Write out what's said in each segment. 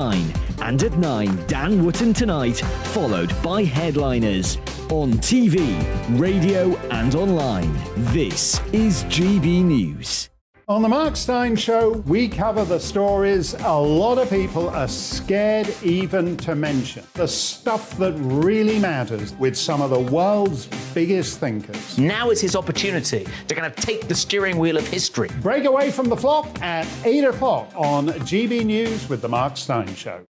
And at 9, Dan Wootton Tonight, followed by headliners on TV, radio and online. This is GB News. On the Mark Steyn Show, we cover the stories a lot of people are scared even to mention. The stuff that really matters with some of the world's biggest thinkers. Now is his opportunity to kind of take the steering wheel of history. Break away from the flop at 8 o'clock on GB News with the Mark Steyn Show.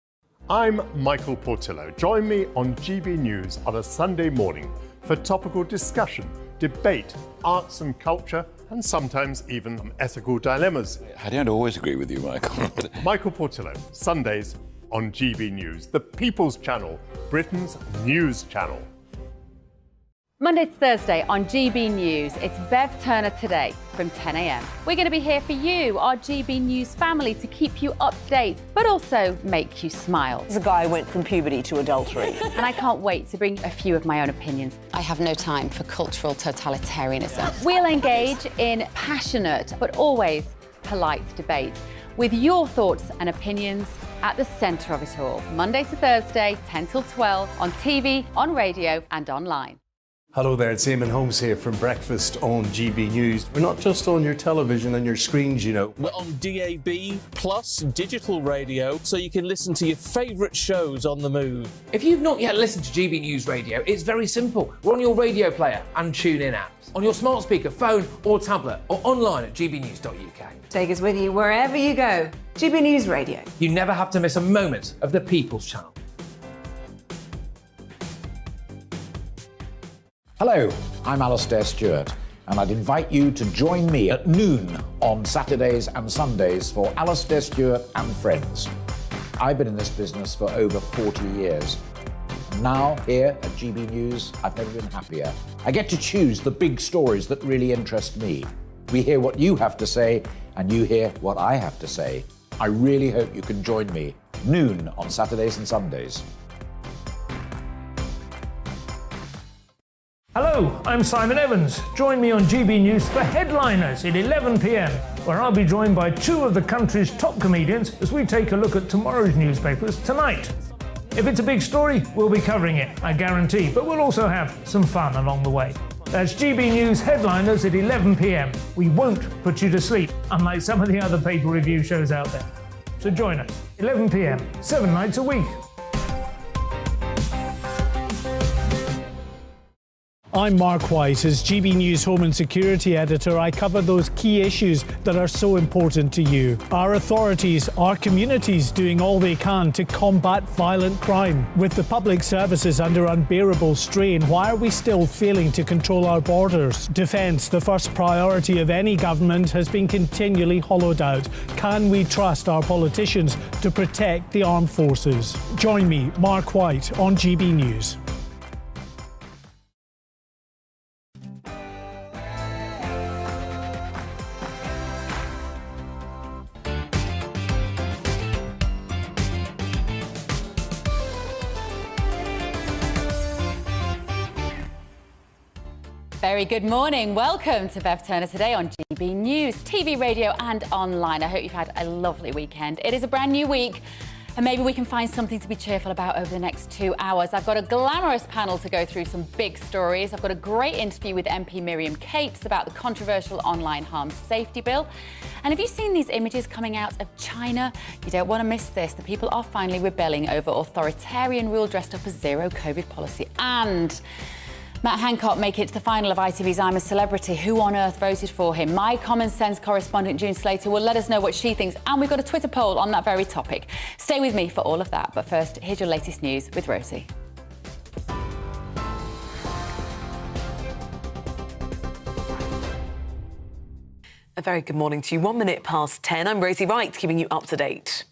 I'm Michael Portillo. Join me on GB News on a Sunday morning for topical discussion, debate, arts and culture, and sometimes even ethical dilemmas. I don't always agree with you, Michael. Michael Portillo, Sundays on GB News, the People's Channel, Britain's news channel. Monday to Thursday on GB News, it's Bev Turner today from 10 a.m. We're going to be here for you, our GB News family, to keep you up to date, but also make you smile. The guy went from puberty to adultery. And I can't wait to bring a few of my own opinions. I have no time for cultural totalitarianism. We'll engage in passionate, but always polite debate, with your thoughts and opinions at the centre of it all. Monday to Thursday, 10 till 12, on TV, on radio and online. Hello there, it's Eamon Holmes here from Breakfast on GB News. We're not just on your television and your screens, you know. We're on DAB plus digital radio, so you can listen to your favourite shows on the move. If you've not yet listened to GB News Radio, it's very simple. We're on your radio player and tune-in apps, on your smart speaker, phone or tablet, or online at gbnews.uk. Take us with you wherever you go. GB News Radio. You never have to miss a moment of the People's Channel. Hello, I'm Alastair Stewart, and I'd invite you to join me at noon on Saturdays and Sundays for Alastair Stewart and Friends. I've been in this business for over 40 years. Now, here at GB News, I've never been happier. I get to choose the big stories that really interest me. We hear what you have to say, and you hear what I have to say. I really hope you can join me, noon on Saturdays and Sundays. Hello, I'm Simon Evans. Join me on GB News for Headliners at 11 p.m, where I'll be joined by two of the country's top comedians as we take a look at tomorrow's newspapers tonight. If it's a big story, we'll be covering it, I guarantee, but we'll also have some fun along the way. That's GB News Headliners at 11 p.m. We won't put you to sleep, unlike some of the other paper review shows out there. So join us, 11 p.m, 7 nights a week. I'm Mark White. As GB News Home and Security Editor, I cover those key issues that are so important to you. Our authorities, our communities doing all they can to combat violent crime. With the public services under unbearable strain, why are we still failing to control our borders? Defence, the first priority of any government, has been continually hollowed out. Can we trust our politicians to protect the armed forces? Join me, Mark White, on GB News. Very good morning. Welcome to Bev Turner today on GB News, TV, radio and online. I hope you've had a lovely weekend. It is a brand new week and maybe we can find something to be cheerful about over the next 2 hours. I've got a glamorous panel to go through some big stories. I've got a great interview with MP Miriam Capes about the controversial online harm safety bill. And have you seen these images coming out of China? You don't want to miss this. The people are finally rebelling over authoritarian rule dressed up as zero COVID policy. And Matt Hancock making it to the final of ITV's I'm a Celebrity. Who on earth voted for him? My Common Sense correspondent June Slater will let us know what she thinks, and we've got a Twitter poll on that very topic. Stay with me for all of that, but first, here's your latest news with Rosie. A very good morning to you. 1 minute past 10. I'm Rosie Wright, keeping you up to date.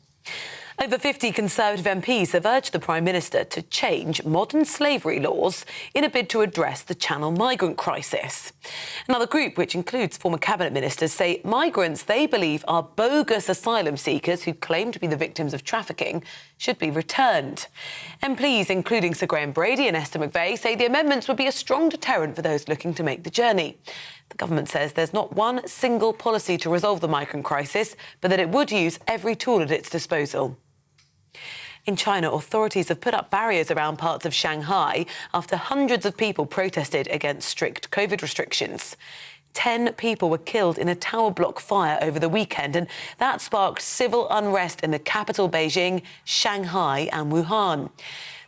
Over 50 Conservative MPs have urged the Prime Minister to change modern slavery laws in a bid to address the Channel migrant crisis. Another group, which includes former Cabinet Ministers, say migrants they believe are bogus asylum seekers who claim to be the victims of trafficking should be returned. MPs, including Sir Graham Brady and Esther McVeigh, say the amendments would be a strong deterrent for those looking to make the journey. The government says there's not one single policy to resolve the migrant crisis, but that it would use every tool at its disposal. In China, authorities have put up barriers around parts of Shanghai after hundreds of people protested against strict COVID restrictions. 10 people were killed in a tower block fire over the weekend, and that sparked civil unrest in the capital Beijing, Shanghai and Wuhan.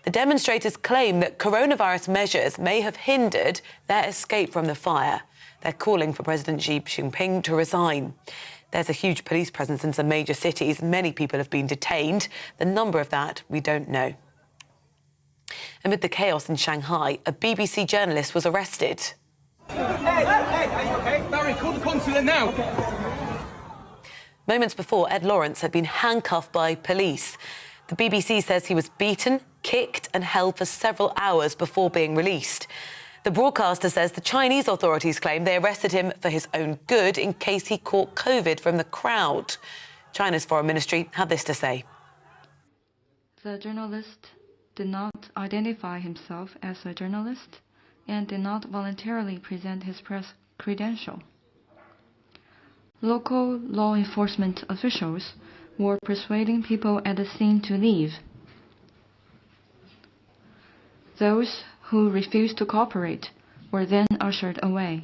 The demonstrators claim that coronavirus measures may have hindered their escape from the fire. They're calling for President Xi Jinping to resign. There's a huge police presence in some major cities. Many people have been detained. The number of that we don't know. Amid the chaos in Shanghai, a BBC journalist was arrested. Hey, are you okay? Barry, call the consulate now. Moments before, Ed Lawrence had been handcuffed by police. The BBC says he was beaten, kicked and held for several hours before being released. The broadcaster says the Chinese authorities claim they arrested him for his own good in case he caught COVID from the crowd. China's foreign ministry had this to say. The journalist did not identify himself as a journalist and did not voluntarily present his press credential. Local law enforcement officials were persuading people at the scene to leave. Those who refused to cooperate were then ushered away.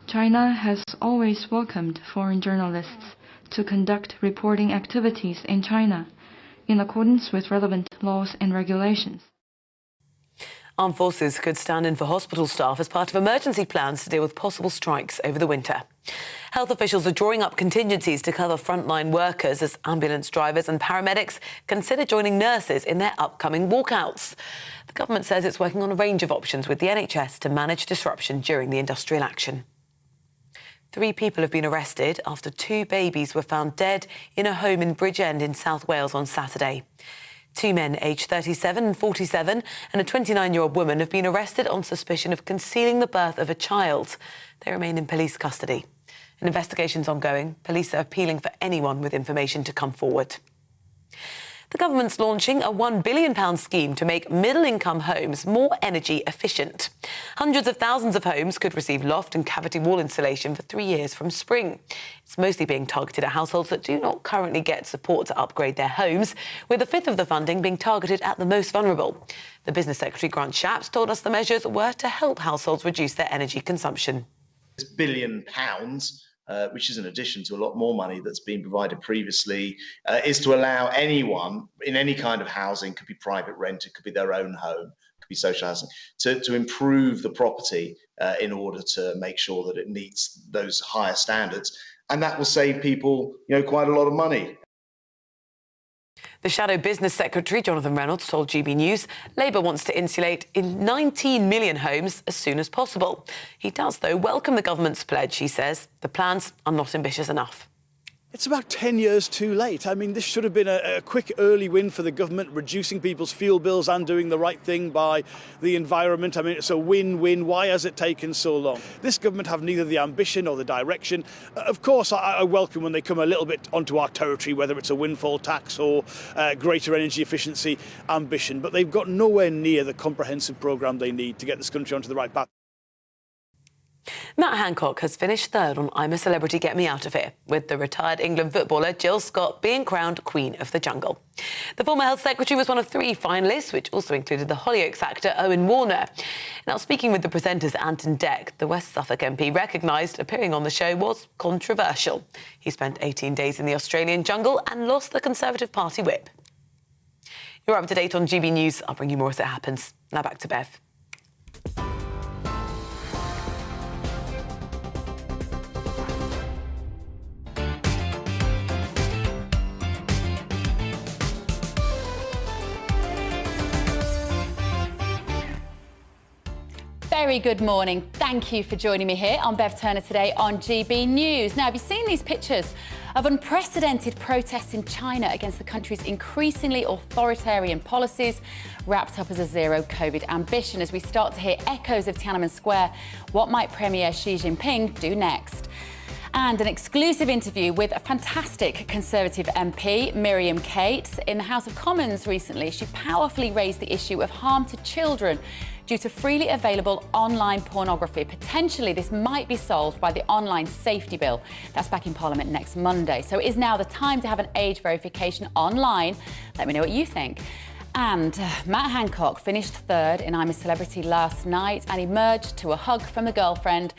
China has always welcomed foreign journalists to conduct reporting activities in China in accordance with relevant laws and regulations. Armed forces could stand in for hospital staff as part of emergency plans to deal with possible strikes over the winter. Health officials are drawing up contingencies to cover frontline workers as ambulance drivers and paramedics consider joining nurses in their upcoming walkouts. The government says it's working on a range of options with the NHS to manage disruption during the industrial action. 3 people have been arrested after 2 babies were found dead in a home in Bridgend in South Wales on Saturday. 2 men aged 37 and 47 and a 29-year-old woman have been arrested on suspicion of concealing the birth of a child. They remain in police custody. An investigation's ongoing. Police are appealing for anyone with information to come forward. The government's launching a £1 billion scheme to make middle-income homes more energy efficient. Hundreds of thousands of homes could receive loft and cavity wall insulation for 3 years from spring. It's mostly being targeted at households that do not currently get support to upgrade their homes, with a fifth of the funding being targeted at the most vulnerable. The Business Secretary, Grant Shapps, told us the measures were to help households reduce their energy consumption. £1 billion, which is in addition to a lot more money that's been provided previously, is to allow anyone in any kind of housing, could be private rent, it could be their own home, could be social housing, to improve the property in order to make sure that it meets those higher standards. And that will save people, quite a lot of money. The Shadow Business Secretary, Jonathan Reynolds, told GB News Labour wants to insulate in 19 million homes as soon as possible. He does, though, welcome the government's pledge. He says the plans are not ambitious enough. It's about 10 years too late. I mean, this should have been a quick early win for the government, reducing people's fuel bills and doing the right thing by the environment. I mean, it's a win-win. Why has it taken so long? This government have neither the ambition or the direction. Of course, I welcome when they come a little bit onto our territory, whether it's a windfall tax or greater energy efficiency ambition, but they've got nowhere near the comprehensive programme they need to get this country onto the right path. Matt Hancock has finished third on I'm a Celebrity, Get Me Out of Here, with the retired England footballer Jill Scott being crowned Queen of the Jungle. The former Health Secretary was one of 3 finalists, which also included the Hollyoaks actor Owen Warner. Now, speaking with the presenters Ant and Dec, the West Suffolk MP recognised appearing on the show was controversial. He spent 18 days in the Australian jungle and lost the Conservative Party whip. You're up to date on GB News. I'll bring you more as it happens. Now back to Bev. Very good morning. Thank you for joining me here. I'm Bev Turner today on GB News. Now, have you seen these pictures of unprecedented protests in China against the country's increasingly authoritarian policies, wrapped up as a zero-COVID ambition? As we start to hear echoes of Tiananmen Square, what might Premier Xi Jinping do next? And an exclusive interview with a fantastic Conservative MP, Miriam Cates. In the House of Commons recently, she powerfully raised the issue of harm to children due to freely available online pornography. Potentially, this might be solved by the Online Safety Bill. That's back in Parliament next Monday. So it is now the time to have an age verification online. Let me know what you think. And Matt Hancock finished third in I'm a Celebrity last night and emerged to a hug from the girlfriend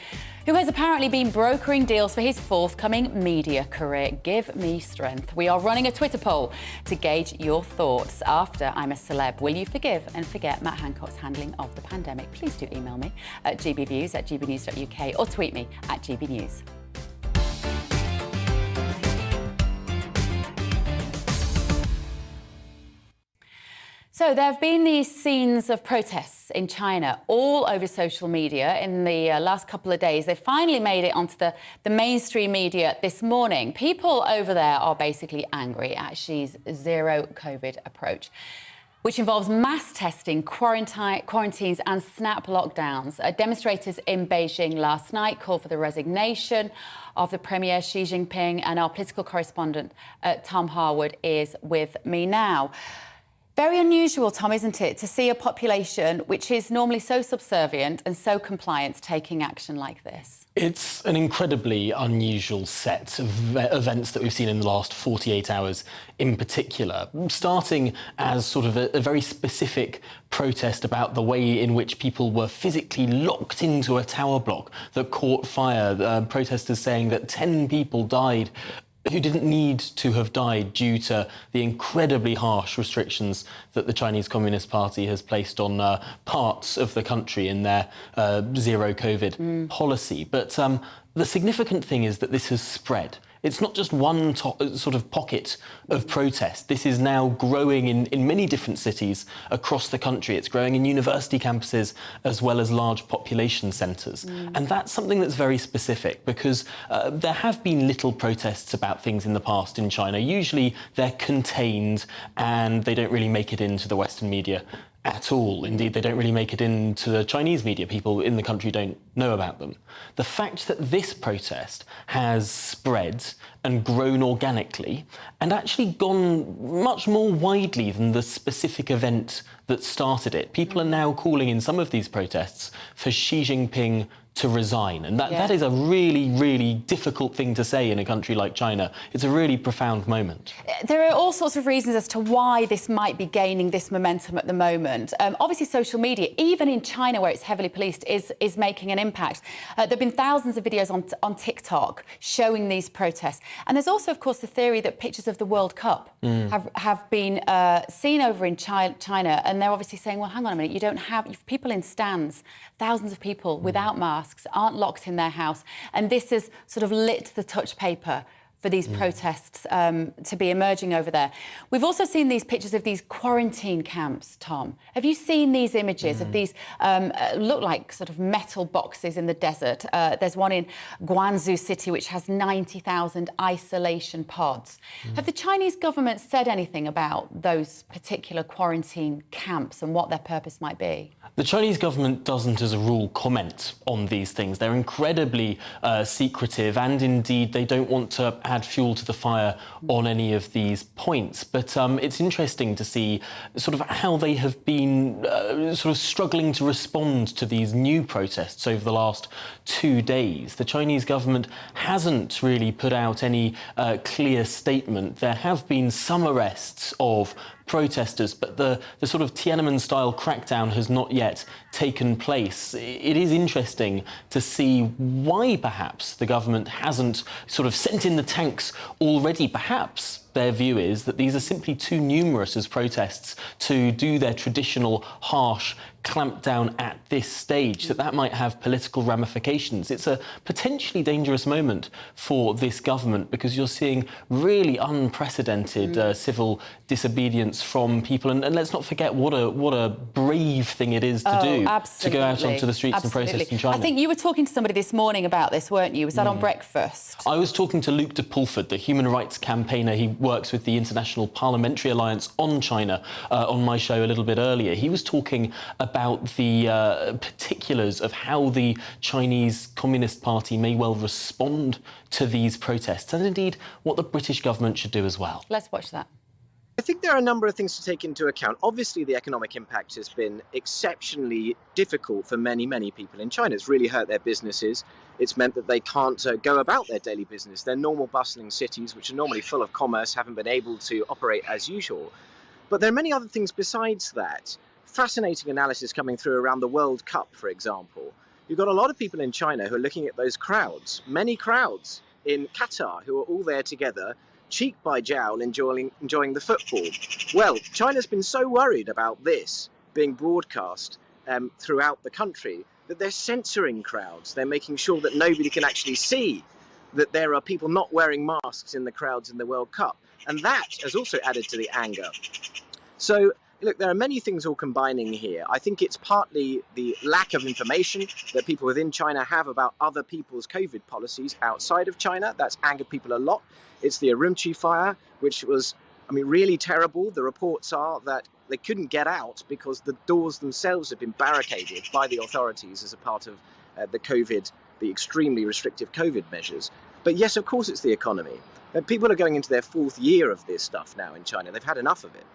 who has apparently been brokering deals for his forthcoming media career. Give me strength. We are running a Twitter poll to gauge your thoughts after I'm a Celeb. Will you forgive and forget Matt Hancock's handling of the pandemic? Please do email me at gbviews@gbnews.uk or tweet me at gbnews. So there have been these scenes of protests in China all over social media in the last couple of days. They finally made it onto the mainstream media this morning. People over there are basically angry at Xi's zero COVID approach, which involves mass testing, quarantines and snap lockdowns. Demonstrators in Beijing last night called for the resignation of the Premier Xi Jinping, and our political correspondent Tom Harwood is with me now. Very unusual, Tom, isn't it, to see a population which is normally so subservient and so compliant taking action like this? It's an incredibly unusual set of events that we've seen in the last 48 hours in particular, starting as sort of a very specific protest about the way in which people were physically locked into a tower block that caught fire, protesters saying that 10 people died who didn't need to have died due to the incredibly harsh restrictions that the Chinese Communist Party has placed on parts of the country in their zero COVID policy. But the significant thing is that this has spread. It's not just one sort of pocket of protest. This is now growing in many different cities across the country. It's growing in university campuses as well as large population centres. And that's something that's very specific because there have been little protests about things in the past in China. Usually they're contained and they don't really make it into the Western media at all. Indeed, they don't really make it into the Chinese media. People in the country don't know about them. The fact that this protest has spread and grown organically and actually gone much more widely than the specific event that started it. People are now calling in some of these protests for Xi Jinping to resign. And that is a really, really difficult thing to say in a country like China. It's a really profound moment. There are all sorts of reasons as to why this might be gaining this momentum at the moment. Obviously, social media, even in China where it's heavily policed, is making an impact. There have been thousands of videos on TikTok showing these protests. And there's also, of course, the theory that pictures of the World Cup have been seen over in China. And they're obviously saying, well, hang on a minute, you don't have people in stands, thousands of people without masks, aren't locked in their house. And this has sort of lit the touch paper for these protests to be emerging over there. We've also seen these pictures of these quarantine camps, Tom. Have you seen these images of these look like sort of metal boxes in the desert? There's one in Guangzhou City which has 90,000 isolation pods. Have the Chinese government said anything about those particular quarantine camps and what their purpose might be? The Chinese government doesn't, as a rule, comment on these things. They're incredibly secretive, and indeed they don't want to add fuel to the fire on any of these points. But it's interesting to see sort of how they have been sort of struggling to respond to these new protests over the last 2 days. The Chinese government hasn't really put out any clear statement. There have been some arrests of protesters, but the sort of Tiananmen-style crackdown has not yet taken place. It is interesting to see why perhaps the government hasn't sort of sent in the tanks already. Perhaps their view is that these are simply too numerous as protests to do their traditional harsh clampdown at this stage, that might have political ramifications. It's a potentially dangerous moment for this government because you're seeing really unprecedented civil disobedience from people. And let's not forget what a brave thing it is to do, to go out onto the streets and protest in China. I think you were talking to somebody this morning about this, weren't you? Was that on Breakfast? I was talking to Luke de Pulford, the human rights campaigner. He works with the International Parliamentary Alliance on China, on my show a little bit earlier. He was talking about the particulars of how the Chinese Communist Party may well respond to these protests, and indeed what the British government should do as well. Let's watch that. I think there are a number of things to take into account. Obviously, the economic impact has been exceptionally difficult for many, many people in China. It's really hurt their businesses. It's meant that they can't go about their daily business. Their normal bustling cities, which are normally full of commerce, haven't been able to operate as usual. But there are many other things besides that. Fascinating analysis coming through around the World Cup, for example. You've got a lot of people in China who are looking at those crowds, many crowds in Qatar, who are all there together, cheek by jowl, enjoying the football. Well, China's been so worried about this being broadcast throughout the country that they're censoring crowds. They're making sure that nobody can actually see that there are people not wearing masks in the crowds in the World Cup. And that has also added to the anger. So, look, there are many things all combining here. I think it's partly the lack of information that people within China have about other people's COVID policies outside of China. That's angered people a lot. It's the Urumqi fire, which was, really terrible. The reports are that they couldn't get out because the doors themselves have been barricaded by the authorities as a part of the extremely restrictive COVID measures. But yes, of course, it's the economy. People are going into their 4th year of this stuff now in China. They've had enough of it.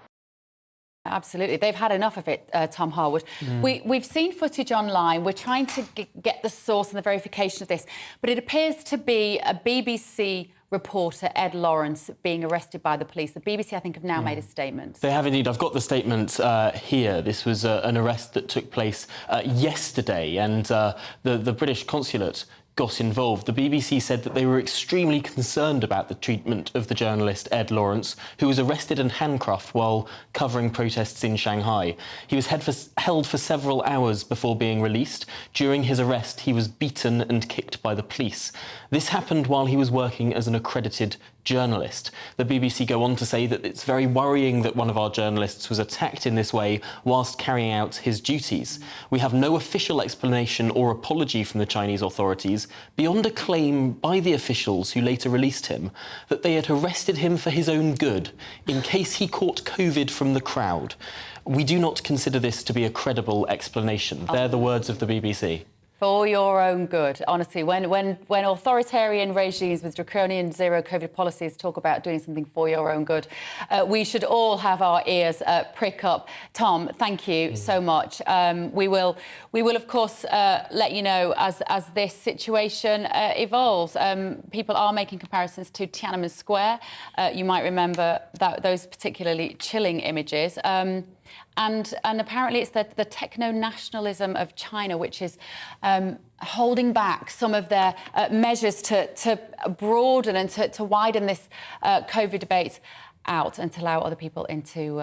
Absolutely. They've had enough of it, Tom Harwood. We've seen footage online. We're trying to get the source and the verification of this, but it appears to be a BBC reporter, Ed Lawrence, being arrested by the police. The BBC, I think, have now made a statement. They have indeed. I've got the statement here. This was an arrest that took place yesterday, and the British consulate got involved. The BBC said that they were extremely concerned about the treatment of the journalist Ed Lawrence, who was arrested and handcuffed while covering protests in Shanghai. He was held for several hours before being released. During his arrest, he was beaten and kicked by the police. This happened while he was working as an accredited journalist. The BBC go on to say that it's very worrying that one of our journalists was attacked in this way whilst carrying out his duties. We have no official explanation or apology from the Chinese authorities beyond a claim by the officials who later released him that they had arrested him for his own good in case he caught COVID from the crowd. We do not consider this to be a credible explanation. They're the words of the BBC. For your own good, honestly. When authoritarian regimes with draconian zero COVID policies talk about doing something for your own good, we should all have our ears prick up. Tom, thank you so much. We will of course let you know as this situation evolves. People are making comparisons to Tiananmen Square. You might remember those particularly chilling images. And apparently it's the techno-nationalism of China which is holding back some of their measures to broaden and to widen this COVID debate out and to allow other people into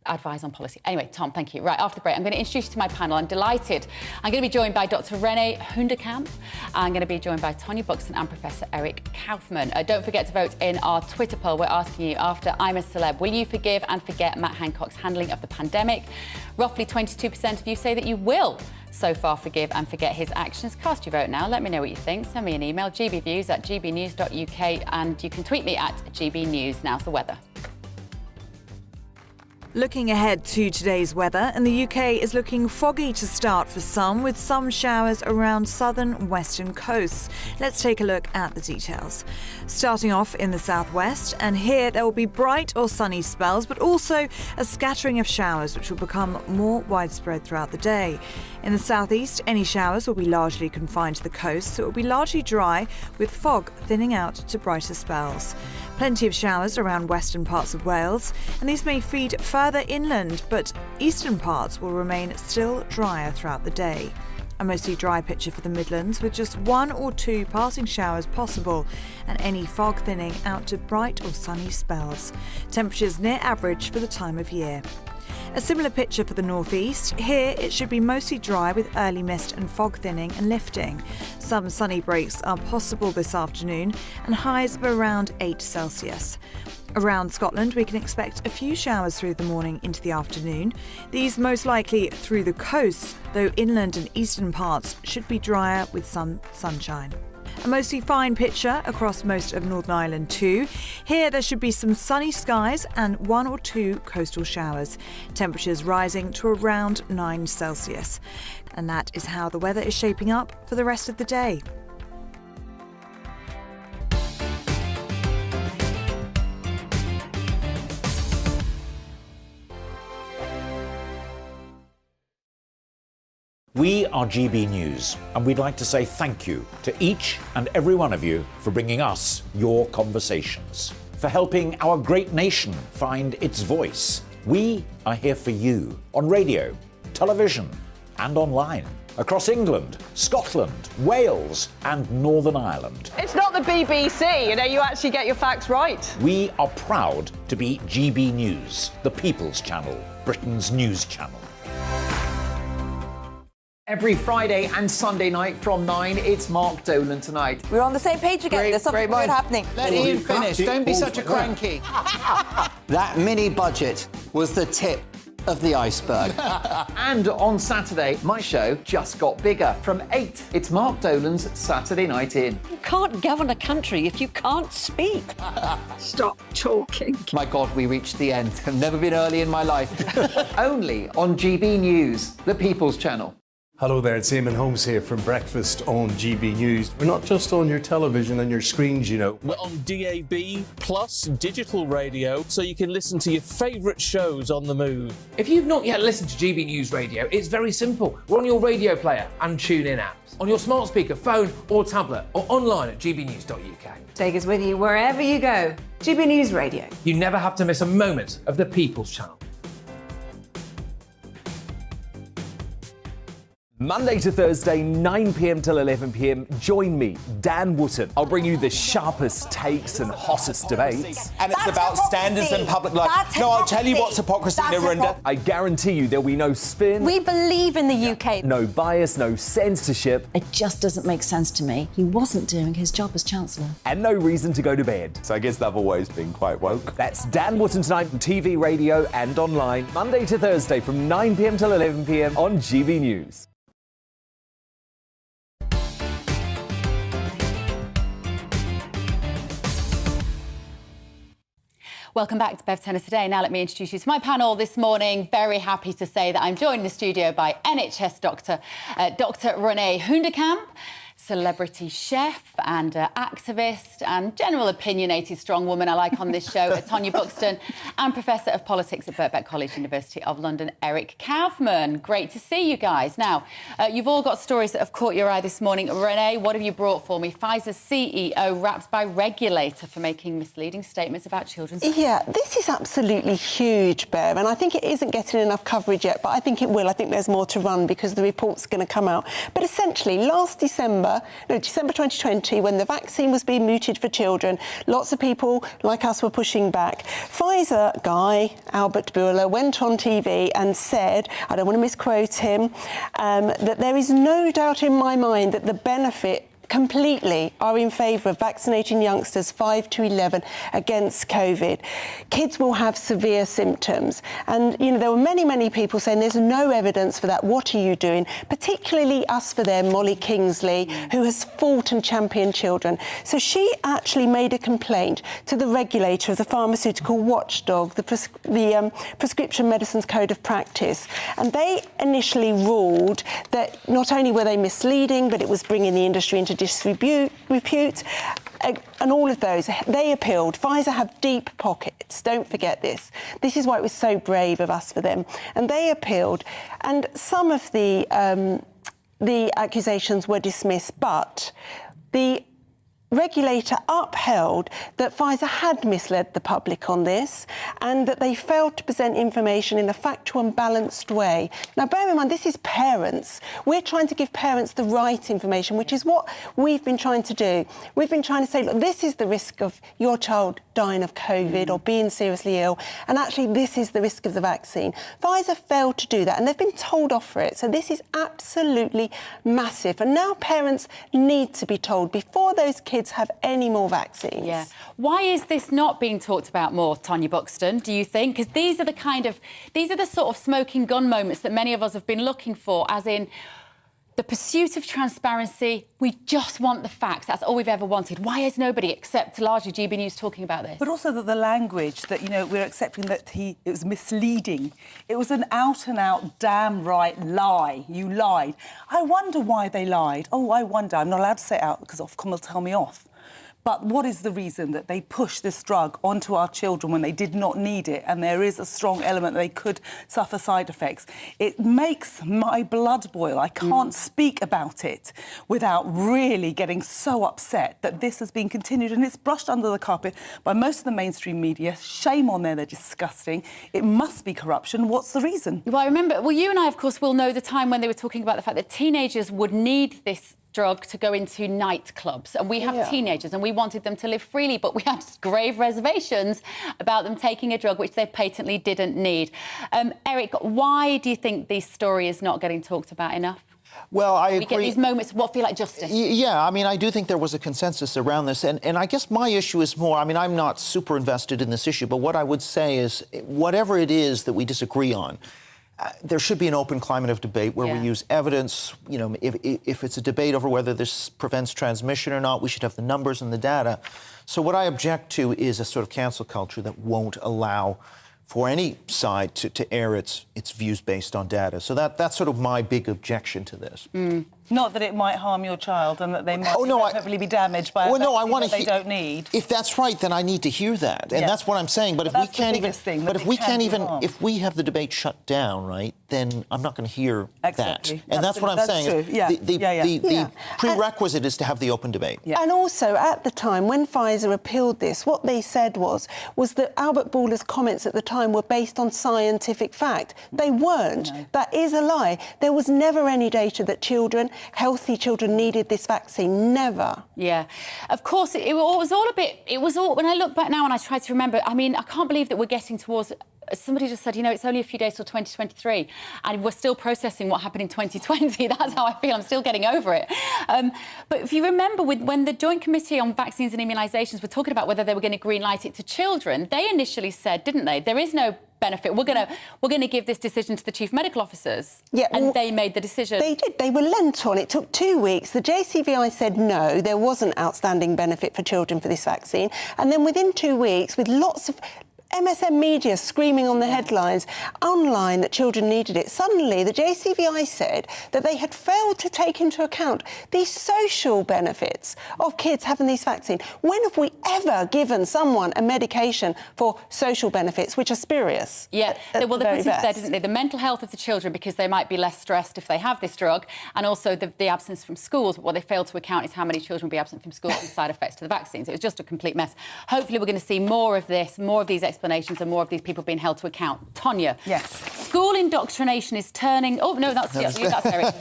advise on policy. Anyway, Tom, thank you. Right, after the break, I'm going to introduce you to my panel. I'm delighted. I'm going to be joined by Dr. Renee Hunderkamp. I'm going to be joined by Tonya Buxton and Professor Eric Kaufman. Don't forget to vote in our Twitter poll. We're asking you, after I'm a Celeb, will you forgive and forget Matt Hancock's handling of the pandemic? Roughly 22% of you say that you will so far forgive and forget his actions. Cast your vote now. Let me know what you think. Send me an email, gbviews@gbnews.uk, and you can tweet me at gbnews. Now's the weather. Looking ahead to today's weather, and the UK is looking foggy to start for some, with some showers around southern and western coasts. Let's take a look at the details. Starting off in the southwest, and here there will be bright or sunny spells, but also a scattering of showers which will become more widespread throughout the day. In the southeast, any showers will be largely confined to the coast, so it will be largely dry, with fog thinning out to brighter spells. Plenty of showers around western parts of Wales, and these may feed further inland, but eastern parts will remain still drier throughout the day. A mostly dry picture for the Midlands, with just 1 or 2 passing showers possible, and any fog thinning out to bright or sunny spells. Temperatures near average for the time of year. A similar picture for the northeast. Here it should be mostly dry with early mist and fog thinning and lifting. Some sunny breaks are possible this afternoon and highs of around 8 Celsius. Around Scotland we can expect a few showers through the morning into the afternoon. These most likely through the coast, though inland and eastern parts should be drier with some sunshine. A mostly fine picture across most of Northern Ireland too. Here there should be some sunny skies and 1 or 2 coastal showers. Temperatures rising to around 9 Celsius. And that is how the weather is shaping up for the rest of the day. We are GB News, and we'd like to say thank you to each and every one of you for bringing us your conversations, for helping our great nation find its voice. We are here for you on radio, television, and online, across England, Scotland, Wales, and Northern Ireland. It's not the BBC, you actually get your facts right. We are proud to be GB News, the People's Channel, Britain's news channel. Every Friday and Sunday night from 9, it's Mark Dolan Tonight. We're on the same page again. There's something good happening. Let Ian finish. Don't be such a cranky. That mini budget was the tip of the iceberg. And on Saturday, my show just got bigger. From 8, it's Mark Dolan's Saturday Night In. You can't govern a country if you can't speak. Stop talking. My God, we reached the end. I've never been early in my life. Only on GB News, the People's Channel. Hello there, it's Eamon Holmes here from Breakfast on GB News. We're not just on your television and your screens, you know. We're on DAB plus digital radio, so you can listen to your favourite shows on the move. If you've not yet listened to GB News Radio, it's very simple. We're on your radio player and TuneIn apps, on your smart speaker, phone or tablet, or online at gbnews.uk. Take us with you wherever you go. GB News Radio. You never have to miss a moment of the People's Channel. Monday to Thursday, 9 p.m. till 11 p.m. Join me, Dan Wootton. I'll bring you the sharpest takes and hottest debates. And it's about standards and public life. No, I'll tell you what's hypocrisy, Narendra. I guarantee you there'll be no spin. We believe in the UK. No bias, no censorship. It just doesn't make sense to me. He wasn't doing his job as Chancellor. And no reason to go to bed. So I guess they've always been quite woke. That's Dan Wootton Tonight on TV, radio and online. Monday to Thursday from 9 p.m. till 11 p.m. on GB News. Welcome back to Bev Turner Today. Now let me introduce you to my panel this morning. Very happy to say that I'm joined in the studio by NHS doctor, Dr Renee Hoenderkamp, celebrity chef and activist and general opinionated strong woman I like on this show, Tonya Buxton, and Professor of Politics at Birkbeck College, University of London, Eric Kaufman. Great to see you guys. Now, you've all got stories that have caught your eye this morning. Renee, what have you brought for me? Pfizer CEO wrapped by regulator for making misleading statements about children's health. Yeah, this is absolutely huge, Bev, and I think it isn't getting enough coverage yet, but I think it will. I think there's more to run because the report's going to come out. But essentially, last December 2020, when the vaccine was being mooted for children, lots of people like us were pushing back. Pfizer guy, Albert Bourla, went on TV and said, I don't want to misquote him, that there is no doubt in my mind that the benefit completely are in favour of vaccinating youngsters 5 to 11 against COVID. Kids will have severe symptoms. And, there were many people saying there's no evidence for that. What are you doing? Particularly us for them, Molly Kingsley, who has fought and championed children. So she actually made a complaint to the regulator of the pharmaceutical watchdog, the Prescription Medicines Code of Practice. And they initially ruled that not only were they misleading, but it was bringing the industry into disrepute, and all of those. They appealed. Pfizer have deep pockets. Don't forget this. This is why it was so brave of us for them. And they appealed. And some of the accusations were dismissed, but the regulator upheld that Pfizer had misled the public on this and that they failed to present information in a factual and balanced way. Now, bear in mind, this is parents. We're trying to give parents the right information, which is what we've been trying to do. We've been trying to say, look, this is the risk of your child dying of COVID or being seriously ill, and actually this is the risk of the vaccine. Pfizer failed to do that, and they've been told off for it. So this is absolutely massive. And now parents need to be told before those kids have any more vaccines. Yeah. Why is this not being talked about more, Tonya Buxton, do you think? Because these are the sort of smoking gun moments that many of us have been looking for, as in, The pursuit of transparency, we just want the facts. That's all we've ever wanted. Why is nobody, except largely GB News, talking about this? But also that the language that, you know, we're accepting that it was misleading. It was an out-and-out, damn right lie. You lied. I wonder why they lied. Oh, I wonder. I'm not allowed to say it out because Ofcom will tell me off. But what is the reason that they pushed this drug onto our children when they did not need it, and there is a strong element that they could suffer side effects? It makes my blood boil. I can't speak about it without really getting so upset that this has been continued, and it's brushed under the carpet by most of the mainstream media. Shame on them, they're disgusting. It must be corruption. What's the reason? Well, I remember, well, you and I, of course, will know the time when they were talking about the fact that teenagers would need this drug to go into nightclubs, and we have teenagers and we wanted them to live freely, but we had grave reservations about them taking a drug which they patently didn't need. Eric, why do you think this story is not getting talked about enough? Well, I agree. We get these moments of what feel like justice. Yeah, I mean, I do think there was a consensus around this, and I guess my issue is more, I mean, I'm not super invested in this issue, but what I would say is, whatever it is that we disagree on, there should be an open climate of debate where we use evidence. You know, if it's a debate over whether this prevents transmission or not, we should have the numbers and the data. So what I object to is a sort of cancel culture that won't allow for any side to air its views based on data. So that's sort of my big objection to this. Not that it might harm your child and that they might hopefully be damaged by a vaccine that they don't need. If that's right, then I need to hear that, and that's what I'm saying. But if we can't even, if we have the debate shut down, right, then I'm not going to hear that. And that's what I'm saying. The prerequisite is to have the open debate. And also, at the time, when Pfizer appealed this, what they said was that Albert Bourla's comments at the time were based on scientific fact. They weren't. No. That is a lie. There was never any data that healthy children needed this vaccine. Never. Yeah. Of course, it was all, when I look back now and I try to remember, I mean, I can't believe that we're getting towards, somebody just said, you know, it's only a few days till 2023 and we're still processing what happened in 2020. That's how I feel. I'm still getting over it. But if you remember, when the Joint Committee on Vaccines and Immunisations were talking about whether they were going to greenlight it to children, they initially said, didn't they, there is no benefit. We're going to give this decision to the chief medical officers. Yeah, and they made the decision. They did. They were lent on. It took 2 weeks. The JCVI said no, there wasn't outstanding benefit for children for this vaccine. And then within 2 weeks, with lots of MSM media screaming on the headlines online that children needed it, suddenly the JCVI said that they had failed to take into account the social benefits of kids having these vaccines. When have we ever given someone a medication for social benefits, which are spurious? Yeah, well, they put it there, didn't they? The mental health of the children, because they might be less stressed if they have this drug, and also the absence from schools. But what they failed to account is how many children will be absent from schools and side effects to the vaccines. It was just a complete mess. Hopefully we're going to see more of this, more of these explanations and more of these people being held to account. Tonya. Yes. School indoctrination is turning... Oh, no, that's you, that's Eric.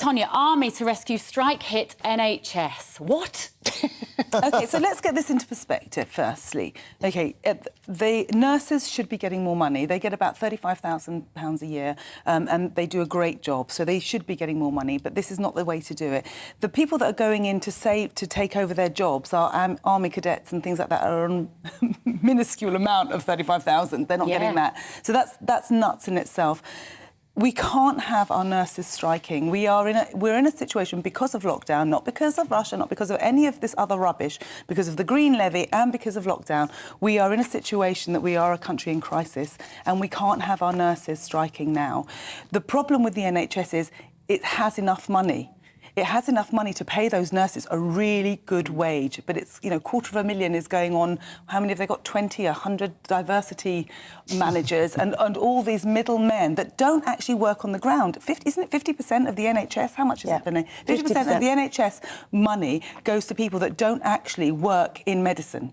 Tonya, Army to rescue strike-hit NHS. What? OK, so let's get this into perspective, firstly. OK, the nurses should be getting more money. They get about £35,000 a year, and they do a great job, so they should be getting more money, but this is not the way to do it. The people that are going in to take over their jobs are army cadets and things like that are on minuscule amount of 35,000. They're not getting that. So that's nuts in itself. We can't have our nurses striking. We're in a situation because of lockdown, not because of Russia, not because of any of this other rubbish, because of the Green Levy and because of lockdown. We are in a situation that we are a country in crisis and we can't have our nurses striking now. The problem with the NHS is it has enough money. It has enough money to pay those nurses a really good wage, but it's, you know, $250,000 is going on. How many have they got? 20, 100 diversity managers and all these middlemen that don't actually work on the ground. Isn't it 50% of the NHS? How much is it, Benny? 50% of the NHS money goes to people that don't actually work in medicine.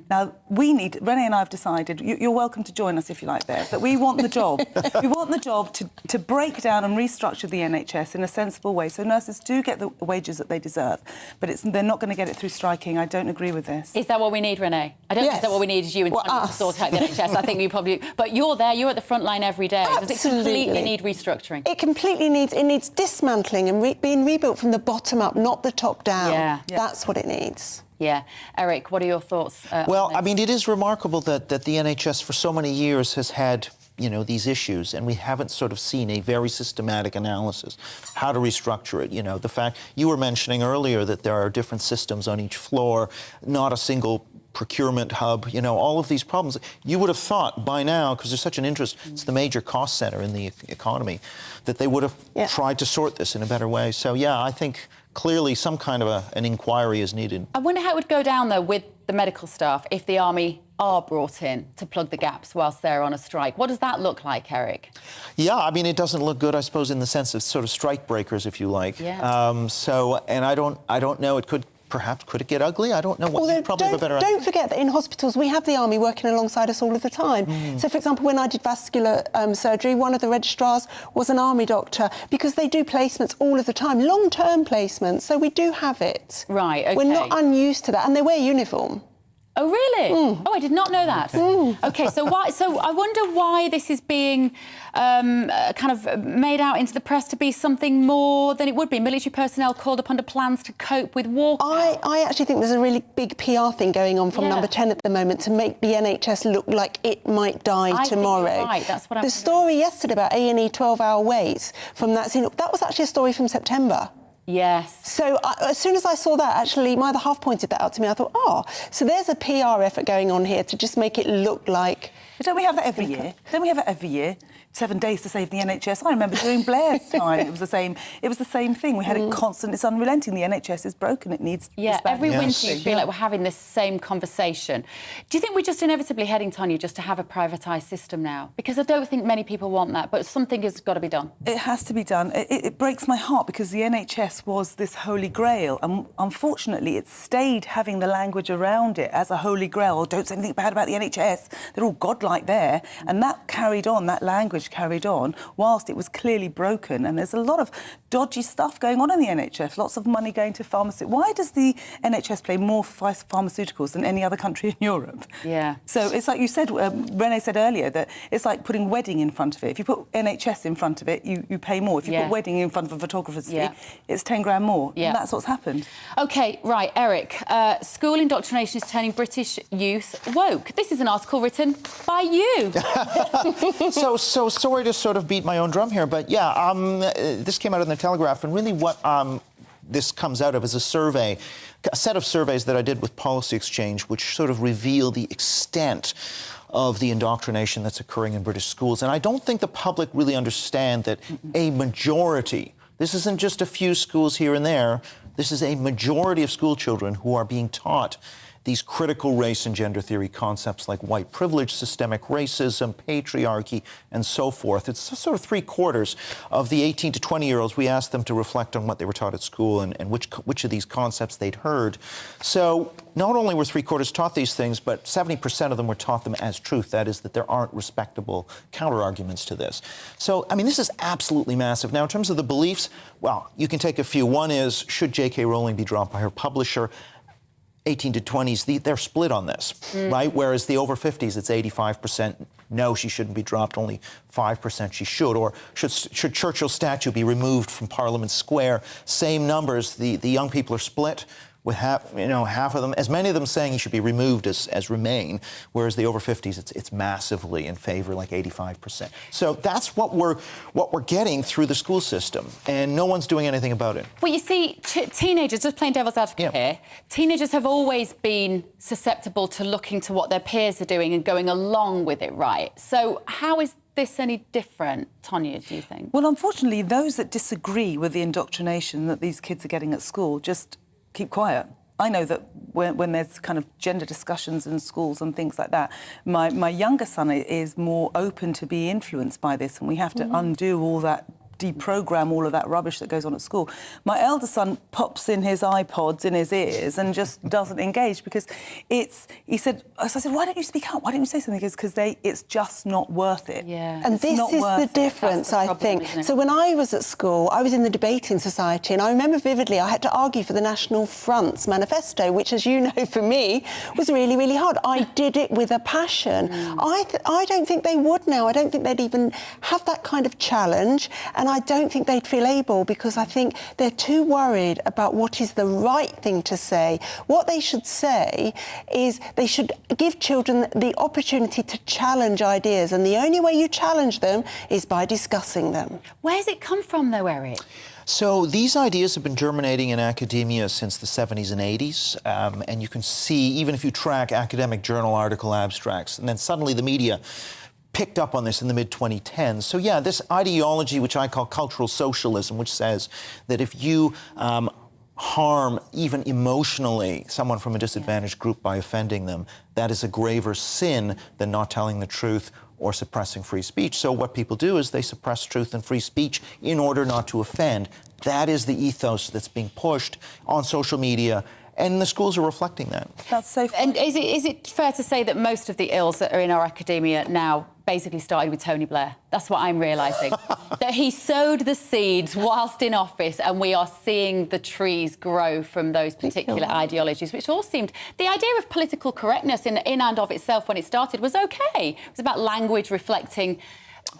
Now, Renee and I have decided, you're welcome to join us if you like, Bev, that we want the job. We want the job to break down and restructure the NHS in a sensible way so nurses do get the wages that they deserve, but they're not going to get it through striking. I don't agree with this. Is that what we need, Renee? I don't think that what we need is you and Tonya to sort out the NHS. I think you probably... But you're there, you're at the front line every day. Absolutely. Does it completely need restructuring? It completely needs dismantling and being rebuilt from the bottom up, not the top down. Yeah. That's what it needs. Yeah. Eric, what are your thoughts? Well, I mean, it is remarkable that the NHS for so many years has had these issues, and we haven't sort of seen a very systematic analysis how to restructure it. The fact you were mentioning earlier that there are different systems on each floor, not a single procurement hub, all of these problems. You would have thought by now, because there's such an interest, it's the major cost center in the economy, that they would have tried to sort this in a better way. So yeah, I think clearly some kind of an inquiry is needed. I wonder how it would go down, though, with the medical staff if the army are brought in to plug the gaps whilst they're on a strike. What does that look like, Eric? Yeah, I mean, it doesn't look good, I suppose, in the sense of sort of strike breakers, if you like. Yeah. And I don't know, could it get ugly? I don't know. You probably have a better idea. Don't forget that in hospitals we have the army working alongside us all of the time. So, for example, when I did vascular surgery, one of the registrars was an army doctor, because they do placements all of the time, long-term placements. So we do have it. Right. Okay. We're not unused to that, and they wear uniform. Oh, really? Oh, I did not know that. Okay, so I wonder why this is being kind of made out into the press to be something more than it would be. Military personnel called upon to plans to cope with war. I actually think there's a really big PR thing going on from Number 10 at the moment to make the NHS look like it might die tomorrow. Think you're right, that's what I'm The story yesterday about A&E 12-hour waits from that scene, that was actually a story from September. Yes. So as soon as I saw that, actually, my other half pointed that out to me. I thought, so there's a PR effort going on here to just make it look like... But don't we have that every year? Don't we have it every year? 7 days to save the NHS. I remember during Blair's time, it was the same thing. We had it constant. It's unrelenting. The NHS is broken. It needs to Yeah, every winter you feel like we're having this same conversation. Do you think we're just inevitably heading, Tonya, just to have a privatised system now? Because I don't think many people want that, but something has got to be done. It has to be done. It breaks my heart because the NHS was this holy grail, and unfortunately it stayed having the language around it as a holy grail. Oh, don't say anything bad about the NHS. They're all godlike there. And that carried on, that language carried on whilst it was clearly broken, and there's a lot of dodgy stuff going on in the NHS, lots of money going to pharmacy. Why does the NHS pay more for pharmaceuticals than any other country in Europe? Yeah. So it's like you said, Renee said earlier, that it's like putting wedding in front of it. If you put NHS in front of it, you pay more. If you put wedding in front of a photographer's fee, it's 10 grand more. Yeah. And that's what's happened. OK, right, Eric. School indoctrination is turning British youth woke. This is an article written by you. So sorry to sort of beat my own drum here, but yeah, this came out in the Telegraph, and really what this comes out of is a set of surveys that I did with Policy Exchange, which sort of reveal the extent of the indoctrination that's occurring in British schools. And I don't think the public really understand that a majority, this isn't just a few schools here and there, this is a majority of school children who are being taught these critical race and gender theory concepts like white privilege, systemic racism, patriarchy, and so forth. It's sort of 3/4 of the 18 to 20-year-olds. We asked them to reflect on what they were taught at school and which of these concepts they'd heard. So not only were 3/4 taught these things, but 70% of them were taught them as truth. That is, that there aren't respectable counter-arguments to this. So, I mean, this is absolutely massive. Now, in terms of the beliefs, well, you can take a few. One is, should J.K. Rowling be dropped by her publisher? 18 to 20s, they're split on this, right? Whereas the over 50s, it's 85%. No, she shouldn't be dropped. Only 5% she should. Or should Churchill's statue be removed from Parliament Square? Same numbers. The young people are split, with half of them, as many of them saying he should be removed as Remain, whereas the over 50s, it's massively in favor, like 85%. So that's what we're getting through the school system, and no one's doing anything about it. Well, you see, teenagers, just playing devil's advocate here, teenagers have always been susceptible to looking to what their peers are doing and going along with it, right? So how is this any different, Tonya, do you think? Well, unfortunately, those that disagree with the indoctrination that these kids are getting at school just keep quiet. I know that when there's kind of gender discussions in schools and things like that, my younger son is more open to be influenced by this, and we have to undo all that, deprogram all of that rubbish that goes on at school. My elder son pops in his iPods in his ears and just doesn't engage because I said, why don't you speak out? Why don't you say something? Because it's just not worth it. Yeah. And this is the difference, I think. So when I was at school, I was in the debating society, and I remember vividly I had to argue for the National Front's manifesto, which, as you know, for me, was really, really hard. I did it with a passion. I don't think they would now. I don't think they'd even have that kind of challenge. And I don't think they'd feel able, because I think they're too worried about what is the right thing to say. What they should say is they should give children the opportunity to challenge ideas, and the only way you challenge them is by discussing them. Where's it come from, though, Eric? So these ideas have been germinating in academia since the 70s and 80s, and you can see, even if you track academic journal article abstracts, and then suddenly the media picked up on this in the mid-2010s. So yeah, this ideology, which I call cultural socialism, which says that if you harm, even emotionally, someone from a disadvantaged group by offending them, that is a graver sin than not telling the truth or suppressing free speech. So what people do is they suppress truth and free speech in order not to offend. That is the ethos that's being pushed on social media, and the schools are reflecting that. That's so funny. And is it fair to say that most of the ills that are in our academia now basically started with Tony Blair? That's what I'm realising. That he sowed the seeds whilst in office, and we are seeing the trees grow from those particular ideologies, which all seemed... The idea of political correctness in and of itself when it started was OK. It was about language reflecting...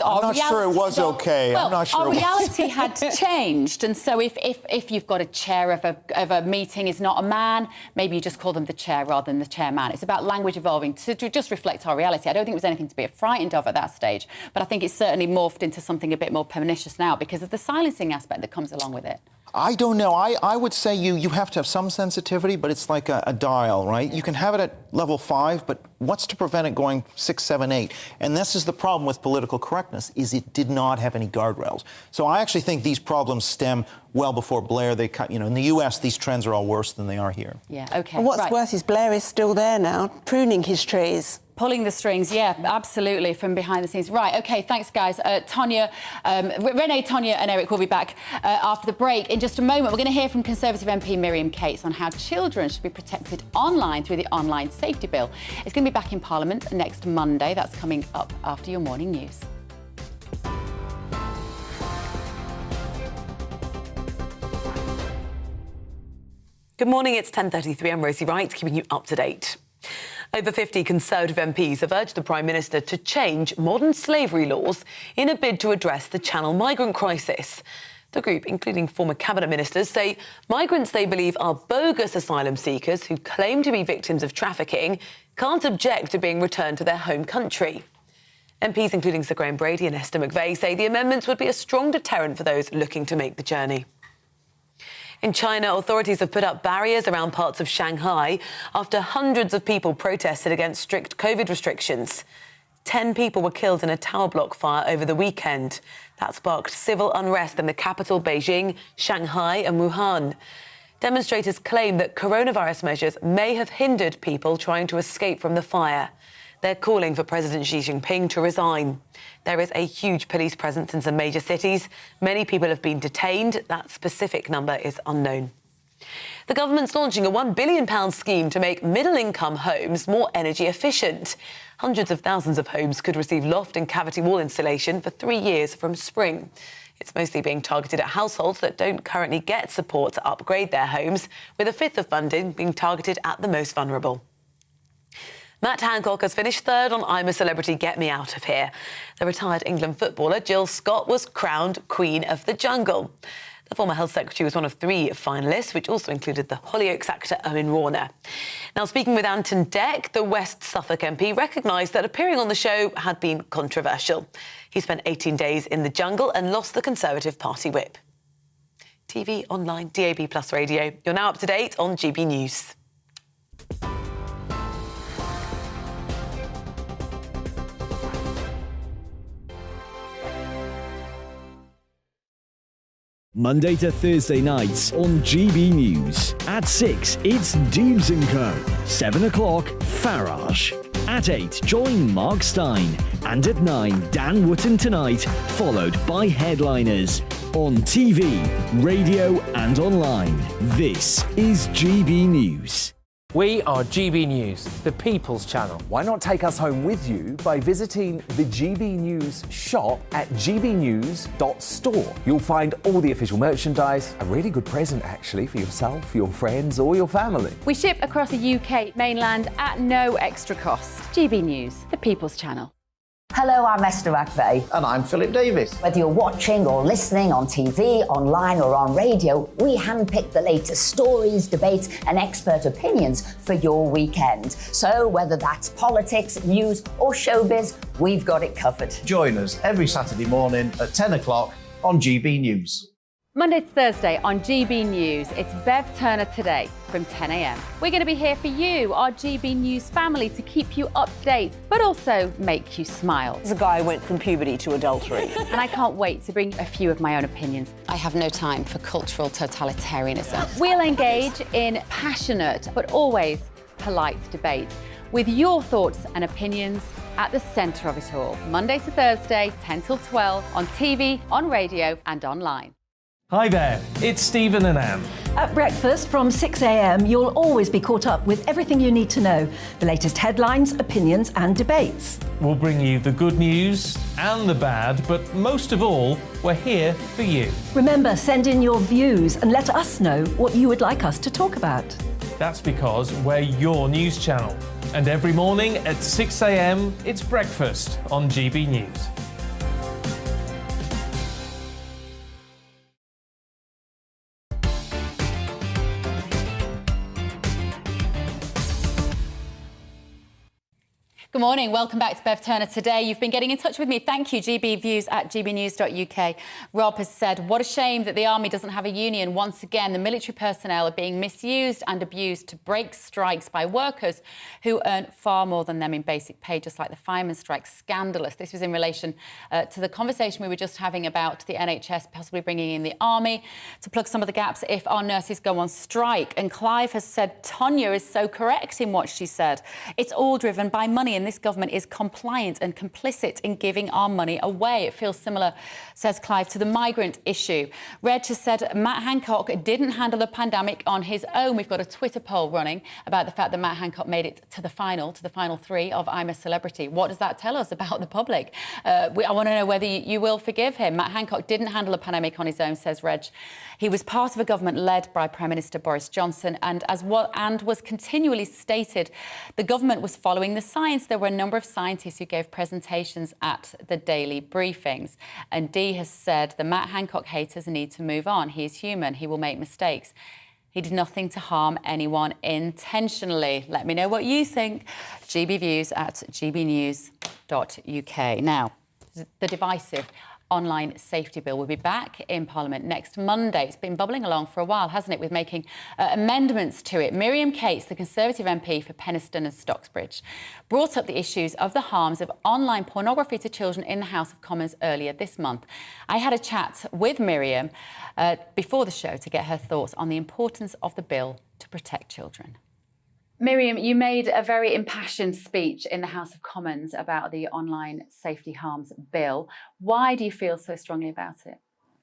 I'm not sure it was okay. Well, I'm not sure our it was. reality had changed, and so if you've got a chair of a meeting is not a man, maybe you just call them the chair rather than the chairman. It's about language evolving to just reflect our reality. I don't think it was anything to be frightened of at that stage, but I think it's certainly morphed into something a bit more pernicious now because of the silencing aspect that comes along with it. I don't know. I would say you have to have some sensitivity, but it's like a dial, right? You can have it at level 5, but what's to prevent it going 6, 7, 8? And this is the problem with political correctness, is it did not have any guardrails. So I actually think these problems stem well before Blair. They cut, in the US, these trends are all worse than they are here. Yeah, OK. And what's worse is Blair is still there now, pruning his trees. Pulling the strings, yeah, absolutely, from behind the scenes. Right, OK, thanks, guys. Renee, Tonya and Eric will be back after the break. In just a moment, we're going to hear from Conservative MP Miriam Cates on how children should be protected online through the Online Safety Bill. It's going to be back in Parliament next Monday. That's coming up after your morning news. Good morning, it's 10:33. I'm Rosie Wright, keeping you up to date. Over 50 Conservative MPs have urged the Prime Minister to change modern slavery laws in a bid to address the Channel migrant crisis. The group, including former cabinet ministers, say migrants they believe are bogus asylum seekers who claim to be victims of trafficking can't object to being returned to their home country. MPs, including Sir Graham Brady and Esther McVeigh, say the amendments would be a strong deterrent for those looking to make the journey. In China, authorities have put up barriers around parts of Shanghai after hundreds of people protested against strict COVID restrictions. 10 people were killed in a tower block fire over the weekend. That sparked civil unrest in the capital, Beijing, Shanghai and Wuhan. Demonstrators claim that coronavirus measures may have hindered people trying to escape from the fire. They're calling for President Xi Jinping to resign. There is a huge police presence in some major cities. Many people have been detained. That specific number is unknown. The government's launching a £1 billion scheme to make middle-income homes more energy efficient. Hundreds of thousands of homes could receive loft and cavity wall insulation for 3 years from spring. It's mostly being targeted at households that don't currently get support to upgrade their homes, with a fifth of funding being targeted at the most vulnerable. Matt Hancock has finished third on I'm a Celebrity, Get Me Out of Here. The retired England footballer Jill Scott was crowned Queen of the Jungle. The former Health Secretary was one of 3 finalists, which also included the Hollyoaks actor Owen Warner. Now, speaking with Anton Deck, the West Suffolk MP recognised that appearing on the show had been controversial. He spent 18 days in the jungle and lost the Conservative Party whip. TV, online, DAB+ radio. You're now up to date on GB News. Monday to Thursday nights on GB News. At 6, it's Dubes & Co. 7 o'clock, Farage. At 8, join Mark Stein. And at 9, Dan Wootton Tonight, followed by Headliners. On TV, radio and online. This is GB News. We are GB News, the People's Channel. Why not take us home with you by visiting the GB News shop at gbnews.store. You'll find all the official merchandise, a really good present actually for yourself, your friends or your family. We ship across the UK mainland at no extra cost. GB News, the People's Channel. Hello, I'm Esther McVeigh. And I'm Philip Davis. Whether you're watching or listening on TV, online or on radio, we handpick the latest stories, debates and expert opinions for your weekend. So whether that's politics, news or showbiz, we've got it covered. Join us every Saturday morning at 10 o'clock on GB News. Monday to Thursday on GB News, it's Bev Turner Today from 10 a.m. We're going to be here for you, our GB News family, to keep you up to date, but also make you smile. The guy went from puberty to adultery. And I can't wait to bring a few of my own opinions. I have no time for cultural totalitarianism. We'll engage in passionate, but always polite debate with your thoughts and opinions at the centre of it all. Monday to Thursday, 10 till 12, on TV, on radio and online. Hi there, it's Stephen and Anne. At breakfast from 6 a.m, you'll always be caught up with everything you need to know. The latest headlines, opinions and debates. We'll bring you the good news and the bad, but most of all, we're here for you. Remember, send in your views and let us know what you would like us to talk about. That's because we're your news channel. And every morning at 6 a.m, it's breakfast on GB News. Good morning, welcome back to Bev Turner Today. You've been getting in touch with me. Thank you, GBviews at gbnews.uk. Rob has said, what a shame that the army doesn't have a union. Once again, the military personnel are being misused and abused to break strikes by workers who earn far more than them in basic pay, just like the fireman strike. Scandalous. This was in relation to the conversation we were just having about the NHS possibly bringing in the army to plug some of the gaps if our nurses go on strike. And Clive has said Tonya is so correct in what she said. It's all driven by money, and this government is compliant and complicit in giving our money away. It feels similar, says Clive, to the migrant issue. Reg has said Matt Hancock didn't handle the pandemic on his own. We've got a Twitter poll running about the fact that Matt Hancock made it to the final three of I'm a Celebrity. What does that tell us about the public? I want to know whether you will forgive him. Matt Hancock didn't handle a pandemic on his own, says Reg. He was part of a government led by Prime Minister Boris Johnson and was continually stated the government was following the science. There were a number of scientists who gave presentations at the daily briefings. And Dee has said the Matt Hancock haters need to move on. He is human. He will make mistakes. He did nothing to harm anyone intentionally. Let me know what you think. GBviews at gbnews.uk. Now, the divisive online safety bill will be back in Parliament next Monday. It's been bubbling along for a while, hasn't it, with making amendments to it. Miriam Cates, the Conservative MP for Penistone and Stocksbridge, brought up the issues of the harms of online pornography to children in the House of Commons earlier this month. I had a chat with Miriam before the show to get her thoughts on the importance of the bill to protect children. Miriam, you made a very impassioned speech in the House of Commons about the online safety harms bill. Why do you feel so strongly about it?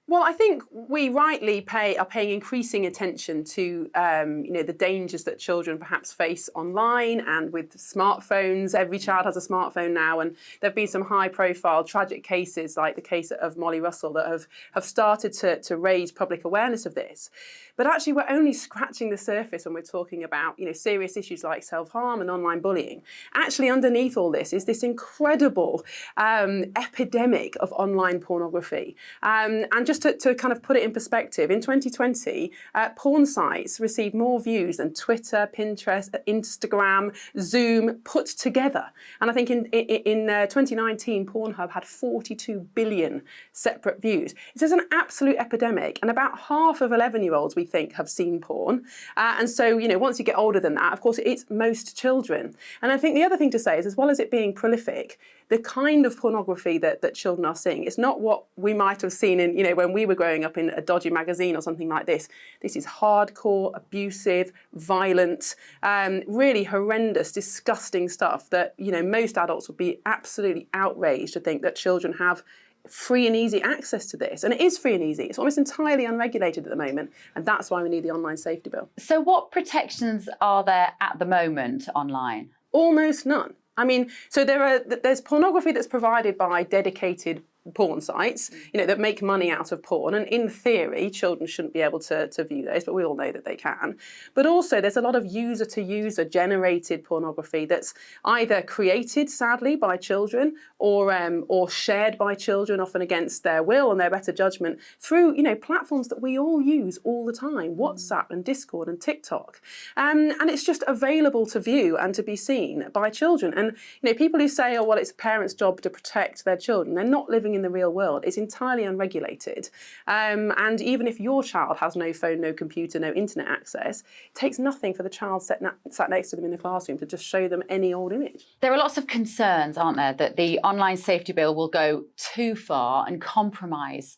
Well, I think we rightly are paying increasing attention to the dangers that children perhaps face online and with smartphones. Every child has a smartphone now, and there have been some high-profile tragic cases like the case of Molly Russell that have started to raise public awareness of this. But actually, we're only scratching the surface when we're talking about serious issues like self-harm and online bullying. Actually, underneath all this is this incredible epidemic of online pornography. And just to kind of put it in perspective, in 2020, porn sites received more views than Twitter, Pinterest, Instagram, Zoom put together. And I think in 2019, Pornhub had 42 billion separate views. This is an absolute epidemic, and about half of 11-year-olds, we think, have seen porn. And so, once you get older than that, of course, it's most children. And I think the other thing to say is, as well as it being prolific, the kind of pornography that children are seeing, it's not what we might have seen in, when we were growing up in a dodgy magazine or something like this. This is hardcore, abusive, violent, really horrendous, disgusting stuff that, most adults would be absolutely outraged to think that children have free and easy access to this. And it is free and easy. It's almost entirely unregulated at the moment. And that's why we need the online safety bill. So what protections are there at the moment online? Almost none. I mean, so there's pornography that's provided by dedicated porn sites, that make money out of porn. And in theory, children shouldn't be able to view those, but we all know that they can. But also there's a lot of user-to-user generated pornography that's either created, sadly, by children or shared by children, often against their will and their better judgment, through, platforms that we all use all the time, WhatsApp and Discord and TikTok. And it's just available to view and to be seen by children. And, people who say, oh, well, it's a parent's job to protect their children, they're not living in the real world. It's entirely unregulated. And even if your child has no phone, no computer, no internet access, it takes nothing for the child sat next to them in the classroom to just show them any old image. There are lots of concerns, aren't there, that the online safety bill will go too far and compromise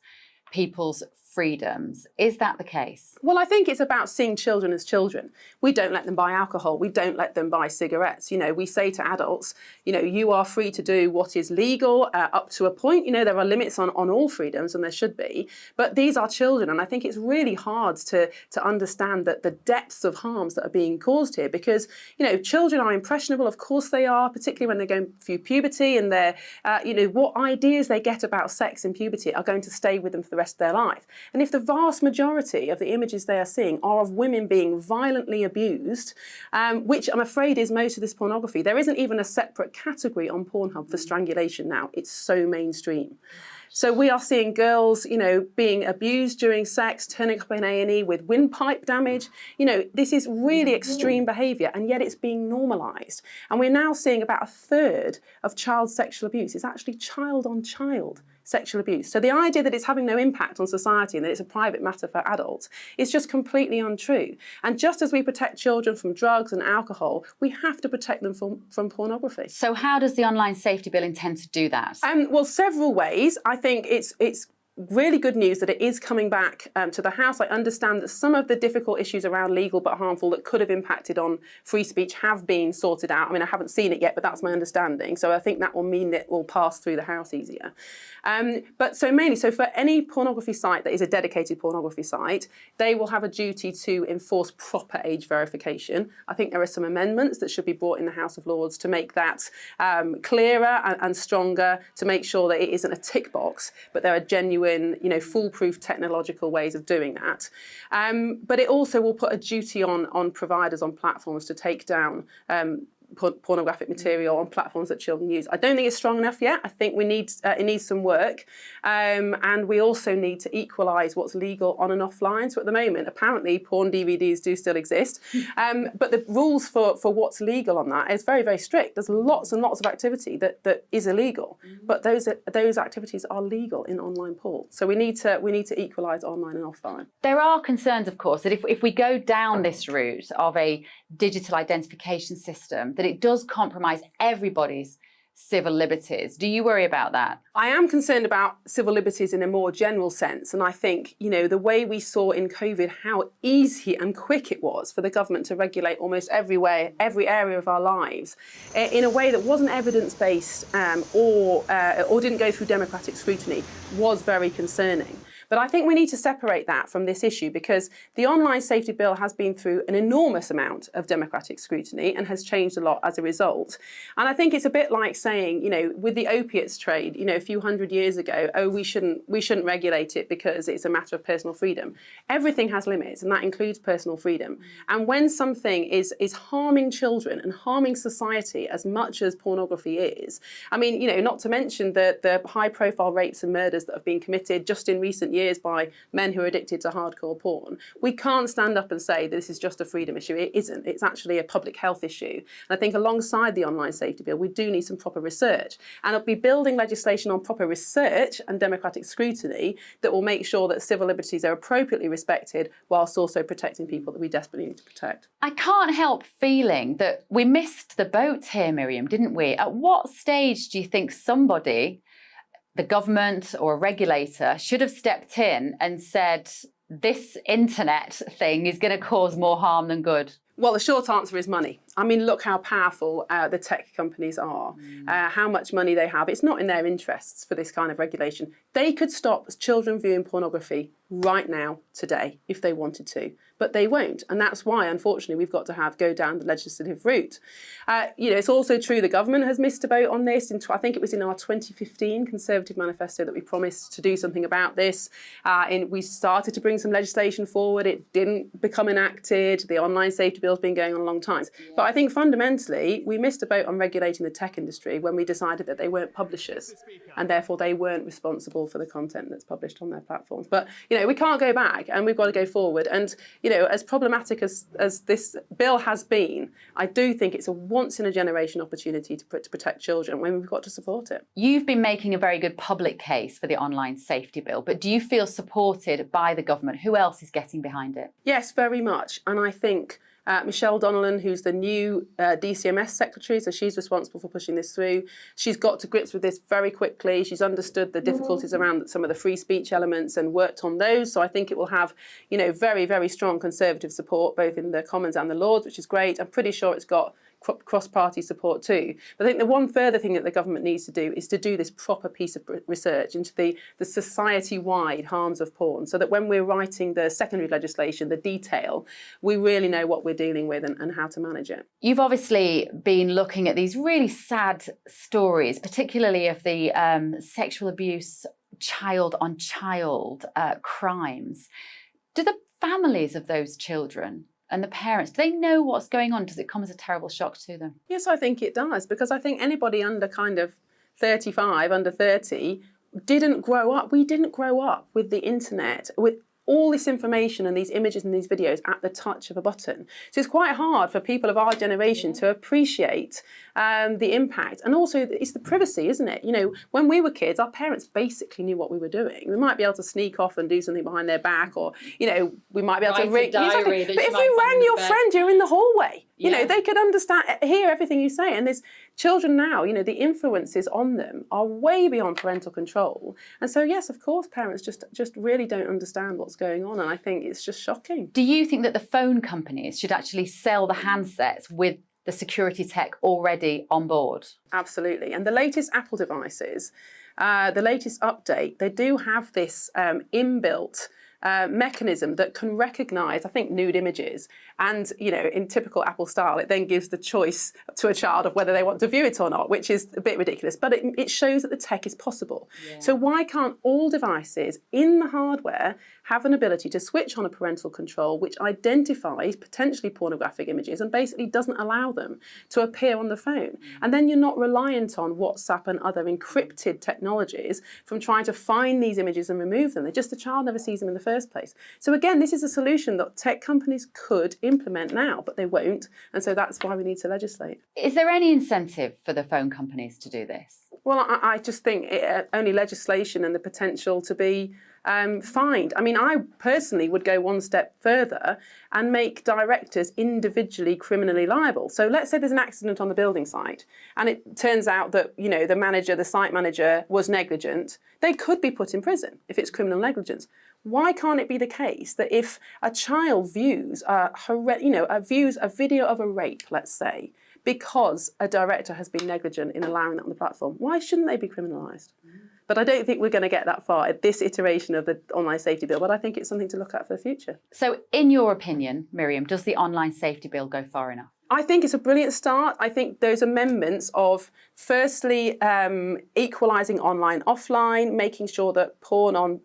people's freedoms. Is that the case? Well, I think it's about seeing children as children. We don't let them buy alcohol. We don't let them buy cigarettes. We say to adults, you are free to do what is legal up to a point. There are limits on all freedoms, and there should be. But these are children, and I think it's really hard to understand that the depths of harms that are being caused here, because, children are impressionable. Of course they are, particularly when they're going through puberty, and they're, what ideas they get about sex in puberty are going to stay with them for the rest of their life. And if the vast majority of the images they are seeing are of women being violently abused, which I'm afraid is most of this pornography, there isn't even a separate category on Pornhub for strangulation now. It's so mainstream. So we are seeing girls, being abused during sex, turning up in A&E with windpipe damage. This is really extreme behaviour, and yet it's being normalised. And we're now seeing about a third of child sexual abuse is actually child-on-child sexual abuse. So the idea that it's having no impact on society and that it's a private matter for adults is just completely untrue. And just as we protect children from drugs and alcohol, we have to protect them from pornography. So how does the online safety bill intend to do that? Well, several ways. I think it's really good news that it is coming back to the House. I understand that some of the difficult issues around legal but harmful that could have impacted on free speech have been sorted out. I mean, I haven't seen it yet, but that's my understanding. So I think that will mean that it will pass through the House easier. But so for any pornography site that is a dedicated pornography site, they will have a duty to enforce proper age verification. I think there are some amendments that should be brought in the House of Lords to make that clearer and stronger, to make sure that it isn't a tick box, but there are genuine, foolproof technological ways of doing that. But it also will put a duty on providers, on platforms, to take down pornographic material on platforms that children use. I don't think it's strong enough yet. I think it needs some work, and we also need to equalise what's legal on and offline. So at the moment, apparently, porn DVDs do still exist, but the rules for what's legal on that is very, very strict. There's lots and lots of activity that is illegal, but those activities are legal in online porn. So we need to equalise online and offline. There are concerns, of course, that if we go down this route of a digital identification system, that it does compromise everybody's civil liberties. Do you worry about that? I am concerned about civil liberties in a more general sense. And I think, the way we saw in COVID how easy and quick it was for the government to regulate almost every area of our lives in a way that wasn't evidence-based or didn't go through democratic scrutiny was very concerning. But I think we need to separate that from this issue, because the online safety bill has been through an enormous amount of democratic scrutiny and has changed a lot as a result. And I think it's a bit like saying, with the opiates trade, a few hundred years ago, we shouldn't regulate it because it's a matter of personal freedom. Everything has limits, and that includes personal freedom. And when something is harming children and harming society as much as pornography is, I mean, not to mention the high-profile rapes and murders that have been committed just in recent years by men who are addicted to hardcore porn, we can't stand up and say this is just a freedom issue. It isn't. It's actually a public health issue. And I think alongside the online safety bill, we do need some proper research. And it'll be building legislation on proper research and democratic scrutiny that will make sure that civil liberties are appropriately respected, whilst also protecting people that we desperately need to protect. I can't help feeling that we missed the boat here, Miriam, didn't we? At what stage do you think somebody, the government or a regulator, should have stepped in and said, this internet thing is going to cause more harm than good? Well, the short answer is money. I mean, look how powerful the tech companies are, how much money they have. It's not in their interests for this kind of regulation. They could stop children viewing pornography right now, today, if they wanted to, but they won't. And that's why, unfortunately, we've got to go down the legislative route. It's also true the government has missed a boat on this. I think it was in our 2015 Conservative manifesto that we promised to do something about this. We started to bring some legislation forward. It didn't become enacted. The online safety bill has been going on a long time. Yeah. But I think fundamentally, we missed a boat on regulating the tech industry when we decided that they weren't publishers and therefore they weren't responsible for the content that's published on their platforms. But, we can't go back and we've got to go forward. And, as problematic as this bill has been, I do think it's a once-in-a-generation opportunity to protect children when we've got to support it. You've been making a very good public case for the online safety bill, but do you feel supported by the government? Who else is getting behind it? Yes, very much. And I think Michelle Donnellan, who's the new DCMS secretary, so she's responsible for pushing this through. She's got to grips with this very quickly. She's understood the difficulties around some of the free speech elements and worked on those. So I think it will have, very, very strong Conservative support, both in the Commons and the Lords, which is great. I'm pretty sure it's got cross-party support too. But I think the one further thing that the government needs to do is to do this proper piece of research into the society-wide harms of porn, so that when we're writing the secondary legislation, the detail, we really know what we're dealing with and how to manage it. You've obviously been looking at these really sad stories, particularly of the sexual abuse, child-on-child crimes. Do the families of those children and the parents, do they know what's going on? Does it come as a terrible shock to them? Yes, I think it does, because I think anybody under kind of 35, under 30, didn't grow up. We didn't grow up with the internet, with all this information and these images and these videos at the touch of a button. So it's quite hard for people of our generation to appreciate the impact. And also it's the privacy, isn't it? When we were kids, our parents basically knew what we were doing. We might be able to sneak off and do something behind their back, or, we might be able to ring. Exactly. But if you rang your friend, you're in the hallway. They could hear everything you say. And there's children now, the influences on them are way beyond parental control. And so, yes, of course, parents just really don't understand what's going on. And I think it's just shocking. Do you think that the phone companies should actually sell the handsets with the security tech already on board? Absolutely. And the latest Apple devices, the latest update, they do have this inbuilt mechanism that can recognise, I think, nude images. And, in typical Apple style, it then gives the choice to a child of whether they want to view it or not, which is a bit ridiculous. But it shows that the tech is possible. Yeah. So why can't all devices in the hardware have an ability to switch on a parental control which identifies potentially pornographic images and basically doesn't allow them to appear on the phone? And then you're not reliant on WhatsApp and other encrypted technologies from trying to find these images and remove them. The child never sees them in the first place. So again, this is a solution that tech companies could implement now, but they won't. And so that's why we need to legislate. Is there any incentive for the phone companies to do this? Well, I just think only legislation and the potential to be fined. I mean, I personally would go one step further and make directors individually criminally liable. So let's say there's an accident on the building site and it turns out that, the site manager was negligent. They could be put in prison if it's criminal negligence. Why can't it be the case that if a child views a video of a rape, let's say, because a director has been negligent in allowing that on the platform, why shouldn't they be criminalised? But I don't think we're going to get that far at this iteration of the online safety bill, but I think it's something to look at for the future. So in your opinion, Miriam, does the online safety bill go far enough? I think it's a brilliant start. I think those amendments of, firstly, equalising online, offline, making sure that porn on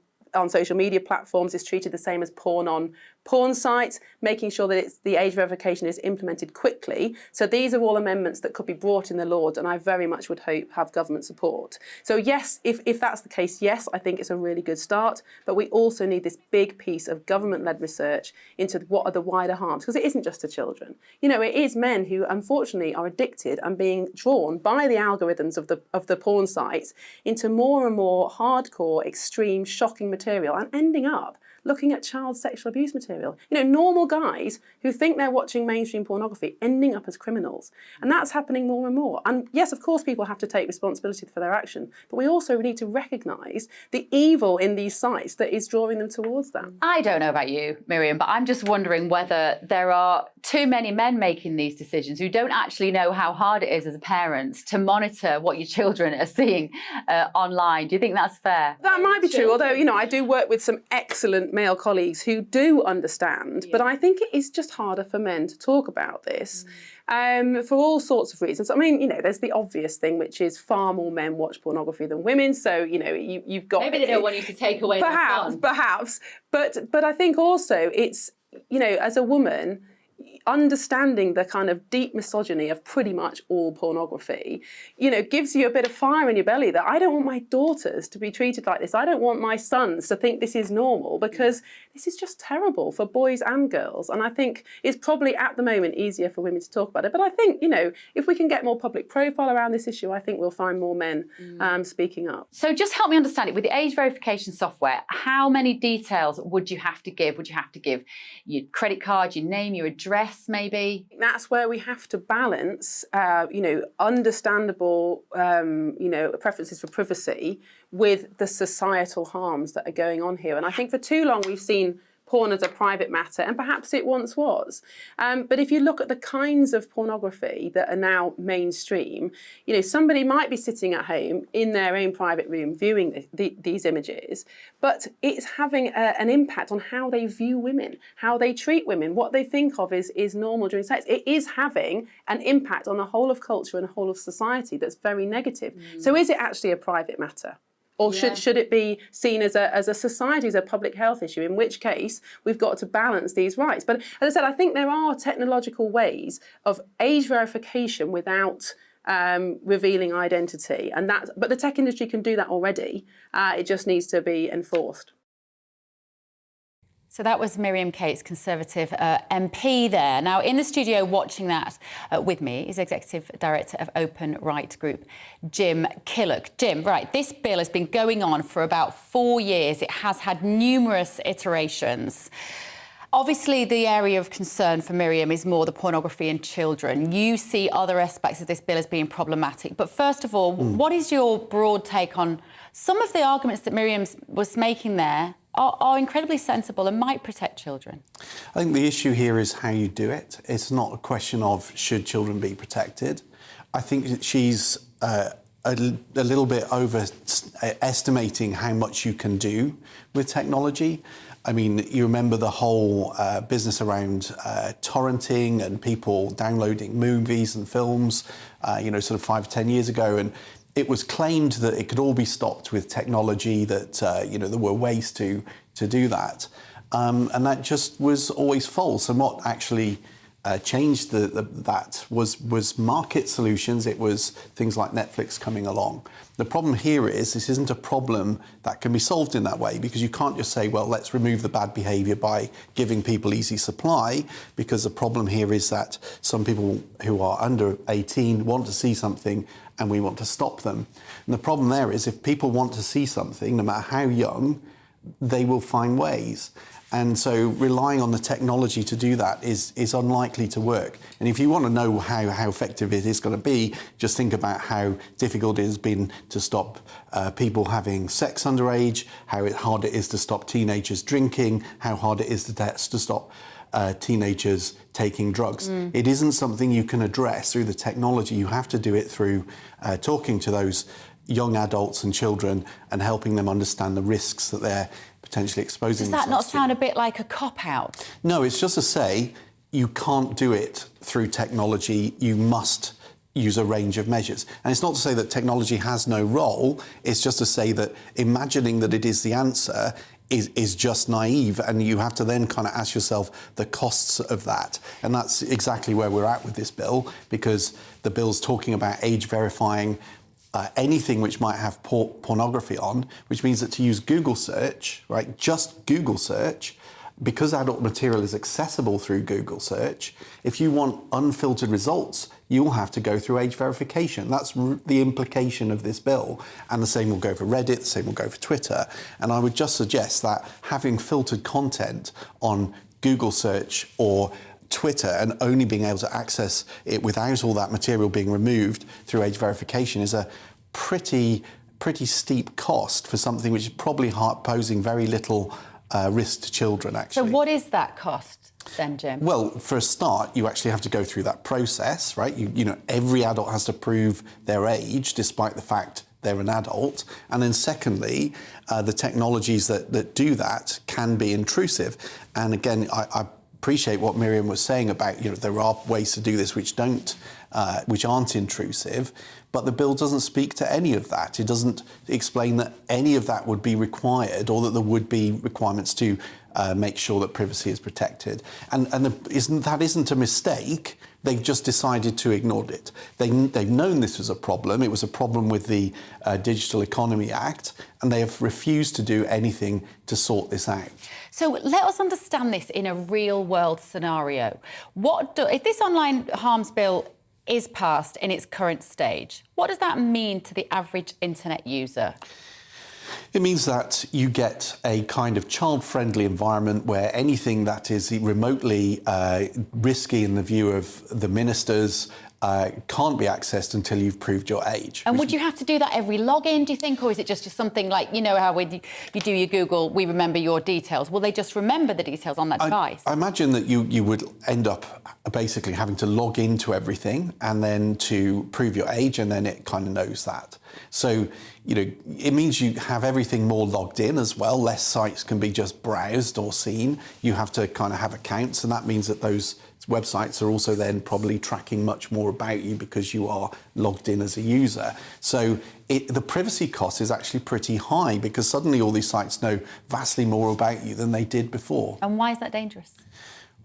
social media platforms is treated the same as porn on porn sites, making sure that the age verification is implemented quickly. So these are all amendments that could be brought in the Lords, and I very much would hope have government support. So yes, if that's the case, yes, I think it's a really good start, but we also need this big piece of government-led research into what are the wider harms, because it isn't just to children. It is men who unfortunately are addicted and being drawn by the algorithms of the porn sites into more and more hardcore, extreme, shocking material and ending up looking at child sexual abuse material. material. You know, normal guys who think they're watching mainstream pornography ending up as criminals. And that's happening more and more. And yes, of course, people have to take responsibility for their action, but we also need to recognise the evil in these sites that is drawing them towards that. I don't know about you, Miriam, but I'm just wondering whether there are too many men making these decisions who don't actually know how hard it is as a parent to monitor what your children are seeing online. Do you think that's fair? That might be true, although, you know, I do work with some excellent male colleagues who do understand, but I think it is just harder for men to talk about this. For all sorts of reasons. I mean, you know, there's the obvious thing, which is far more men watch pornography than women. So, you know, you've got... Maybe they don't want you to take away their fun. Perhaps. But I think also it's, you know, as a woman, understanding the kind of deep misogyny of pretty much all pornography, you know, gives you a bit of fire in your belly that I don't want my daughters to be treated like this. I don't want my sons to think this is normal, because this is just terrible for boys and girls. And I think it's probably at the moment easier for women to talk about it. But I think, you know, if we can get more public profile around this issue, I think we'll find more men speaking up. So just help me understand it. With the age verification software, how many details would you have to give? Would you have to give your credit card, your name, your address, maybe? That's where we have to balance, you know, understandable, you know, preferences for privacy with the societal harms that are going on here. And I think for too long we've seen porn as a private matter, and perhaps it once was. But if you look at the kinds of pornography that are now mainstream, you know, somebody might be sitting at home in their own private room viewing these images, but it's having an impact on how they view women, how they treat women, what they think of is normal during sex. It is having an impact on the whole of culture and the whole of society that's very negative. So is it actually a private matter? Or should it be seen as a society, as a public health issue, in which case we've got to balance these rights. But as I said, I think there are technological ways of age verification without revealing identity. But the tech industry can do that already. It just needs to be enforced. So that was Miriam Cates, Conservative MP there. Now, in the studio watching that with me is Executive Director of Open Right Group, Jim Killock. Jim, right, this bill has been going on for about 4 years. It has had numerous iterations. Obviously, the area of concern for Miriam is more the pornography in children. You see other aspects of this bill as being problematic. But first of all, what is your broad take on some of the arguments that Miriam was making there are incredibly sensible and might protect children? I think the issue here is how you do it. It's not a question of should children be protected. I think that she's a little bit overestimating how much you can do with technology. I mean, you remember the whole business around torrenting and people downloading movies and films, you know, sort of 5 or 10 years ago. And it was claimed that it could all be stopped with technology, that, you know, there were ways to do that. And that just was always false. And what actually changed that was market solutions. It was things like Netflix coming along. The problem here is this isn't a problem that can be solved in that way, because you can't just say, well, let's remove the bad behaviour by giving people easy supply, because the problem here is that some people who are under 18 want to see something and we want to stop them. And the problem there is if people want to see something, no matter how young, they will find ways. And so relying on the technology to do that is unlikely to work. And if you want to know how effective it is going to be, just think about how difficult it has been to stop people having sex underage, how hard it is to stop teenagers drinking, how hard it is to stop teenagers taking drugs. It isn't something you can address through the technology. You have to do it through talking to those young adults and children and helping them understand the risks that they're potentially exposing themselves to. Does that not sound a bit like a cop-out? No, it's just to say you can't do it through technology. You must use a range of measures. And it's not to say that technology has no role. It's just to say that imagining that it is the answer is just naive, and you have to then kind of ask yourself the costs of that. And that's exactly where we're at with this bill, because the bill's talking about age verifying anything which might have pornography on, which means that to use Google search, right, just Google search, because adult material is accessible through Google search, if you want unfiltered results, you'll have to go through age verification. That's the implication of this bill. And the same will go for Reddit, the same will go for Twitter. And I would just suggest that having filtered content on Google search or Twitter and only being able to access it without all that material being removed through age verification is a pretty steep cost for something which is probably posing very little risk to children, actually. So what is that cost then, Jim? Well, for a start, you actually have to go through that process, right? You know, every adult has to prove their age, despite the fact they're an adult. And then secondly, the technologies that do that can be intrusive. And again, I appreciate what Miriam was saying about, you know, there are ways to do this which aren't intrusive, but the bill doesn't speak to any of that. It doesn't explain that any of that would be required, or that there would be requirements to make sure that privacy is protected. And that isn't a mistake. They've just decided to ignore it. They've known this was a problem. It was a problem with the Digital Economy Act, and they have refused to do anything to sort this out. So let us understand this in a real-world scenario. If this online harms bill is passed in its current stage, what does that mean to the average internet user? It means that you get a kind of child-friendly environment where anything that is remotely risky in the view of the ministers can't be accessed until you've proved your age. And would you have to do that every login, do you think, or is it just something like, you know, how when you do your Google, we remember your details? Will they just remember the details on that device? I imagine that you would end up basically having to log into everything and then to prove your age, and then it kind of knows that. So, you know, it means you have everything more logged in as well. Less sites can be just browsed or seen. You have to kind of have accounts, and that means that those websites are also then probably tracking much more about you because you are logged in as a user. So the privacy cost is actually pretty high because suddenly all these sites know vastly more about you than they did before. And why is that dangerous?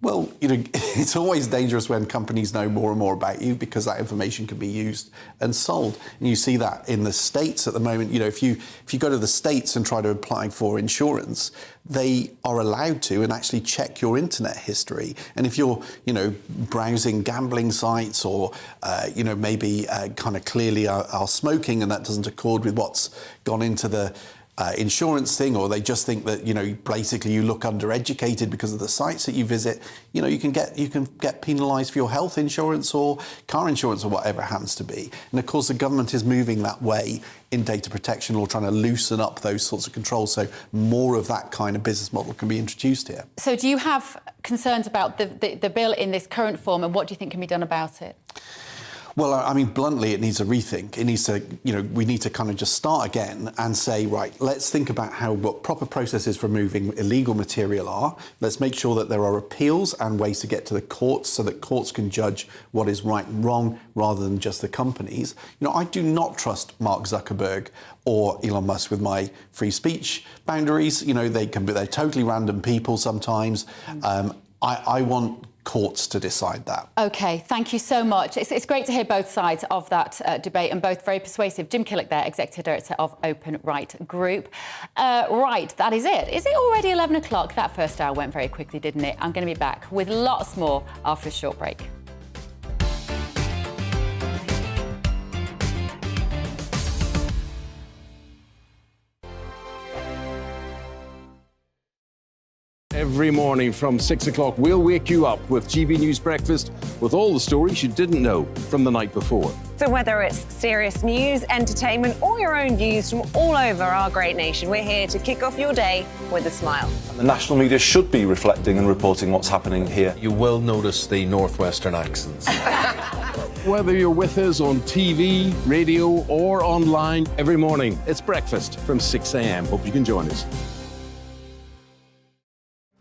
Well, you know, it's always dangerous when companies know more and more about you because that information can be used and sold. And you see that in the States at the moment. You know, if you go to the States and try to apply for insurance, they are allowed to and actually check your internet history. And if you're, you know, browsing gambling sites or, you know, maybe kind of clearly are smoking and that doesn't accord with what's gone into the insurance thing, or they just think that, you know, basically you look undereducated because of the sites that you visit, you know, you can get penalised for your health insurance or car insurance or whatever it happens to be. And of course the government is moving that way in data protection or trying to loosen up those sorts of controls so more of that kind of business model can be introduced here. So do you have concerns about the bill in this current form, and what do you think can be done about it? Well, I mean, bluntly, it needs a rethink. It needs to, you know, we need to kind of just start again and say, right, let's think about what proper processes for removing illegal material are. Let's make sure that there are appeals and ways to get to the courts so that courts can judge what is right and wrong rather than just the companies. You know, I do not trust Mark Zuckerberg or Elon Musk with my free speech boundaries. You know, they're totally random people sometimes. I want courts to decide that. OK, thank you so much. It's great to hear both sides of that debate, and both very persuasive. Jim Killick there, Executive Director of Open Right Group. Right, that is it. Is it already 11 o'clock? That first hour went very quickly, didn't it? I'm going to be back with lots more after a short break. Every morning from 6 o'clock, we'll wake you up with GB News Breakfast with all the stories you didn't know from the night before. So whether it's serious news, entertainment, or your own views from all over our great nation, we're here to kick off your day with a smile. And the national media should be reflecting and reporting what's happening here. You will notice the northwestern accents. Whether you're with us on TV, radio, or online, every morning, it's breakfast from 6 a.m. Hope you can join us.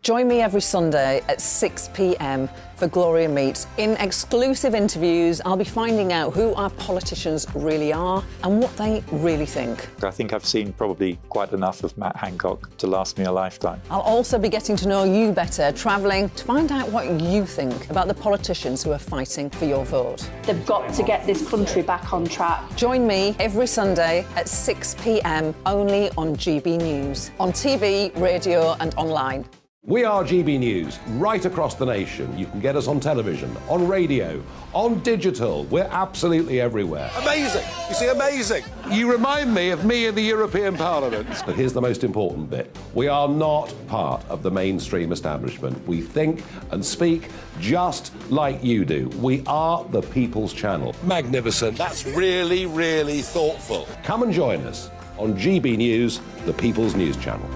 Join me every Sunday at 6 p.m. for Gloria Meets. In exclusive interviews, I'll be finding out who our politicians really are and what they really think. I think I've seen probably quite enough of Matt Hancock to last me a lifetime. I'll also be getting to know you better, travelling to find out what you think about the politicians who are fighting for your vote. They've got to get this country back on track. Join me every Sunday at 6 p.m. only on GB News, on TV, radio and online. We are GB News, right across the nation. You can get us on television, on radio, on digital. We're absolutely everywhere. Amazing! You see, amazing! You remind me of me in the European Parliament. But here's the most important bit. We are not part of the mainstream establishment. We think and speak just like you do. We are the People's Channel. Magnificent. That's really, really thoughtful. Come and join us on GB News, the People's News Channel.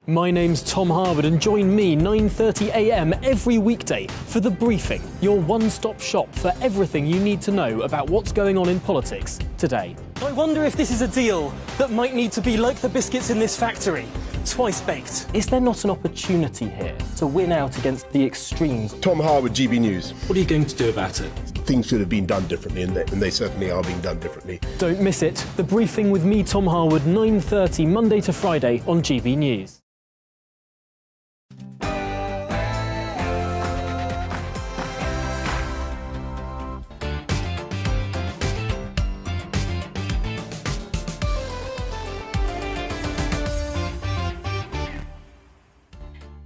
My name's Tom Harwood and join me 9:30 a.m. every weekday for The Briefing, your one-stop shop for everything you need to know about what's going on in politics today. I wonder if this is a deal that might need to be like the biscuits in this factory, twice baked. Is there not an opportunity here to win out against the extremes? Tom Harwood, GB News. What are you going to do about it? Things should have been done differently, and they certainly are being done differently. Don't miss it. The Briefing with me, Tom Harwood, 9:30 Monday to Friday on GB News.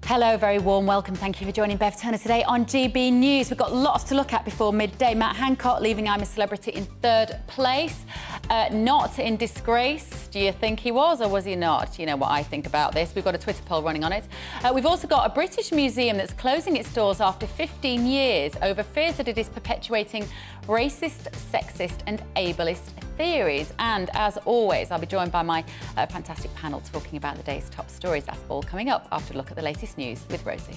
Hello, very warm welcome. Thank you for joining Bev Turner today on GB News. We've got lots to look at before midday. Matt Hancock leaving I'm a Celebrity in 3rd place. Not in disgrace. Do you think he was or was he not? You know what I think about this. We've got a Twitter poll running on it. We've also got a British museum that's closing its doors after 15 years over fears that it is perpetuating racist, sexist and ableist theories. And as always, I'll be joined by my fantastic panel talking about the day's top stories. That's all coming up after a look at the latest news with Rosie.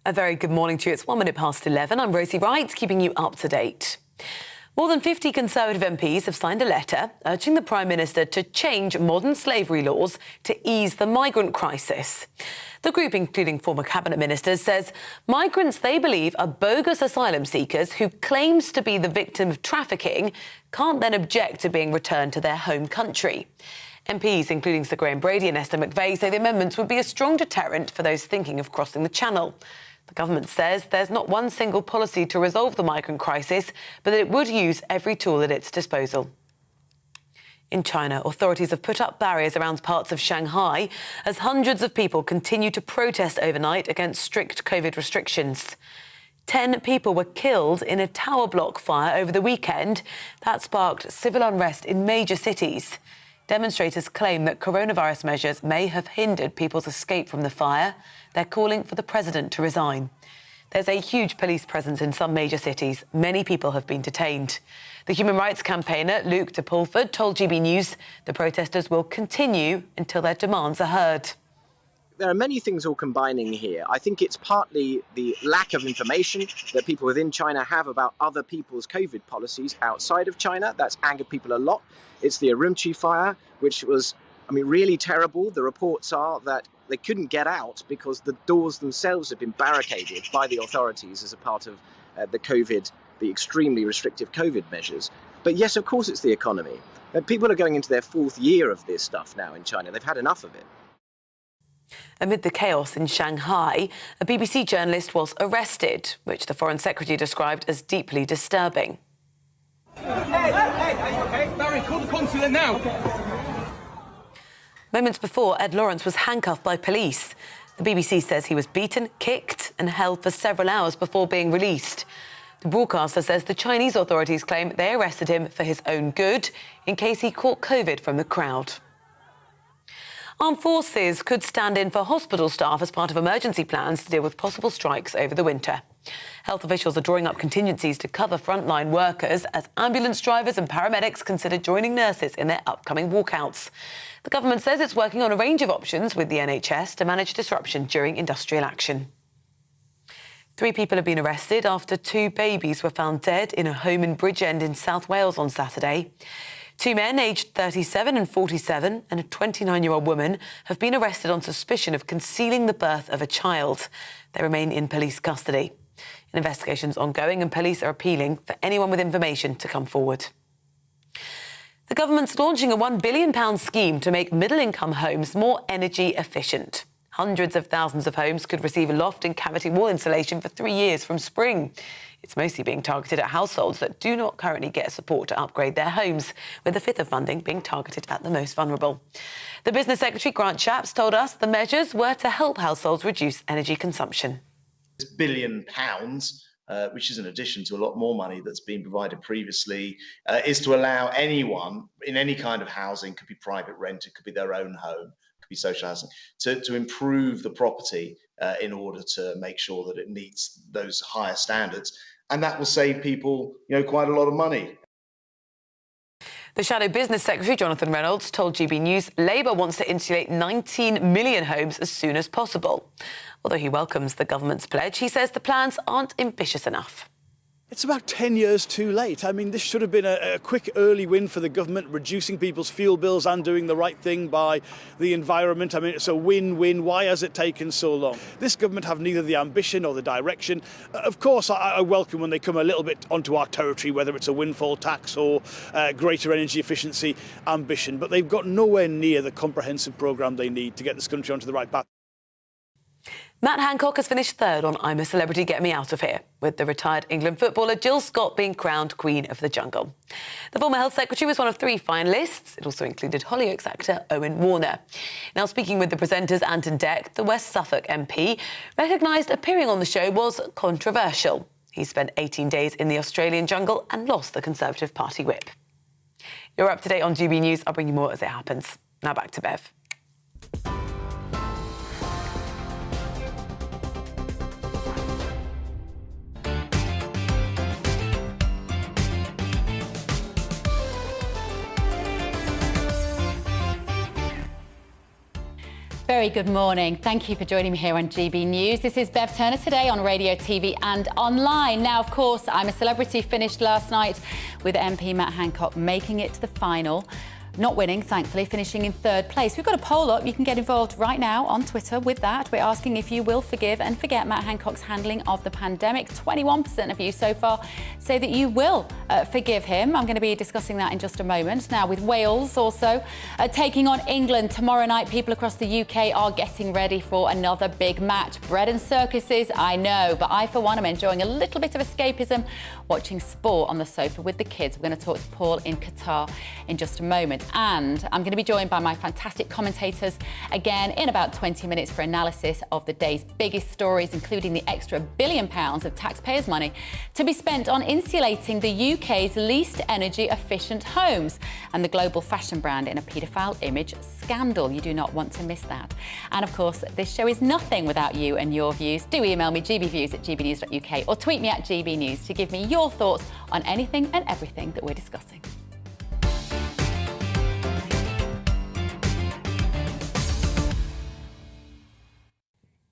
A very good morning to you. It's 11:01. I'm Rosie Wright, keeping you up to date. More than 50 Conservative MPs have signed a letter urging the Prime Minister to change modern slavery laws to ease the migrant crisis. The group, including former cabinet ministers, says migrants they believe are bogus asylum seekers who claims to be the victim of trafficking can't then object to being returned to their home country. MPs, including Sir Graham Brady and Esther McVeigh, say the amendments would be a strong deterrent for those thinking of crossing the Channel. The government says there's not one single policy to resolve the migrant crisis, but that it would use every tool at its disposal. In China, authorities have put up barriers around parts of Shanghai as hundreds of people continue to protest overnight against strict COVID restrictions. 10 people were killed in a tower block fire over the weekend. That sparked civil unrest in major cities. Demonstrators claim that coronavirus measures may have hindered people's escape from the fire. They're calling for the president to resign. There's a huge police presence in some major cities. Many people have been detained. The human rights campaigner Luke de Pulford told GB News the protesters will continue until their demands are heard. There are many things all combining here. I think it's partly the lack of information that people within China have about other people's COVID policies outside of China. That's angered people a lot. It's the Urumqi fire, which was, really terrible. The reports are that they couldn't get out because the doors themselves have been barricaded by the authorities as a part of the extremely restrictive COVID measures. But yes, of course, it's the economy. People are going into their 4th year of this stuff now in China. They've had enough of it. Amid the chaos in Shanghai, a BBC journalist was arrested, which the Foreign Secretary described as deeply disturbing. Hey, are you okay? Barry, call the consulate now. Moments before, Ed Lawrence was handcuffed by police. The BBC says he was beaten, kicked and held for several hours before being released. The broadcaster says the Chinese authorities claim they arrested him for his own good in case he caught COVID from the crowd. Armed forces could stand in for hospital staff as part of emergency plans to deal with possible strikes over the winter. Health officials are drawing up contingencies to cover frontline workers as ambulance drivers and paramedics consider joining nurses in their upcoming walkouts. The government says it's working on a range of options with the NHS to manage disruption during industrial action. 3 people have been arrested after 2 babies were found dead in a home in Bridgend in South Wales on Saturday. 2 men aged 37 and 47 and a 29-year-old woman have been arrested on suspicion of concealing the birth of a child. They remain in police custody. An investigation's ongoing and police are appealing for anyone with information to come forward. The government's launching a £1 billion scheme to make middle-income homes more energy efficient. Hundreds of thousands of homes could receive a loft and cavity wall insulation for 3 years from spring. It's mostly being targeted at households that do not currently get support to upgrade their homes, with a fifth of funding being targeted at the most vulnerable. The Business Secretary, Grant Shapps, told us the measures were to help households reduce energy consumption. £1 billion, which is in addition to a lot more money that's been provided previously, is to allow anyone in any kind of housing, could be private rent, it could be their own home, could be social housing, to improve the property in order to make sure that it meets those higher standards. And that will save people, quite a lot of money. The Shadow Business Secretary, Jonathan Reynolds, told GB News Labour wants to insulate 19 million homes as soon as possible. Although he welcomes the government's pledge, he says the plans aren't ambitious enough. It's about 10 years too late. I mean, this should have been a quick early win for the government, reducing people's fuel bills and doing the right thing by the environment. I mean, it's a win-win. Why has it taken so long? This government have neither the ambition or the direction. Of course, I welcome when they come a little bit onto our territory, whether it's a windfall tax or greater energy efficiency ambition, but they've got nowhere near the comprehensive programme they need to get this country onto the right path. Matt Hancock has finished third on I'm a Celebrity, Get Me Out of Here, with the retired England footballer Jill Scott being crowned Queen of the Jungle. The former Health Secretary was one of 3 finalists. It also included Hollyoaks actor Owen Warner. Now, speaking with the presenters Anton Deck, the West Suffolk MP recognised appearing on the show was controversial. He spent 18 days in the Australian jungle and lost the Conservative Party whip. You're up to date on GB News. I'll bring you more as it happens. Now back to Bev. Very good morning. Thank you for joining me here on GB News. This is Bev Turner today on radio, TV and online. Now, of course, I'm a Celebrity finished last night with MP Matt Hancock making it to the final. Not winning, thankfully, finishing in 3rd place. We've got a poll up. You can get involved right now on Twitter with that. We're asking if you will forgive and forget Matt Hancock's handling of the pandemic. 21% of you so far say that you will forgive him. I'm going to be discussing that in just a moment. Now, with Wales also taking on England tomorrow night, people across the UK are getting ready for another big match. Bread and circuses, I know, but I, for one, am enjoying a little bit of escapism watching sport on the sofa with the kids. We're going to talk to Paul in Qatar in just a moment. And I'm going to be joined by my fantastic commentators again in about 20 minutes for analysis of the day's biggest stories, including the extra £1 billion of taxpayers' money to be spent on insulating the UK's least energy efficient homes and the global fashion brand in a paedophile image scandal. You do not want to miss that. And of course, this show is nothing without you and your views. Do email me gbviews@gbnews.uk or tweet me at gbnews to give me your thoughts on anything and everything that we're discussing.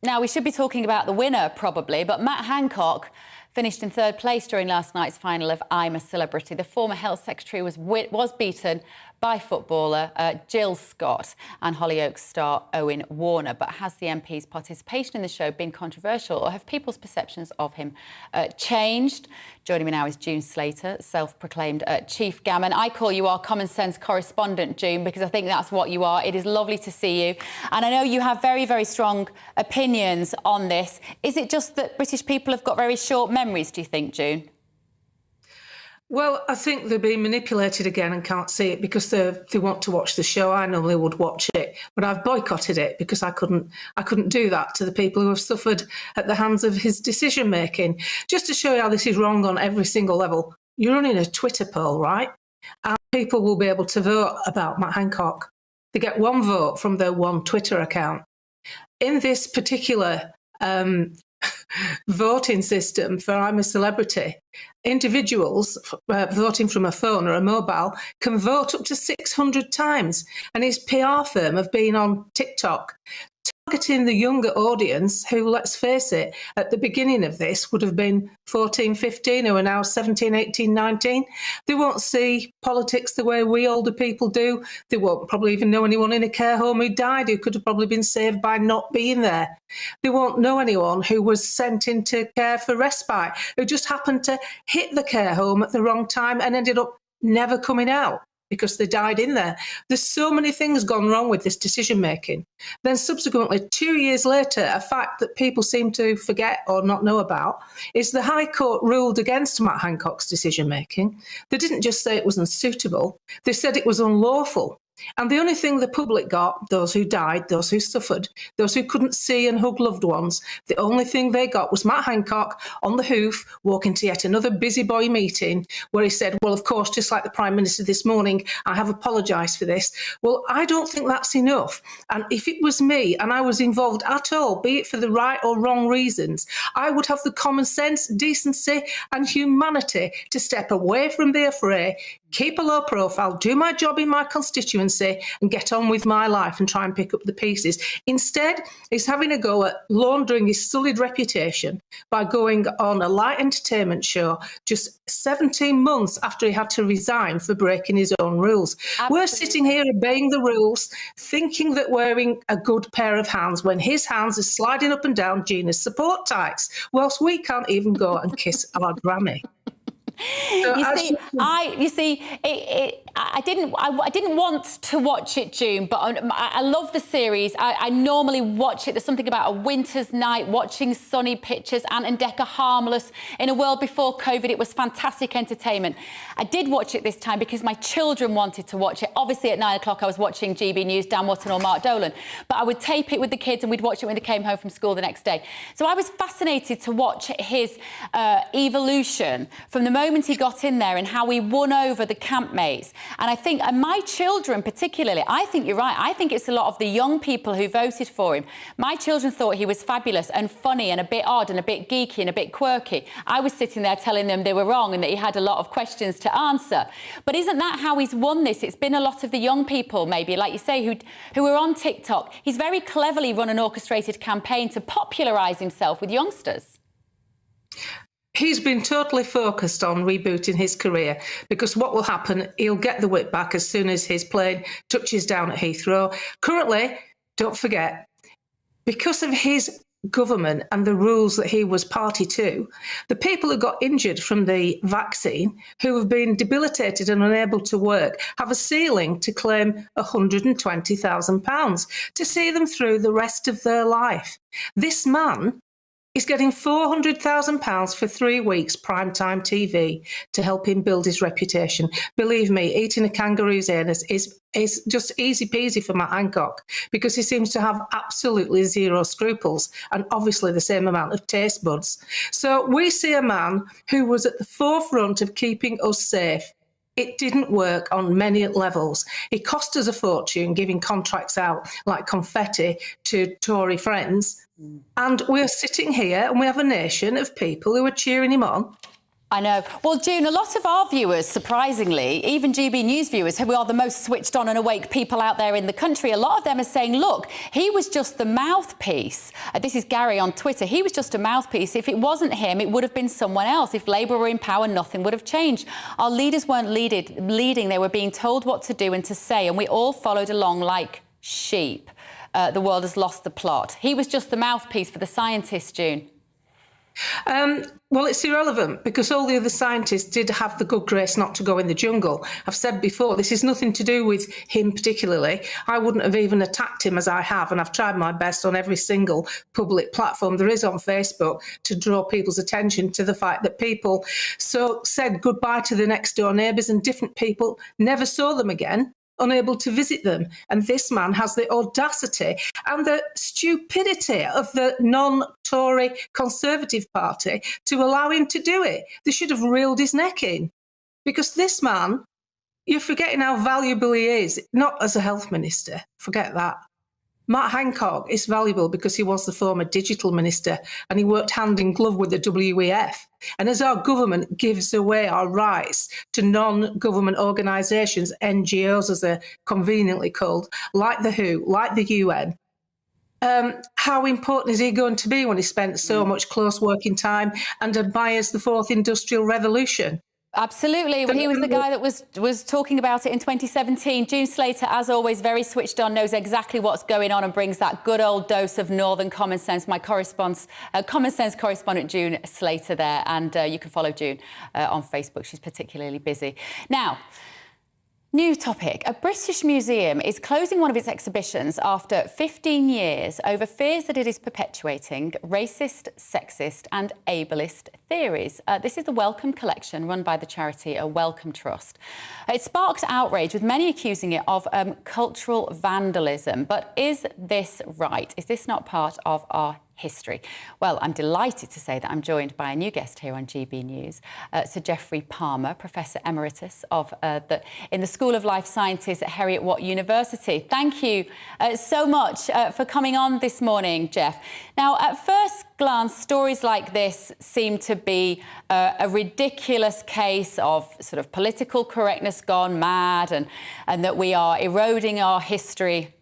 Now, we should be talking about the winner, probably, but Matt Hancock finished in 3rd place during last night's final of I'm a Celebrity. The former Health Secretary was beaten by footballer Jill Scott and Hollyoaks star Owen Warner. But has the MP's participation in the show been controversial, or have people's perceptions of him changed? Joining me now is June Slater, self-proclaimed Chief Gammon. I call you our common sense correspondent, June, because I think that's what you are. It is lovely to see you. And I know you have very, very strong opinions on this. Is it just that British people have got very short memories, do you think, June? Well, I think they're being manipulated again and can't see it because they want to watch the show. I normally would watch it, but I've boycotted it because I couldn't do that to the people who have suffered at the hands of his decision making. Just to show you how this is wrong on every single level, you're running a Twitter poll, right? And people will be able to vote about Matt Hancock. They get 1 vote from their 1 Twitter account. In this particular voting system for I'm a Celebrity, individuals voting from a phone or a mobile can vote up to 600 times. And his PR firm have been on TikTok targeting the younger audience who, let's face it, at the beginning of this would have been 14, 15, who are now 17, 18, 19. They won't see politics the way we older people do. They won't probably even know anyone in a care home who died, who could have probably been saved by not being there. They won't know anyone who was sent into care for respite, who just happened to hit the care home at the wrong time and ended up never coming out. because they died in there. There's so many things gone wrong with this decision making. Then subsequently, 2 years later, a fact that people seem to forget or not know about is the High Court ruled against Matt Hancock's decision making. They didn't just say it was unsuitable, they said it was unlawful. And the only thing the public got, those who died, those who suffered, those who couldn't see and hug loved ones, the only thing they got was Matt Hancock on the hoof walking to yet another busy boy meeting where he said, well, of course, just like the Prime Minister this morning, I have apologised for this. Well, I don't think that's enough. And if it was me and I was involved at all, be it for the right or wrong reasons, I would have the common sense, decency and humanity to step away from the affray, keep a low profile, do my job in my constituency and get on with my life and try and pick up the pieces. Instead, he's having a go at laundering his sullied reputation by going on a light entertainment show just 17 months after he had to resign for breaking his own rules. Absolutely. We're sitting here obeying the rules, thinking that we're in a good pair of hands when his hands are sliding up and down Gina's support tights, whilst we can't even go and kiss our Grammy. So I didn't want to watch it, June, but I love the series. I normally watch it. There's something about a winter's night, watching sunny pictures, Ant and Decca harmless. In a world before COVID, it was fantastic entertainment. I did watch it this time because my children wanted to watch it. Obviously, at 9 o'clock, I was watching GB News, Dan Watton or Mark Dolan. But I would tape it with the kids and we'd watch it when they came home from school the next day. So I was fascinated to watch his evolution from the moment he got in there and how he won over the campmates. And I think, and my children particularly, I think you're right, I think it's a lot of the young people who voted for him. My children thought he was fabulous and funny and a bit odd and a bit geeky and a bit quirky. I was sitting there telling them they were wrong and that he had a lot of questions to answer. But isn't that how he's won this? It's been a lot of the young people, maybe, like you say, who are on TikTok. He's very cleverly run an orchestrated campaign to popularise himself with youngsters. He's been totally focused on rebooting his career because what will happen, he'll get the whip back as soon as his plane touches down at Heathrow. Currently, don't forget, because of his government and the rules that he was party to, the people who got injured from the vaccine, who have been debilitated and unable to work, have a ceiling to claim £120,000 to see them through the rest of their life. This man is getting £400,000 for 3 weeks primetime TV to help him build his reputation. Believe me, eating a kangaroo's anus is just easy peasy for Matt Hancock because he seems to have absolutely zero scruples and obviously the same amount of taste buds. So we see a man who was at the forefront of keeping us safe. It didn't work on many levels. It cost us a fortune giving contracts out like confetti to Tory friends. And we're sitting here and we have a nation of people who are cheering him on. I know. Well, June, a lot of our viewers, surprisingly, even GB News viewers, who are the most switched on and awake people out there in the country, a lot of them are saying, look, he was just the mouthpiece. This is Gary on Twitter. He was just a mouthpiece. If it wasn't him, it would have been someone else. If Labour were in power, nothing would have changed. Our leaders weren't leading. They were being told what to do and to say, and we all followed along like sheep. The world has lost the plot. He was just the mouthpiece for the scientists, June. Well, it's irrelevant because all the other scientists did have the good grace not to go in the jungle. I've said before, this is nothing to do with him particularly. I wouldn't have even attacked him as I have, and I've tried my best on every single public platform there is on Facebook to draw people's attention to the fact that people said goodbye to their next door neighbours and different people never saw them again, unable to visit them. And this man has the audacity and the stupidity of the non-Tory Conservative Party to allow him to do it. They should have reeled his neck in. Because this man, you're forgetting how valuable he is, not as a health minister, forget that. Matt Hancock is valuable because he was the former digital minister and he worked hand in glove with the WEF. And as our government gives away our rights to non-government organisations, NGOs as they're conveniently called, like the WHO, like the UN, how important is he going to be when he spent so much close working time and admires the fourth industrial revolution? Absolutely. Well, he was the guy that was talking about it in 2017. June Slater, as always, very switched on, knows exactly what's going on and brings that good old dose of northern common sense. My common sense correspondent, June Slater, there. And you can follow June on Facebook. She's particularly busy. Now, New topic. A British museum is closing one of its exhibitions after 15 years over fears that it is perpetuating racist, sexist and ableist theories. This is the Wellcome collection run by the charity Wellcome Trust. It sparked outrage, with many accusing it of cultural vandalism. But is this right? Is this not part of our history? Well, I'm delighted to say that I'm joined by a new guest here on GB News, Sir Geoffrey Palmer, Professor Emeritus in the School of Life Sciences at Heriot-Watt University. Thank you so much for coming on this morning, Jeff. Now, at first glance, stories like this seem to be a ridiculous case of sort of political correctness gone mad, and that we are eroding our history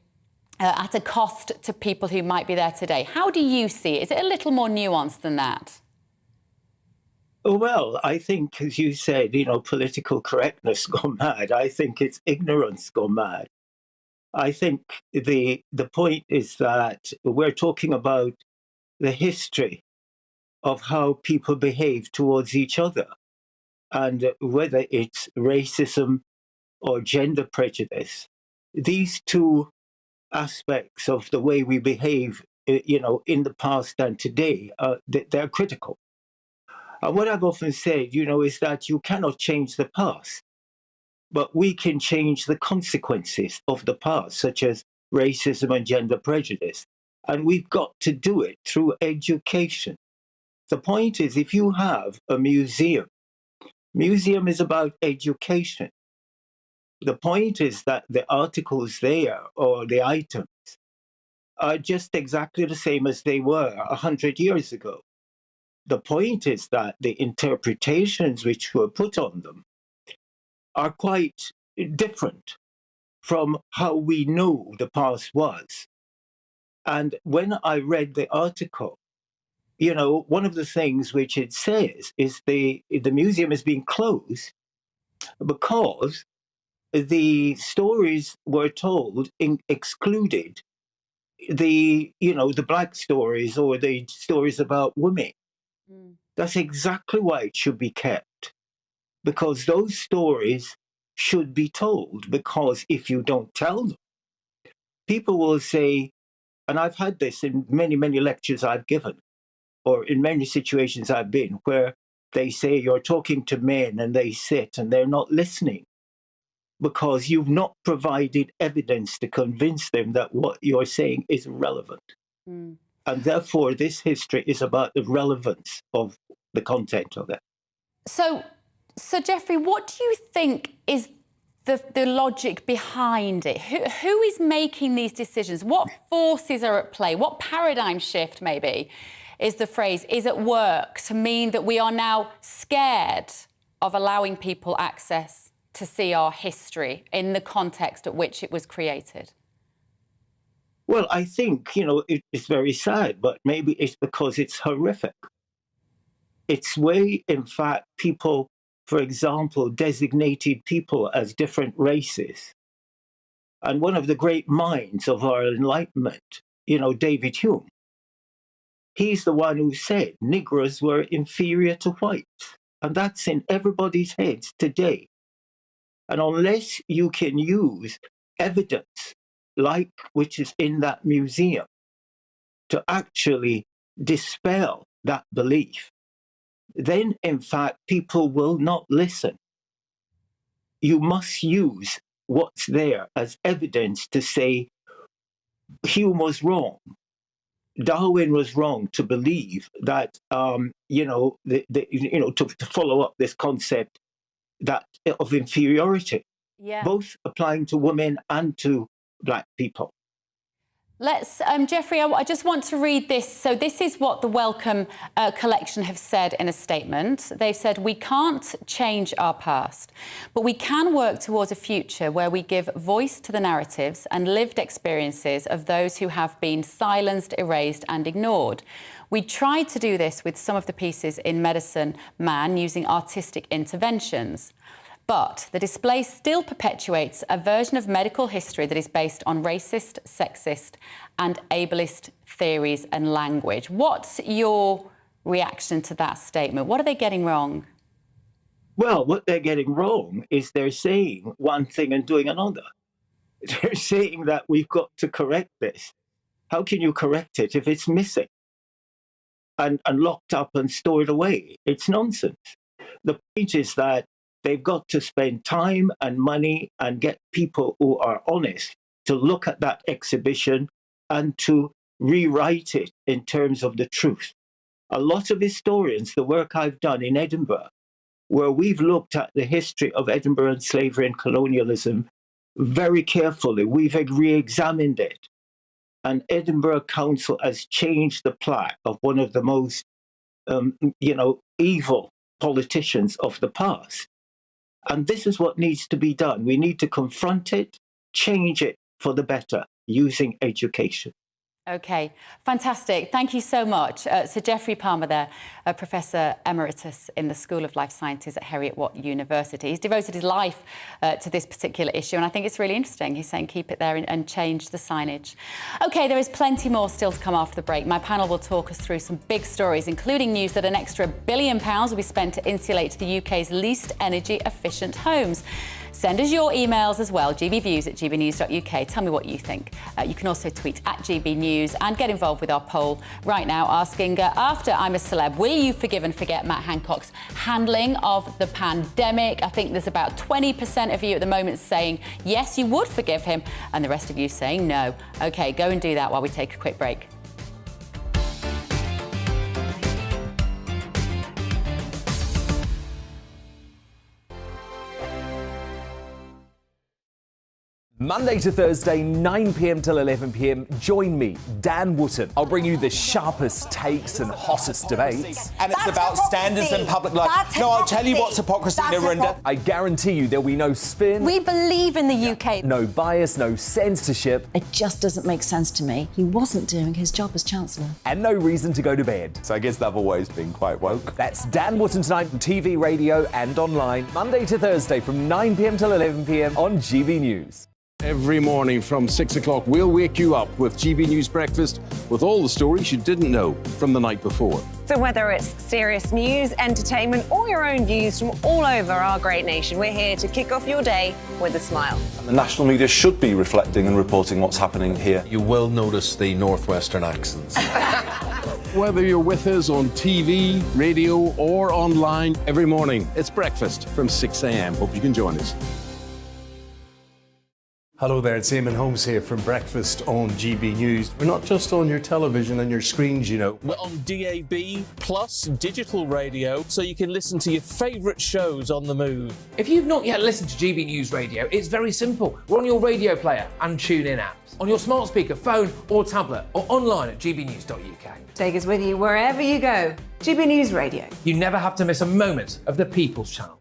at a cost to people who might be there today. How do you see it? Is it a little more nuanced than that? Well, I think, as you said, political correctness gone mad. I think it's ignorance gone mad. I think the point is that we're talking about the history of how people behave towards each other, and whether it's racism or gender prejudice. These two aspects of the way we behave, in the past and today, they're critical. And what I've often said, is that you cannot change the past, but we can change the consequences of the past, such as racism and gender prejudice. And we've got to do it through education. The point is, if you have a museum is about education. The point is that the articles there, or the items, are just exactly the same as they were 100 years ago. The point is that the interpretations which were put on them are quite different from how we know the past was. And when I read the article, one of the things which it says is the museum is being closed because the stories were told excluded the black stories or the stories about women. That's exactly why it should be kept, because those stories should be told, because if you don't tell them, people will say, and I've had this in many, many lectures I've given, or in many situations I've been, where they say you're talking to men and they sit and they're not listening, because you've not provided evidence to convince them that what you're saying is relevant. And therefore, this history is about the relevance of the content of it. So Geoffrey, what do you think is the logic behind it? Who is making these decisions? What forces are at play? What paradigm shift, maybe, is the phrase, is at work to mean that we are now scared of allowing people access to see our history in the context at which it was created? Well, I think, it's very sad, but maybe it's because it's horrific. It's where, in fact, people, for example, designated people as different races. And one of the great minds of our Enlightenment, David Hume, he's the one who said Negroes were inferior to whites. And that's in everybody's heads today. And unless you can use evidence like which is in that museum to actually dispel that belief, then in fact people will not listen. You must use what's there as evidence to say Hume was wrong. Darwin was wrong to believe that, to follow up this concept of inferiority, both applying to women and to black people. Let's, Geoffrey, I just want to read this. So this is what the Wellcome collection have said in a statement. They've said, we can't change our past, but we can work towards a future where we give voice to the narratives and lived experiences of those who have been silenced, erased and ignored. We tried to do this with some of the pieces in Medicine Man using artistic interventions. But the display still perpetuates a version of medical history that is based on racist, sexist and ableist theories and language. What's your reaction to that statement? What are they getting wrong? Well, what they're getting wrong is they're saying one thing and doing another. They're saying that we've got to correct this. How can you correct it if it's missing and locked up and stored away? It's nonsense. The point is that they've got to spend time and money and get people who are honest to look at that exhibition and to rewrite it in terms of the truth. A lot of historians, the work I've done in Edinburgh, where we've looked at the history of Edinburgh and slavery and colonialism very carefully, we've re-examined it. And Edinburgh Council has changed the plaque of one of the most, evil politicians of the past. And this is what needs to be done. We need to confront it, change it for the better, using education. OK, fantastic. Thank you so much. Sir Geoffrey Palmer there, a Professor Emeritus in the School of Life Sciences at Heriot-Watt University. He's devoted his life to this particular issue, and I think it's really interesting. He's saying keep it there and change the signage. OK, there is plenty more still to come after the break. My panel will talk us through some big stories, including news that an extra £1 billion will be spent to insulate the UK's least energy-efficient homes. Send us your emails as well, gbviews@gbnews.uk. Tell me what you think. You can also tweet @GBNews and get involved with our poll right now, asking, after I'm a Celeb, will you forgive and forget Matt Hancock's handling of the pandemic? I think there's about 20% of you at the moment saying, yes, you would forgive him, and the rest of you saying no. OK, go and do that while we take a quick break. Monday to Thursday, 9 p.m. till 11 p.m. Join me, Dan Wootton. I'll bring you the sharpest takes and hottest debates. And it's about standards and public life. No, I'll tell you what's hypocrisy, Narendra. I guarantee you there'll be no spin. We believe in the UK. No bias, no censorship. It just doesn't make sense to me. He wasn't doing his job as Chancellor. And no reason to go to bed. So I guess they've always been quite woke. That's Dan Wootton tonight on TV, radio and online. Monday to Thursday from 9 p.m. till 11 p.m. on GB News. Every morning from 6 o'clock, we'll wake you up with GB News Breakfast with all the stories you didn't know from the night before. So whether it's serious news, entertainment, or your own views from all over our great nation, we're here to kick off your day with a smile. And the national media should be reflecting and reporting what's happening here. You will notice the northwestern accents. Whether you're with us on TV, radio, or online, every morning, it's breakfast from 6 a.m. Hope you can join us. Hello there, it's Eamon Holmes here from Breakfast on GB News. We're not just on your television and your screens, you know. We're on DAB plus digital radio, so you can listen to your favourite shows on the move. If you've not yet listened to GB News Radio, it's very simple. We're on your radio player and tune-in apps, on your smart speaker, phone or tablet, or online at gbnews.uk. Take us with you wherever you go. GB News Radio. You never have to miss a moment of the People's Channel.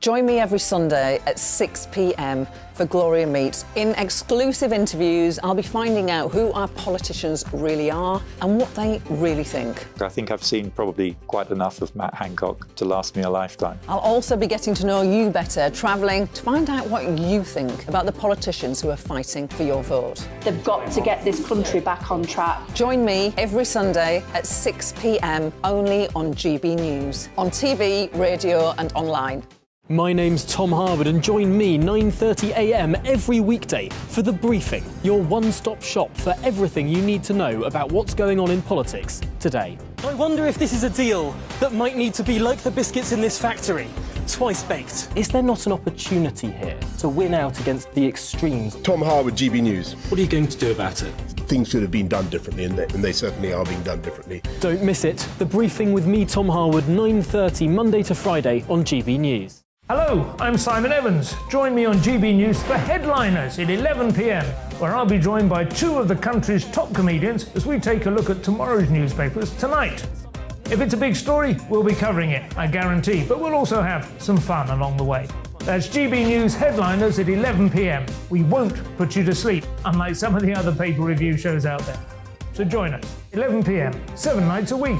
Join me every Sunday at 6 p.m. for Gloria Meets. In exclusive interviews, I'll be finding out who our politicians really are and what they really think. I think I've seen probably quite enough of Matt Hancock to last me a lifetime. I'll also be getting to know you better, travelling to find out what you think about the politicians who are fighting for your vote. They've got to get this country back on track. Join me every Sunday at 6 p.m. only on GB News, on TV, radio and online. My name's Tom Harwood and join me 9:30 a.m. every weekday for The Briefing, your one-stop shop for everything you need to know about what's going on in politics today. I wonder if this is a deal that might need to be like the biscuits in this factory, twice baked. Is there not an opportunity here to win out against the extremes? Tom Harwood, GB News. What are you going to do about it? Things should have been done differently, and they certainly are being done differently. Don't miss it. The Briefing with me, Tom Harwood, 9:30 Monday to Friday on GB News. Hello, I'm Simon Evans. Join me on GB News for Headliners at 11 p.m, where I'll be joined by two of the country's top comedians as we take a look at tomorrow's newspapers tonight. If it's a big story, we'll be covering it, I guarantee, but we'll also have some fun along the way. That's GB News Headliners at 11 p.m. We won't put you to sleep, unlike some of the other paper review shows out there. So join us, 11 p.m, 7 nights a week.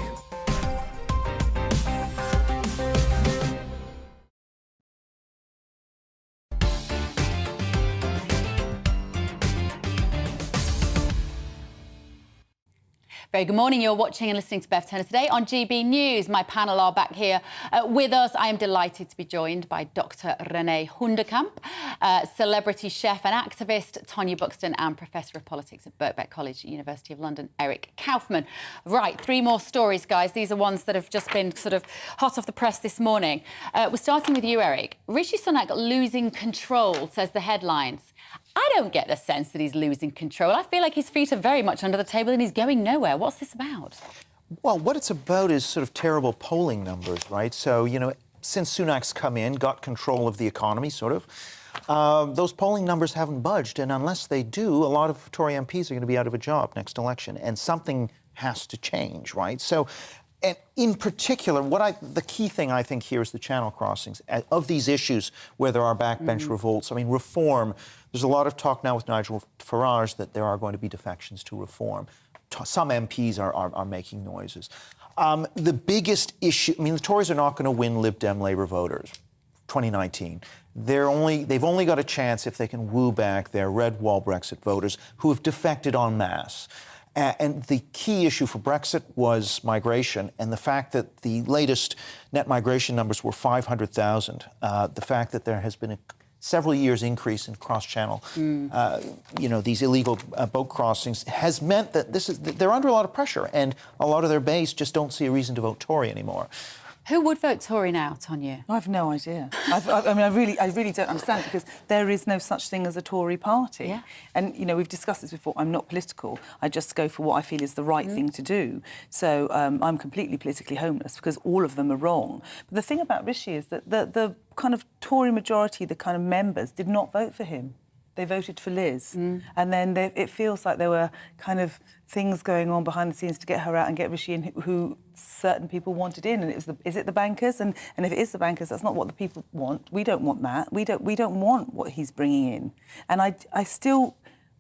Very good morning. You're watching and listening to Bev Turner today on GB News. My panel are back here with us. I am delighted to be joined by Dr. René Hoenderkamp, celebrity chef and activist Tonya Buxton, and Professor of Politics at Birkbeck College, University of London, Eric Kaufman. Right, 3 more stories, guys. These are ones that have just been sort of hot off the press this morning. We're starting with you, Eric. Rishi Sunak losing control, says the headlines. I don't get the sense that he's losing control. I feel like his feet are very much under the table and he's going nowhere. What's this about? Well, what it's about is sort of terrible polling numbers, right? So, you know, since Sunak's come in, got control of the economy, sort of, those polling numbers haven't budged. And unless they do, a lot of Tory MPs are going to be out of a job next election. And something has to change, right? So, and in particular, the key thing I think here is the channel crossings. Of these issues where there are backbench revolts, I mean, reform, there's a lot of talk now with Nigel Farage that there are going to be defections to reform. Some MPs are making noises. The biggest issue, I mean, the Tories are not going to win Lib Dem Labour voters, 2019. They've only got a chance if they can woo back their red wall Brexit voters who have defected en masse. And the key issue for Brexit was migration, and the fact that the latest net migration numbers were 500,000, the fact that there has been a several years increase in cross-channel, you know, these illegal boat crossings has meant that they're under a lot of pressure, and a lot of their base just don't see a reason to vote Tory anymore. Who would vote Tory now, Tonya? I've no idea. I mean, I really don't understand it, because there is no such thing as a Tory party. Yeah. And, you know, we've discussed this before. I'm not political. I just go for what I feel is the right thing to do. So I'm completely politically homeless because all of them are wrong. But the thing about Rishi is that the kind of Tory majority, the kind of members, did not vote for him. They voted for Liz. And then it feels like there were kind of things going on behind the scenes to get her out and get Rishi in who certain people wanted in. And is it the bankers? And if it is the bankers, that's not what the people want. We don't want that. We don't want what he's bringing in. And I still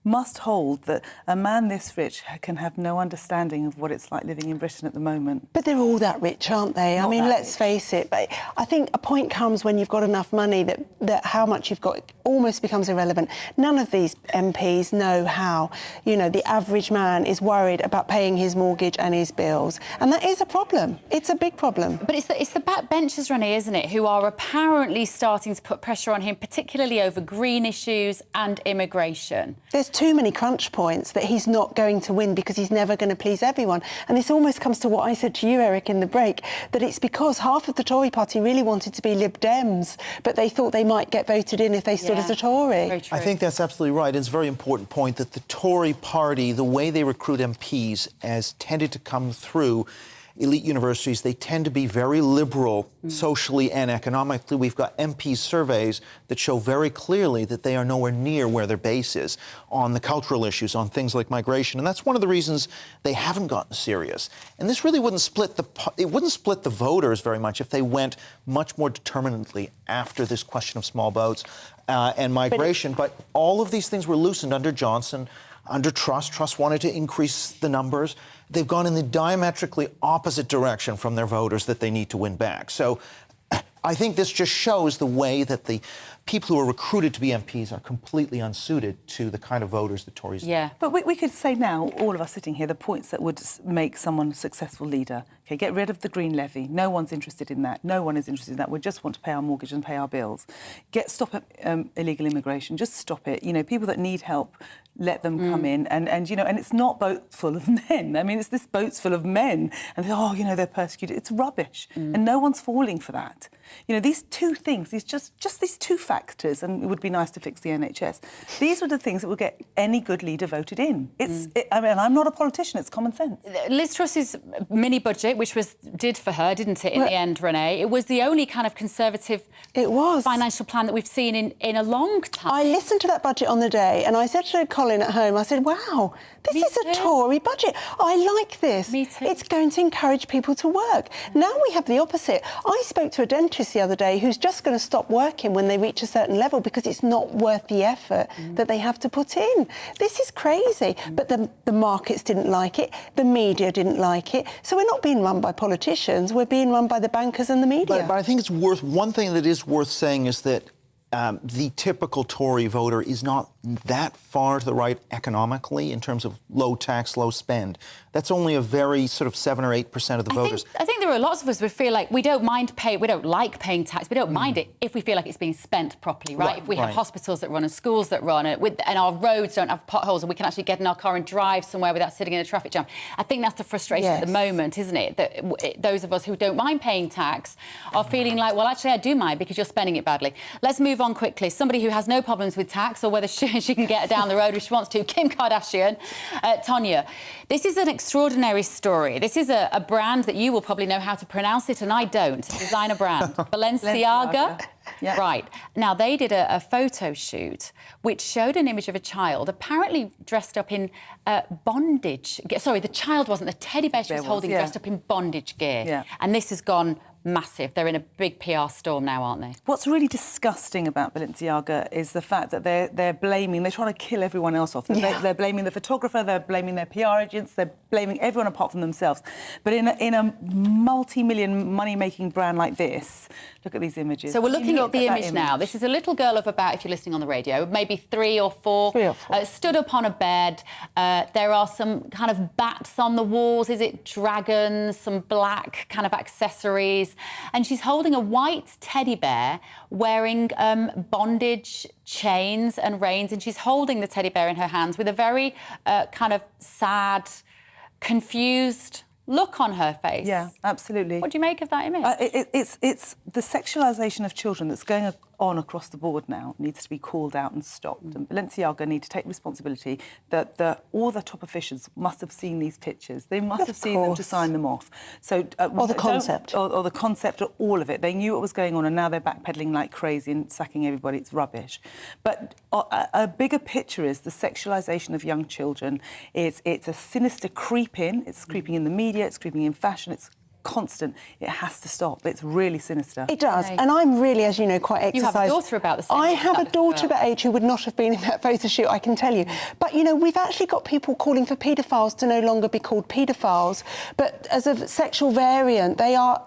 must hold that a man this rich can have no understanding of what it's like living in Britain at the moment. But they're all that rich, aren't they? I mean, let's face it. But I think a point comes when you've got enough money that how much you've got almost becomes irrelevant. None of these MPs know how, you know, the average man is worried about paying his mortgage and his bills. And that is a problem. It's a big problem. But it's the backbenchers, René, isn't it, who are apparently starting to put pressure on him, particularly over green issues and immigration. There's too many crunch points that he's not going to win because he's never going to please everyone. And this almost comes to what I said to you, Eric, in the break, that it's because half of the Tory party really wanted to be Lib Dems, but they thought they might get voted in if they stood as a Tory. I think that's absolutely right. It's a very important point that the Tory party, the way they recruit MPs, has tended to come through elite universities. They tend to be very liberal socially and economically. We've got MP surveys that show very clearly that they are nowhere near where their base is on the cultural issues, on things like migration. And that's one of the reasons they haven't gotten serious. And this really wouldn't split the voters very much if they went much more determinedly after this question of small boats and migration. But all of these things were loosened under Johnson, under Truss. Truss wanted to increase the numbers. They've gone in the diametrically opposite direction from their voters that they need to win back. So I think this just shows the way that the people who are recruited to be MPs are completely unsuited to the kind of voters the Tories need. But we could say now, all of us sitting here, the points that would make someone a successful leader. OK, get rid of the green levy. No one's interested in that. No one is interested in that. We just want to pay our mortgage and pay our bills. Stop illegal immigration. Just stop it. You know, people that need help, let them come in. And you know, and it's not boat full of men. I mean, it's this boat's full of men. And you know, they're persecuted. It's rubbish. And no one's falling for that. You know, these two things, just these two factors, and it would be nice to fix the NHS. These were the things that would get any good leader voted in. I mean, I'm not a politician, it's common sense. Liz Truss's mini budget, which did for her, didn't it, in the end, René? It was the only kind of conservative financial plan that we've seen in a long time. I listened to that budget on the day and I said to Colin at home, I said, wow, this is a Tory budget. I like this. Me too. It's going to encourage people to work. Now we have the opposite. I spoke to a dentist the other day who's just going to stop working when they reach a certain level because it's not worth the effort that they have to put in. This is crazy. But the markets didn't like it. The media didn't like it. So we're not being run by politicians. We're being run by the bankers and the media. But I think it's one thing that is worth saying is that the typical Tory voter is not that far to the right economically in terms of low tax, low spend. That's only a very sort of 7 or 8% of the voters. I think there are lots of us who feel like we don't like paying tax. We don't mind it if we feel like it's being spent properly, right? If we have hospitals that run and schools that run and our roads don't have potholes and we can actually get in our car and drive somewhere without sitting in a traffic jam. I think that's the frustration at the moment, isn't it? That those of us who don't mind paying tax are feeling like, well, actually, I do mind because you're spending it badly. Let's move on quickly. Somebody who has no problems with tax or whether she can get down the road if she wants to, Kim Kardashian. Tonya, this is an extraordinary story. This is a brand that you will probably know how to pronounce it, and I don't. Designer brand. Balenciaga. Yeah. Right. Now, they did a photo shoot which showed an image of a child apparently dressed up in bondage. Sorry, the child wasn't. The teddy bear she was holding dressed up in bondage gear. Yeah. And this has gone massive. They're in a big PR storm now, aren't they? What's really disgusting about Balenciaga is the fact that they're trying to kill everyone else off. They're blaming the photographer, they're blaming their PR agents, they're blaming everyone apart from themselves. But in a multi-million money-making brand like this, look at these images. So we're looking at the image now. This is a little girl of about, if you're listening on the radio, maybe 3 or 4. Stood up on a bed. There are some kind of bats on the walls. Is it dragons? Some black kind of accessories. And she's holding a white teddy bear wearing bondage chains and reins, and she's holding the teddy bear in her hands with a very kind of sad, confused look on her face. Yeah, absolutely. What do you make of that image? It's the sexualisation of children that's going on across the board now needs to be called out and stopped. And Balenciaga need to take responsibility that all the top officials must have seen these pictures. They must have seen them to sign them off. So or the concept. Or the concept, or all of it. They knew what was going on and now they're backpedaling like crazy and sacking everybody. It's rubbish. But a bigger picture is the sexualisation of young children. It's a sinister creep in. It's creeping in the media, it's creeping in fashion, it's constant. It has to stop. It's really sinister. It does. And I'm really, as you know, quite exercised. You have a daughter about the same. I have a daughter that age who would not have been in that photo shoot, I can tell you. But, you know, we've actually got people calling for paedophiles to no longer be called paedophiles, but as a sexual variant, they are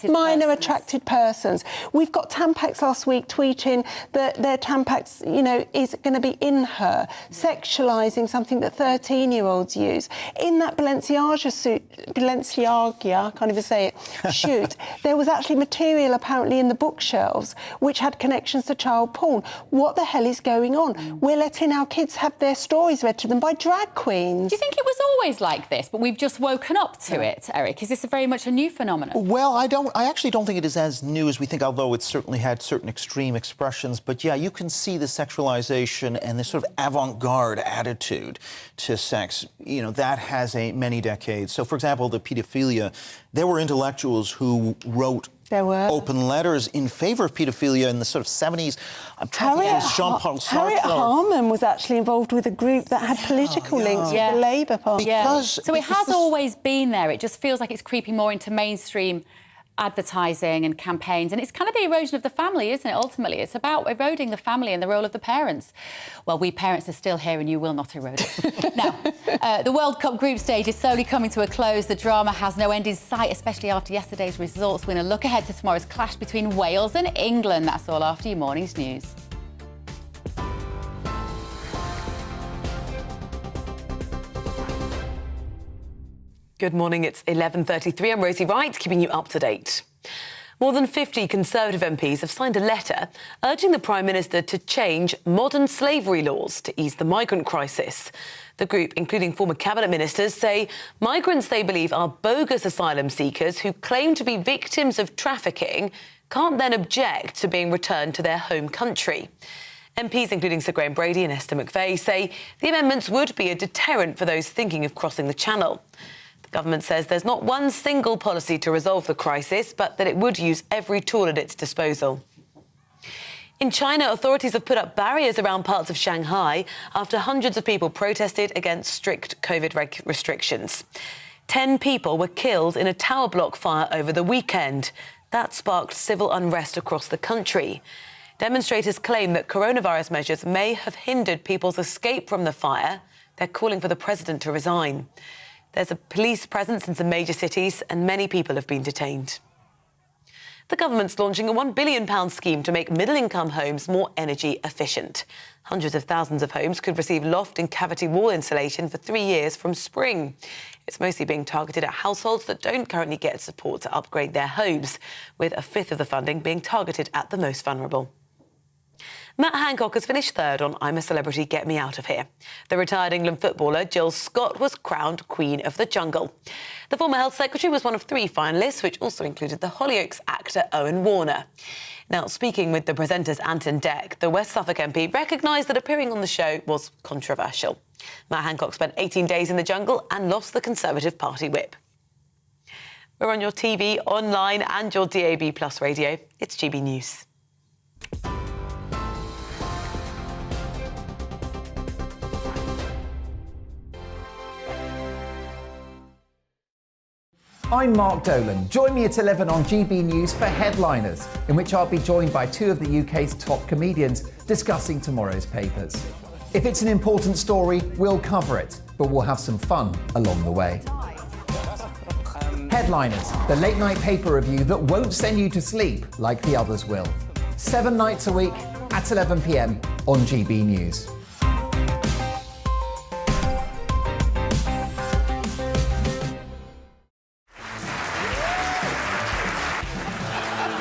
minor attracted persons. We've got Tampax last week tweeting that their Tampax, you know, is going to be in her, sexualising something that 13-year-olds use. In that Balenciaga suit, I can't even say it, shoot, there was actually material apparently in the bookshelves which had connections to child porn. What the hell is going on? We're letting our kids have their stories read to them by drag queens. Do you think it was always like this, but we've just woken up to it, Eric? Is this very much a new phenomenon? Well, I actually don't think it is as new as we think, although it's certainly had certain extreme expressions. But yeah, you can see the sexualization and this sort of avant-garde attitude to sex, you know, that has many decades. So, for example, the pedophilia, there were intellectuals who wrote open letters in favour of paedophilia in the sort of 70s. I'm trying to think, Jean-Paul Sartre. Harriet Harman was actually involved with a group that had political links with the Labour Party. So it has always been there. It just feels like it's creeping more into mainstream advertising and campaigns, and it's kind of the erosion of the family, isn't it, ultimately? It's about eroding the family and the role of the parents. Well, we parents are still here and you will not erode it. Now, the World Cup group stage is slowly coming to a close. The drama has no end in sight, especially after yesterday's results. We're going to look ahead to tomorrow's clash between Wales and England. That's all after your morning's news. Good morning, it's 11:33. I'm Rosie Wright, keeping you up to date. More than 50 Conservative MPs have signed a letter urging the Prime Minister to change modern slavery laws to ease the migrant crisis. The group, including former cabinet ministers, say migrants they believe are bogus asylum seekers who claim to be victims of trafficking can't then object to being returned to their home country. MPs, including Sir Graham Brady and Esther McVeigh, say the amendments would be a deterrent for those thinking of crossing the Channel. The government says there's not one single policy to resolve the crisis, but that it would use every tool at its disposal. In China, authorities have put up barriers around parts of Shanghai after hundreds of people protested against strict COVID restrictions. 10 people were killed in a tower block fire over the weekend. That sparked civil unrest across the country. Demonstrators claim that coronavirus measures may have hindered people's escape from the fire. They're calling for the president to resign. There's a police presence in some major cities and many people have been detained. The government's launching a £1 billion scheme to make middle-income homes more energy efficient. Hundreds of thousands of homes could receive loft and cavity wall insulation for 3 years from spring. It's mostly being targeted at households that don't currently get support to upgrade their homes, with a fifth of the funding being targeted at the most vulnerable. Matt Hancock has finished third on I'm a Celebrity, Get Me Out of Here. The retired England footballer Jill Scott was crowned Queen of the Jungle. The former Health Secretary was one of 3 finalists, which also included the Hollyoaks actor Owen Warner. Now, speaking with the presenters Anton Deck, the West Suffolk MP recognised that appearing on the show was controversial. Matt Hancock spent 18 days in the jungle and lost the Conservative Party whip. We're on your TV, online and your DAB+ radio. It's GB News. I'm Mark Dolan. Join me at 11 on GB News for Headliners, in which I'll be joined by 2 of the UK's top comedians discussing tomorrow's papers. If it's an important story, we'll cover it, but we'll have some fun along the way. Headliners, the late-night paper review that won't send you to sleep like the others will. 7 nights a week at 11 p.m. on GB News.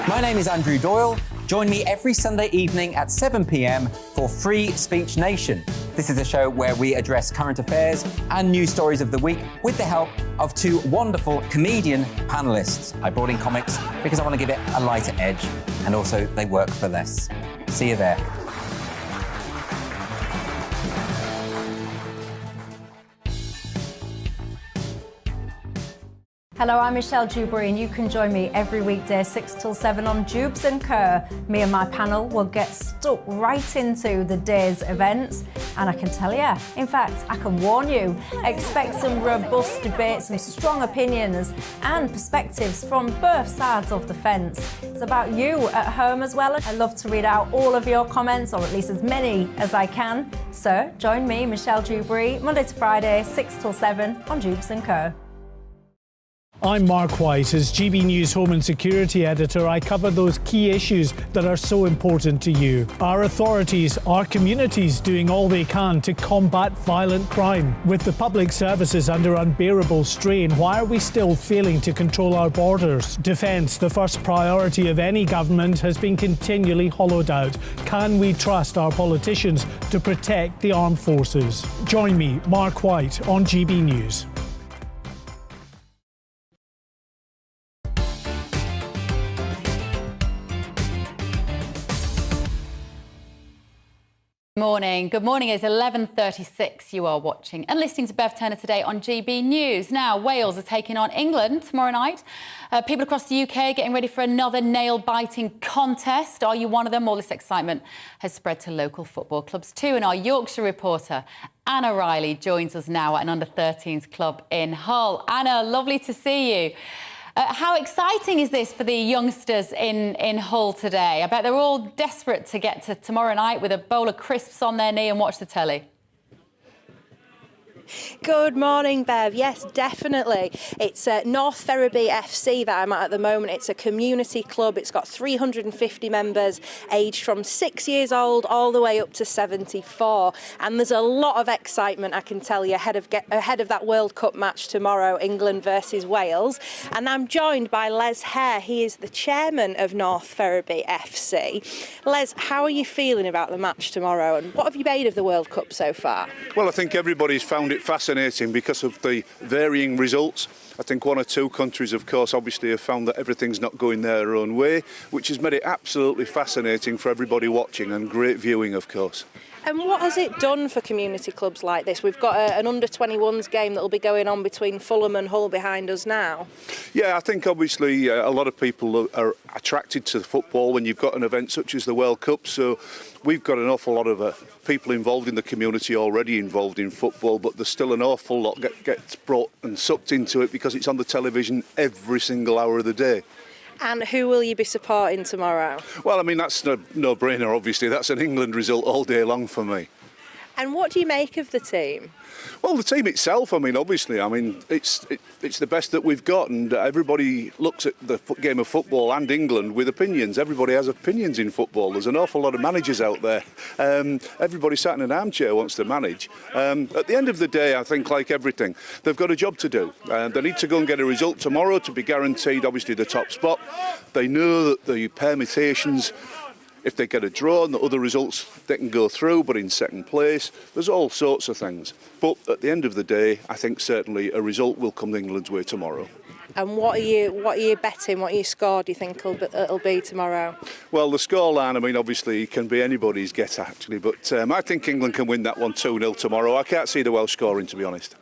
My name is Andrew Doyle. Join me every Sunday evening at 7 p.m. for Free Speech Nation. This is a show where we address current affairs and news stories of the week with the help of 2 wonderful comedian panellists. I brought in comics because I want to give it a lighter edge, and also they work for less. See you there. Hello, I'm Michelle Dewberry, and you can join me every weekday 6 till 7 on Jubes & Kerr. Me and my panel will get stuck right into the day's events, and I can tell you, in fact, I can warn you, expect some robust debates, some strong opinions and perspectives from both sides of the fence. It's about you at home as well. I love to read out all of your comments, or at least as many as I can. So join me, Michelle Dewberry, Monday to Friday, 6 till 7 on Jubes & Kerr. I'm Mark White. As GB News Home and Security Editor, I cover those key issues that are so important to you. Our authorities, our communities doing all they can to combat violent crime. With the public services under unbearable strain, why are we still failing to control our borders? Defence, the first priority of any government, has been continually hollowed out. Can we trust our politicians to protect the armed forces? Join me, Mark White, on GB News. Morning. Good morning. It's 11:36. You are watching and listening to Bev Turner today on GB News. Now, Wales are taking on England tomorrow night. People across the UK getting ready for another nail-biting contest. Are you one of them? All this excitement has spread to local football clubs too. And our Yorkshire reporter, Anna Riley, joins us now at an under-13s club in Hull. Anna, lovely to see you. How exciting is this for the youngsters in Hull today? I bet they're all desperate to get to tomorrow night with a bowl of crisps on their knee and watch the telly. Good morning, Bev. Yes, definitely. It's North Ferriby FC that I'm at the moment. It's a community club. It's got 350 members aged from 6 years old all the way up to 74. And there's a lot of excitement, I can tell you, ahead of that World Cup match tomorrow, England versus Wales. And I'm joined by Les Hare. He is the chairman of North Ferriby FC. Les, how are you feeling about the match tomorrow, and what have you made of the World Cup so far? Well, I think everybody's found it fascinating because of the varying results. I think 1 or 2 countries, of course, obviously have found that everything's not going their own way, which has made it absolutely fascinating for everybody watching, and great viewing, of course. And what has it done for community clubs like this? We've got an under-21s game that will be going on between Fulham and Hull behind us now. Yeah, I think obviously a lot of people are attracted to football when you've got an event such as the World Cup. So we've got an awful lot of people involved in the community already involved in football, but there's still an awful lot gets brought and sucked into it because it's on the television every single hour of the day. And who will you be supporting tomorrow? Well, I mean, that's a no-brainer, obviously. That's an England result all day long for me. And what do you make of the team? Well, the team itself, I mean, obviously, it's the best that we've got, and everybody looks at the game of football and England with opinions. Everybody has opinions in football. There's an awful lot of managers out there. Everybody sat in an armchair wants to manage. At the end of the day, I think, like everything, they've got a job to do. They need to go and get a result tomorrow to be guaranteed, obviously, the top spot. They know that the permutations, if they get a draw and the other results they can go through, but in second place, there's all sorts of things. But at the end of the day, I think certainly a result will come England's way tomorrow. And what are you betting? What are your score, do you think it'll be tomorrow? Well, the scoreline, I mean, obviously, can be anybody's guess, actually. But I think England can win that one 2-0 tomorrow. I can't see the Welsh scoring, to be honest.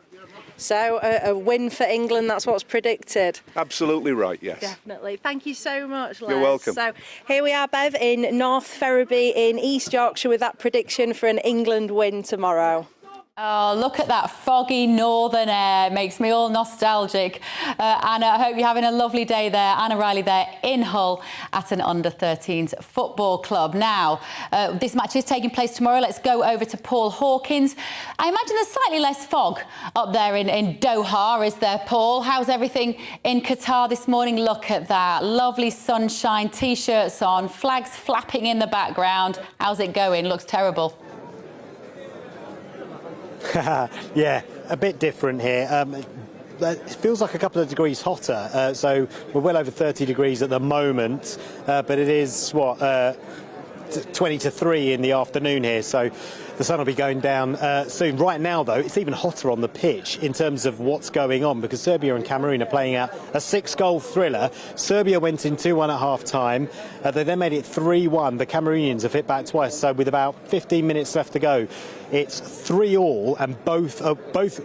So, a win for England, that's what's predicted? Absolutely right, yes. Definitely. Thank you so much, Les. You're welcome. So, here we are, Bev, in North Ferriby in East Yorkshire with that prediction for an England win tomorrow. Oh, look at that foggy northern air. Makes me all nostalgic. Anna, I hope you're having a lovely day there. Anna Riley there in Hull at an under-13s football club. Now, this match is taking place tomorrow. Let's go over to Paul Hawkins. I imagine there's slightly less fog up there in Doha, is there, Paul? How's everything in Qatar this morning? Look at that. Lovely sunshine, T-shirts on, flags flapping in the background. How's it going? Looks terrible. Yeah, a bit different here. It feels like a couple of degrees hotter, so we're well over 30 degrees at the moment, but it is, 20 to 3 in the afternoon here, so the sun will be going down soon. Right now, though, it's even hotter on the pitch in terms of what's going on, because Serbia and Cameroon are playing out a 6-goal thriller. Serbia went in 2-1 at half-time. They then made it 3-1. The Cameroonians have hit back twice, so with about 15 minutes left to go, it's 3-3, and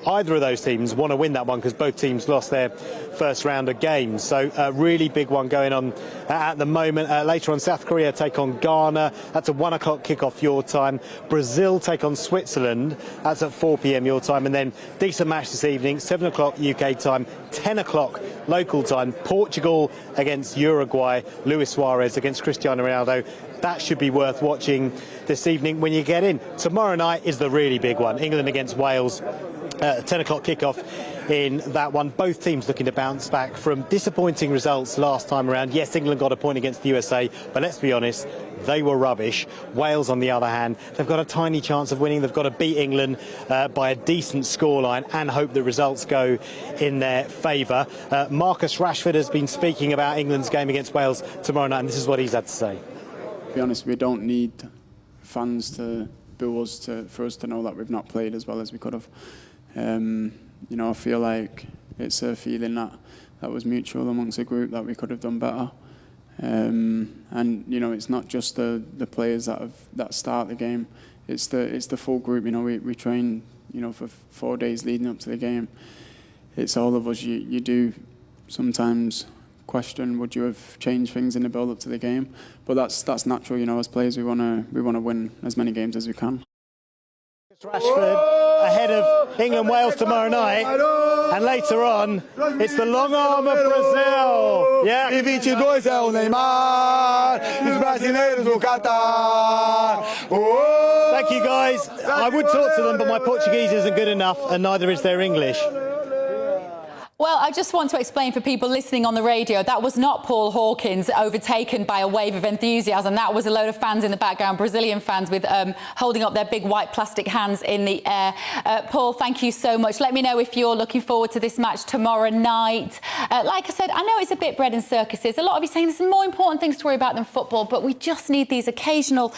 either of those teams want to win that one because both teams lost their first round of games. So a really big one going on at the moment. Later on, South Korea take on Ghana. That's a 1 o'clock kickoff your time. Brazil take on Switzerland. That's at 4 p.m. your time. And then decent match this evening, 7 o'clock UK time, 10 o'clock local time. Portugal against Uruguay. Luis Suarez against Cristiano Ronaldo. That should be worth watching this evening when you get in. Tomorrow night is the really big one. England against Wales. 10 o'clock kickoff in that one. Both teams looking to bounce back from disappointing results last time around. Yes, England got a point against the USA, but let's be honest, they were rubbish. Wales, on the other hand, they've got a tiny chance of winning. They've got to beat England by a decent scoreline and hope the results go in their favour. Marcus Rashford has been speaking about England's game against Wales tomorrow night, and this is what he's had to say. To be honest, we don't need fans to boo us for us to know that we've not played as well as we could have. I feel like it's a feeling that was mutual amongst the group, that we could have done better. And it's not just the players that start the game. It's the full group. We train for 4 days leading up to the game. It's all of us. You do sometimes question, would you have changed things in the build up to the game? But that's natural. As players, we want to win as many games as we can. Rashford ahead of England-Wales tomorrow night, and later on it's the long arm of Brazil. Yeah. E 22 é o Neymar, os brasileiros no Qatar. Thank you, guys. I would talk to them, but my Portuguese isn't good enough, and neither is their English. Well, I just want to explain for people listening on the radio, that was not Paul Hawkins overtaken by a wave of enthusiasm. That was a load of fans in the background, Brazilian fans with holding up their big white plastic hands in the air. Paul, thank you so much. Let me know if you're looking forward to this match tomorrow night. Like I said, I know it's a bit bread and circuses. A lot of you saying there's some more important things to worry about than football, but we just need these occasional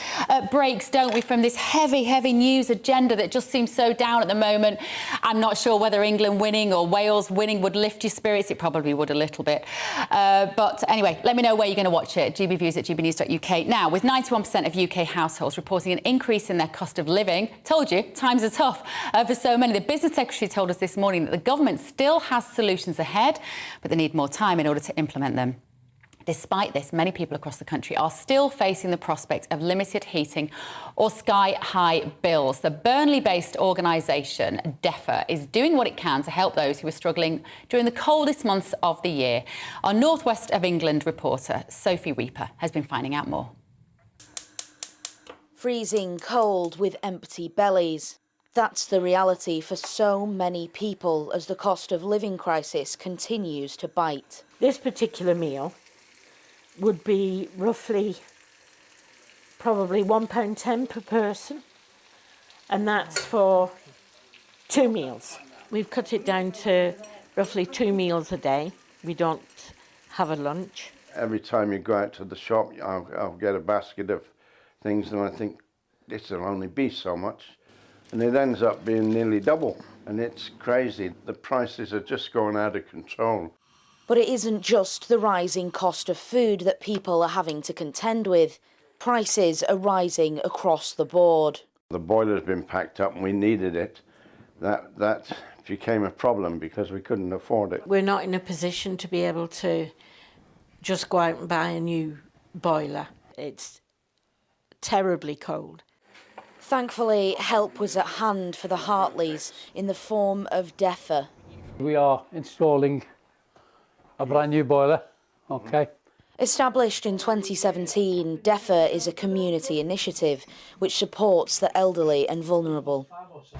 breaks, don't we, from this heavy, heavy news agenda that just seems so down at the moment. I'm not sure whether England winning or Wales winning would lift your spirits. It probably would a little bit. But anyway, let me know where you're going to watch it. GBViews at gbnews.uk. Now, with 91% of UK households reporting an increase in their cost of living, told you, times are tough for so many. The Business Secretary told us this morning that the government still has solutions ahead, but they need more time in order to implement them. Despite this, many people across the country are still facing the prospect of limited heating or sky-high bills. The Burnley-based organisation, DEFRA, is doing what it can to help those who are struggling during the coldest months of the year. Our North West of England reporter, Sophie Reaper, has been finding out more. freezing cold with empty bellies. That's the reality for so many people as the cost of living crisis continues to bite. This particular meal would be roughly probably £1.10 per person, and that's for 2 meals. We've cut it down to roughly 2 meals a day. We don't have a lunch. Every time you go out to the shop, I'll get a basket of things and I think this will only be so much. And it ends up being nearly double, and it's crazy. The prices are just going out of control. But it isn't just the rising cost of food that people are having to contend with. Prices are rising across the board. The boiler's been packed up and we needed it. That became a problem because we couldn't afford it. We're not in a position to be able to just go out and buy a new boiler. It's terribly cold. Thankfully, help was at hand for the Hartleys in the form of DEFA. We are installing a brand new boiler, okay. Established in 2017, DEFA is a community initiative which supports the elderly and vulnerable.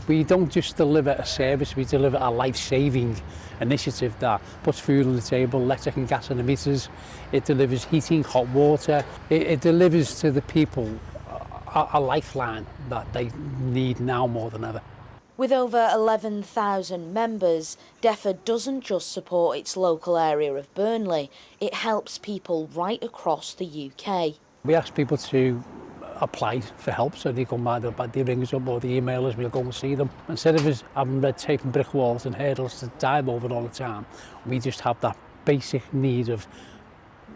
We don't just deliver a service, we deliver a life-saving initiative that puts food on the table, electric and gas on the meters. It delivers heating, hot water. It delivers to the people a lifeline that they need now more than ever. With over 11,000 members, DEFA doesn't just support its local area of Burnley, it helps people right across the UK. We ask people to apply for help, so they come by, they ring us up or they email us, we'll go and see them. Instead of us having red tape and brick walls and hurdles to dive over all the time, we just have that basic need of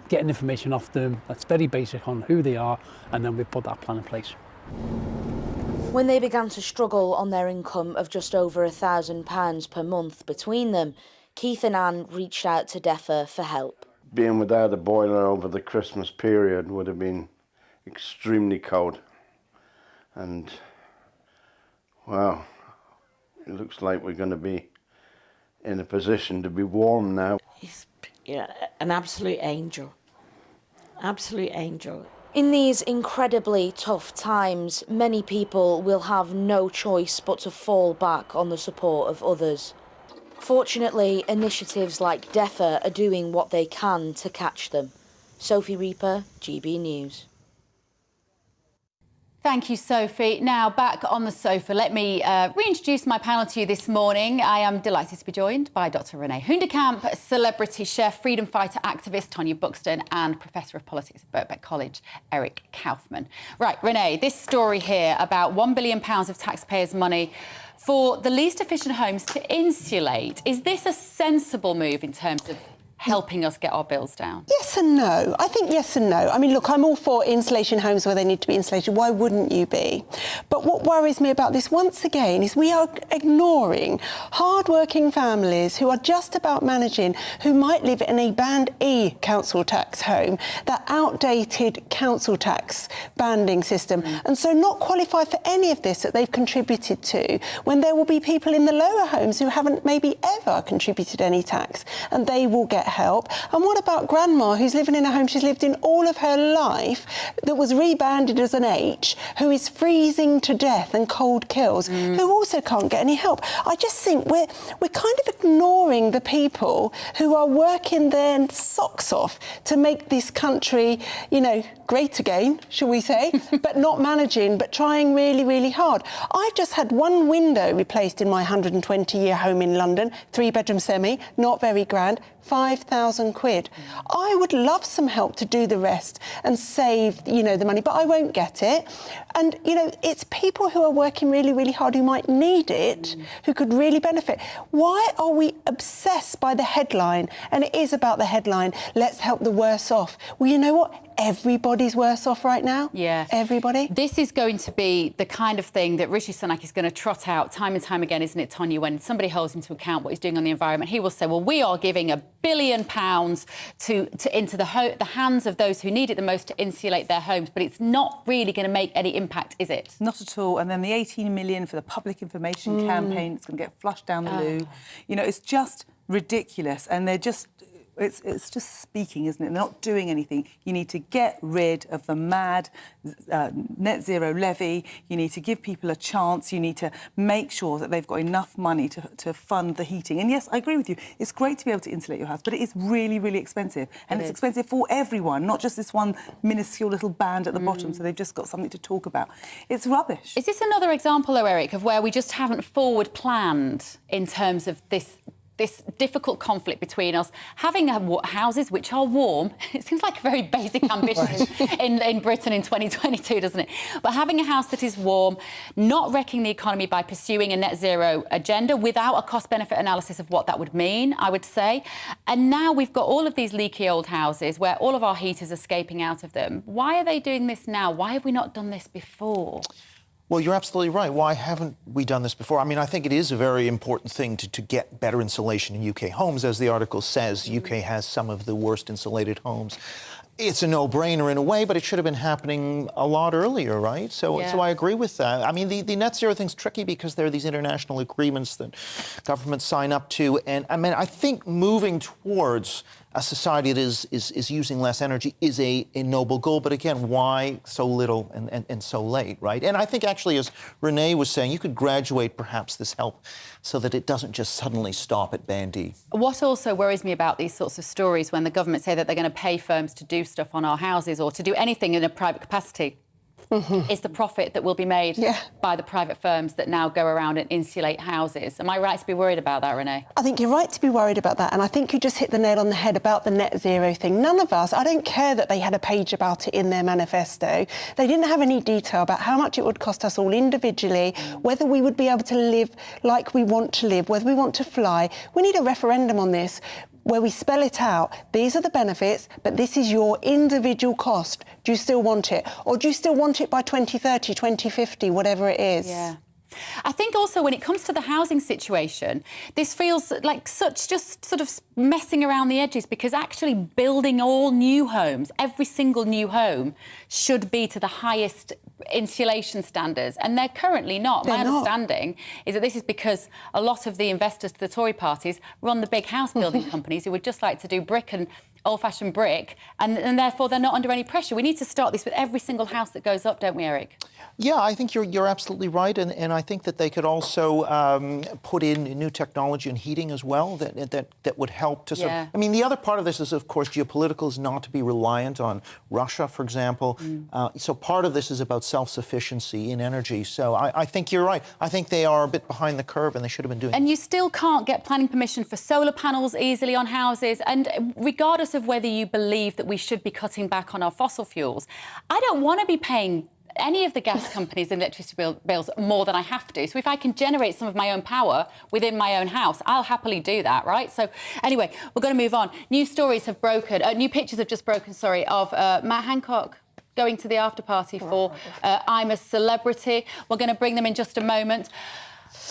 getting information off them that's very basic on who they are, and then we put that plan in place. When they began to struggle on their income of just over £1,000 per month between them, Keith and Anne reached out to DEFA for help. Being without a boiler over the Christmas period would have been extremely cold. And, well, it looks like we're going to be in a position to be warm now. He's an absolute angel. Absolute angel. In these incredibly tough times, many people will have no choice but to fall back on the support of others. Fortunately, initiatives like DEFA are doing what they can to catch them. Sophie Reaper, GB News. Thank you, Sophie. Now, back on the sofa, let me reintroduce my panel to you this morning. I am delighted to be joined by Dr. Renee Hoondekamp, celebrity chef, freedom fighter activist Tonya Buxton, and Professor of Politics at Birkbeck College, Eric Kaufman. Right, Renee, this story here about £1 billion of taxpayers' money for the least efficient homes to insulate. Is this a sensible move in terms of helping us get our bills down? Yes and no. I think yes and no. I mean, look, I'm all for insulation homes where they need to be insulated. Why wouldn't you be? But what worries me about this, once again, is we are ignoring hard-working families who are just about managing, who might live in a Band E council tax home, that outdated council tax banding system, and so not qualify for any of this that they've contributed to, when there will be people in the lower homes who haven't maybe ever contributed any tax, and they will get help. And what about grandma who's living in a home she's lived in all of her life that was rebanded as an H, who is freezing to death and cold kills, who also can't get any help? I just think we're kind of ignoring the people who are working their socks off to make this country, you know, great again, shall we say, but not managing, but trying really, really hard. I've just had one window replaced in my 120-year home in London, 3-bedroom semi, not very grand, 5,000 quid. I would love some help to do the rest and save, you know, the money, but I won't get it. And, you know, it's people who are working really, really hard who might need it, who could really benefit. Why are we obsessed by the headline? And it is about the headline, let's help the worse off. Well, you know what? Everybody's worse off right now. Yeah. Everybody. This is going to be the kind of thing that Rishi Sunak is going to trot out time and time again, isn't it, Tonya? When somebody holds him to account what he's doing on the environment, he will say, well, we are giving £1 billion into the hands of those who need it the most to insulate their homes, but it's not really going to make any impact, is it? Not at all. And then the 18 million for the public information campaign, it's going to get flushed down the loo. You know, it's just ridiculous. And they're just it's just speaking, isn't it? They're not doing anything. You need to get rid of the mad net zero levy. You need to give people a chance. You need to make sure that they've got enough money to fund the heating. And yes, I agree with you. It's great to be able to insulate your house, but it is really, really expensive. And it's expensive for everyone, not just this one minuscule little band at the bottom, so they've just got something to talk about. It's rubbish. Is this another example, though, Eric, of where we just haven't forward planned in terms of this difficult conflict between us having houses which are warm? It seems like a very basic ambition in Britain in 2022, doesn't it? But having a house that is warm, not wrecking the economy by pursuing a net zero agenda without a cost-benefit analysis of what that would mean, I would say. And now we've got all of these leaky old houses where all of our heat is escaping out of them. Why are they doing this now? Why have we not done this before? Well, you're absolutely right. Why haven't we done this before? I mean, I think it is a very important thing to get better insulation in UK homes. As the article says, UK has some of the worst insulated homes. It's a no-brainer in a way, but it should have been happening a lot earlier, right? So I agree with that. I mean, the net zero thing's tricky because there are these international agreements that governments sign up to. And I mean, I think moving towards a society that is using less energy is a noble goal. But again, why so little and so late, right? And I think actually, as Renee was saying, you could graduate perhaps this help so that it doesn't just suddenly stop at Band D. What also worries me about these sorts of stories when the government say that they're going to pay firms to do stuff on our houses or to do anything in a private capacity is the profit that will be made by the private firms that now go around and insulate houses. Am I right to be worried about that, Renee? I think you're right to be worried about that, and I think you just hit the nail on the head about the net zero thing. None of us, I don't care that they had a page about it in their manifesto. They didn't have any detail about how much it would cost us all individually, whether we would be able to live like we want to live, whether we want to fly. We need a referendum on this, where we spell it out. These are the benefits, but this is your individual cost. Do you still want it? Or do you still want it by 2030, 2050, whatever it is? Yeah. I think also when it comes to the housing situation, this feels like such just sort of messing around the edges, because actually building all new homes, every single new home, should be to the highest insulation standards, and they're currently not. My understanding is that this is because a lot of the investors to the Tory parties run the big house building companies who would just like to do brick and old-fashioned brick, and therefore they're not under any pressure. We need to start this with every single house that goes up, don't we, Eric? Yeah, I think you're absolutely right, and I think that they could also put in new technology and heating as well that would help to. Yeah. I mean, the other part of this is, of course, geopolitical, is not to be reliant on Russia, for example. So part of this is about self-sufficiency in energy. So I think you're right. I think they are a bit behind the curve, and they should have been doing. And you still can't get planning permission for solar panels easily on houses, and regardless of whether you believe that we should be cutting back on our fossil fuels, I don't want to be paying any of the gas companies and electricity bills more than I have to. So if I can generate some of my own power within my own house, I'll happily do that, right? So anyway, we're going to move on. New stories have broken, new pictures have just broken, sorry, of Matt Hancock going to the after party for I'm a Celebrity. We're going to bring them in just a moment.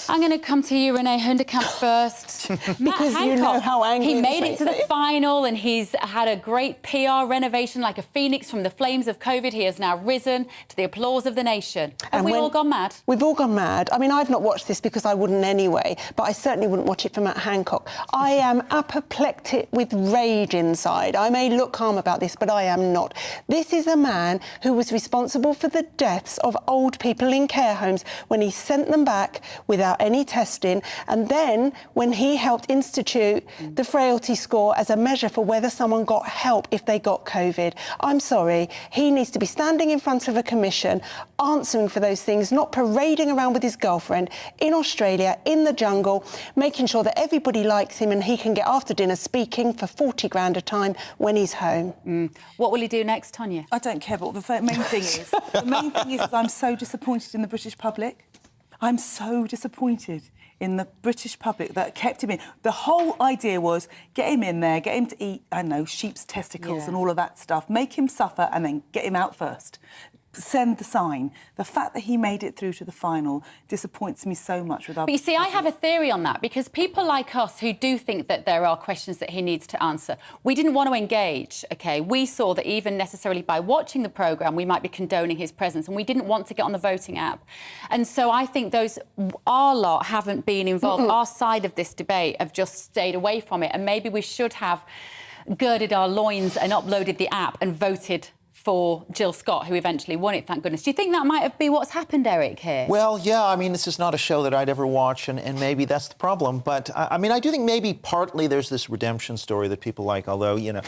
I'm going to come to you, Renee Hunderkamp, first. Because you know how angry he made it to the final, and he's had a great PR renovation like a phoenix from the flames of COVID. He has now risen to the applause of the nation. Have we all gone mad? We've all gone mad. I mean, I've not watched this because I wouldn't anyway, but I certainly wouldn't watch it for Matt Hancock. I am apoplectic with rage inside. I may look calm about this, but I am not. This is a man who was responsible for the deaths of old people in care homes when he sent them back without any testing, and then when he helped institute the frailty score as a measure for whether someone got help if they got COVID. I'm sorry, he needs to be standing in front of a commission, answering for those things, not parading around with his girlfriend in Australia, in the jungle, making sure that everybody likes him and he can get after dinner speaking for 40 grand a time when he's home. What will he do next, Tonya? I don't care, but the main thing is, I'm so disappointed in the British public. I'm so disappointed in the British public that kept him in. The whole idea was get him in there, get him to eat, I don't know, sheep's testicles and all of that stuff, make him suffer and then get him out first. Send the sign. The fact that he made it through to the final disappoints me so much with our... But you see, I have a theory on that, because people like us who do think that there are questions that he needs to answer, we didn't want to engage, OK? We saw that even necessarily by watching the programme, we might be condoning his presence, and we didn't want to get on the voting app. And so I think our lot haven't been involved. Our side of this debate have just stayed away from it, and maybe we should have girded our loins and uploaded the app and voted for Jill Scott, who eventually won it, thank goodness. Do you think that might have been what's happened, Eric, here? Well, yeah, I mean, this is not a show that I'd ever watch, and maybe that's the problem. But, I mean, I do think maybe partly there's this redemption story that people like, although, you know,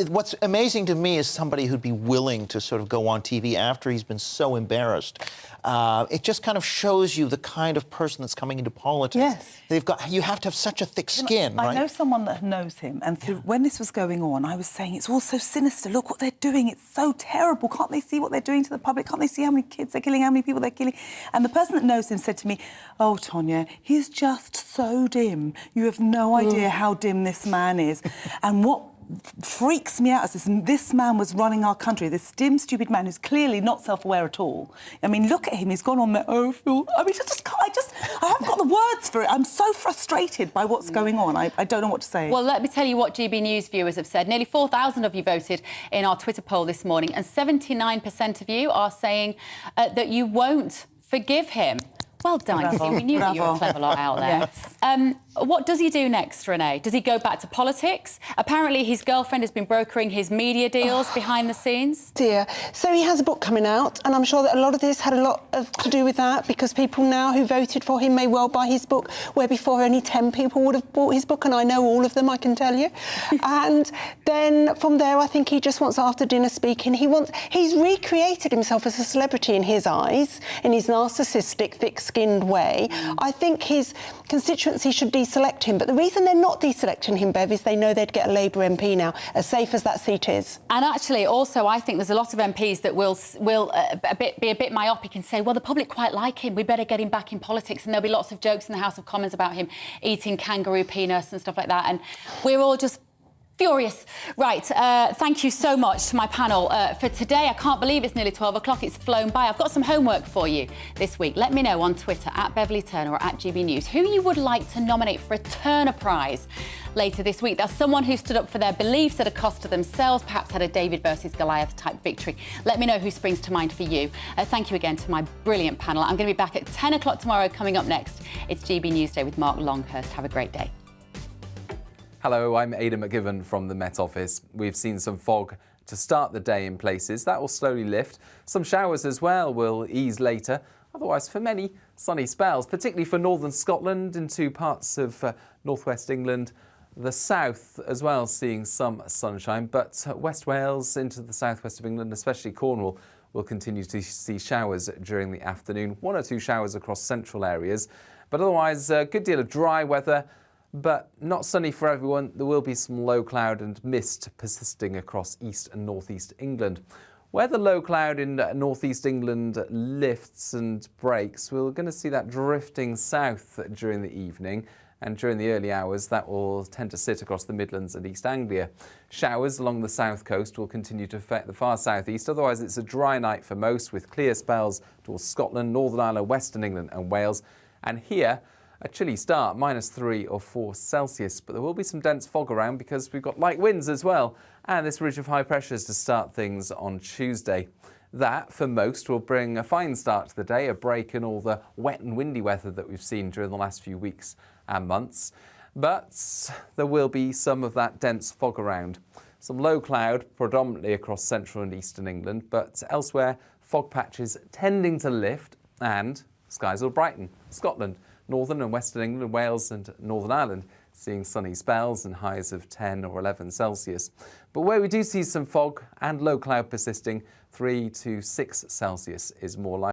what's amazing to me is somebody who'd be willing to sort of go on TV after he's been so embarrassed. It just kind of shows you the kind of person that's coming into politics. Yes. You have to have such a thick skin, right? I know someone that knows him, and when this was going on, I was saying, it's all so sinister. Look what they're doing. It's so terrible. Can't they see what they're doing to the public? Can't they see how many kids they're killing, how many people they're killing? And the person that knows him said to me, oh, Tonya, he's just so dim. You have no idea how dim this man is. And what freaks me out is this man was running our country, this dim, stupid man who's clearly not self-aware at all. I mean, look at him, he's gone on there, I mean, I haven't got the words for it. I'm so frustrated by what's going on. I don't know what to say. Well, let me tell you what GB News viewers have said. Nearly 4,000 of you voted in our Twitter poll this morning, and 79% of you are saying that you won't forgive him. Well done, you. We knew that you were a clever lot out there. Yes. What does he do next, Renee? Does he go back to politics? Apparently, his girlfriend has been brokering his media deals behind the scenes. Dear. So he has a book coming out, and I'm sure that a lot of this had a lot to do with that, because people now who voted for him may well buy his book, where before only 10 people would have bought his book, and I know all of them, I can tell you. And then from there, I think he just wants after dinner speaking. He's recreated himself as a celebrity in his eyes, in his narcissistic, thick-skinned way. I think his constituency should deselect him, but the reason they're not deselecting him, Bev, is they know they'd get a Labour MP now, as safe as that seat is. And actually, also, I think there's a lot of MPs that will be a bit myopic and say, well, the public quite like him, we better get him back in politics, and there'll be lots of jokes in the House of Commons about him eating kangaroo peanuts and stuff like that, and we're all just furious. Right, thank you so much to my panel for today. I can't believe it's nearly 12 o'clock. It's flown by. I've got some homework for you this week. Let me know on Twitter, @Beverly Turner or @GB News, who you would like to nominate for a Turner Prize later this week. That's someone who stood up for their beliefs at a cost to themselves, perhaps had a David versus Goliath type victory. Let me know who springs to mind for you. Thank you again to my brilliant panel. I'm going to be back at 10 o'clock tomorrow. Coming up next, it's GB News Day with Mark Longhurst. Have a great day. Hello, I'm Aidan McGivern from the Met Office. We've seen some fog to start the day in places. That will slowly lift. Some showers as well will ease later. Otherwise, for many, sunny spells, particularly for northern Scotland into parts of northwest England. The south as well seeing some sunshine, but West Wales into the southwest of England, especially Cornwall, will continue to see showers during the afternoon. 1 or 2 showers across central areas, but otherwise a good deal of dry weather. But not sunny for everyone. There will be some low cloud and mist persisting across east and northeast England. Where the low cloud in northeast England lifts and breaks, we're going to see that drifting south during the evening, and during the early hours that will tend to sit across the Midlands and East Anglia. Showers along the south coast will continue to affect the far southeast. Otherwise, it's a dry night for most, with clear spells towards Scotland, Northern Ireland, Western England and Wales. And here, a chilly start, -3 or 4 Celsius, but there will be some dense fog around because we've got light winds as well, and this ridge of high pressures to start things on Tuesday. That, for most, will bring a fine start to the day, a break in all the wet and windy weather that we've seen during the last few weeks and months. But there will be some of that dense fog around. Some low cloud, predominantly across central and eastern England, but elsewhere, fog patches tending to lift, and skies will brighten. Scotland, Northern and Western England, Wales and Northern Ireland seeing sunny spells and highs of 10 or 11 Celsius. But where we do see some fog and low cloud persisting, 3 to 6 Celsius is more likely.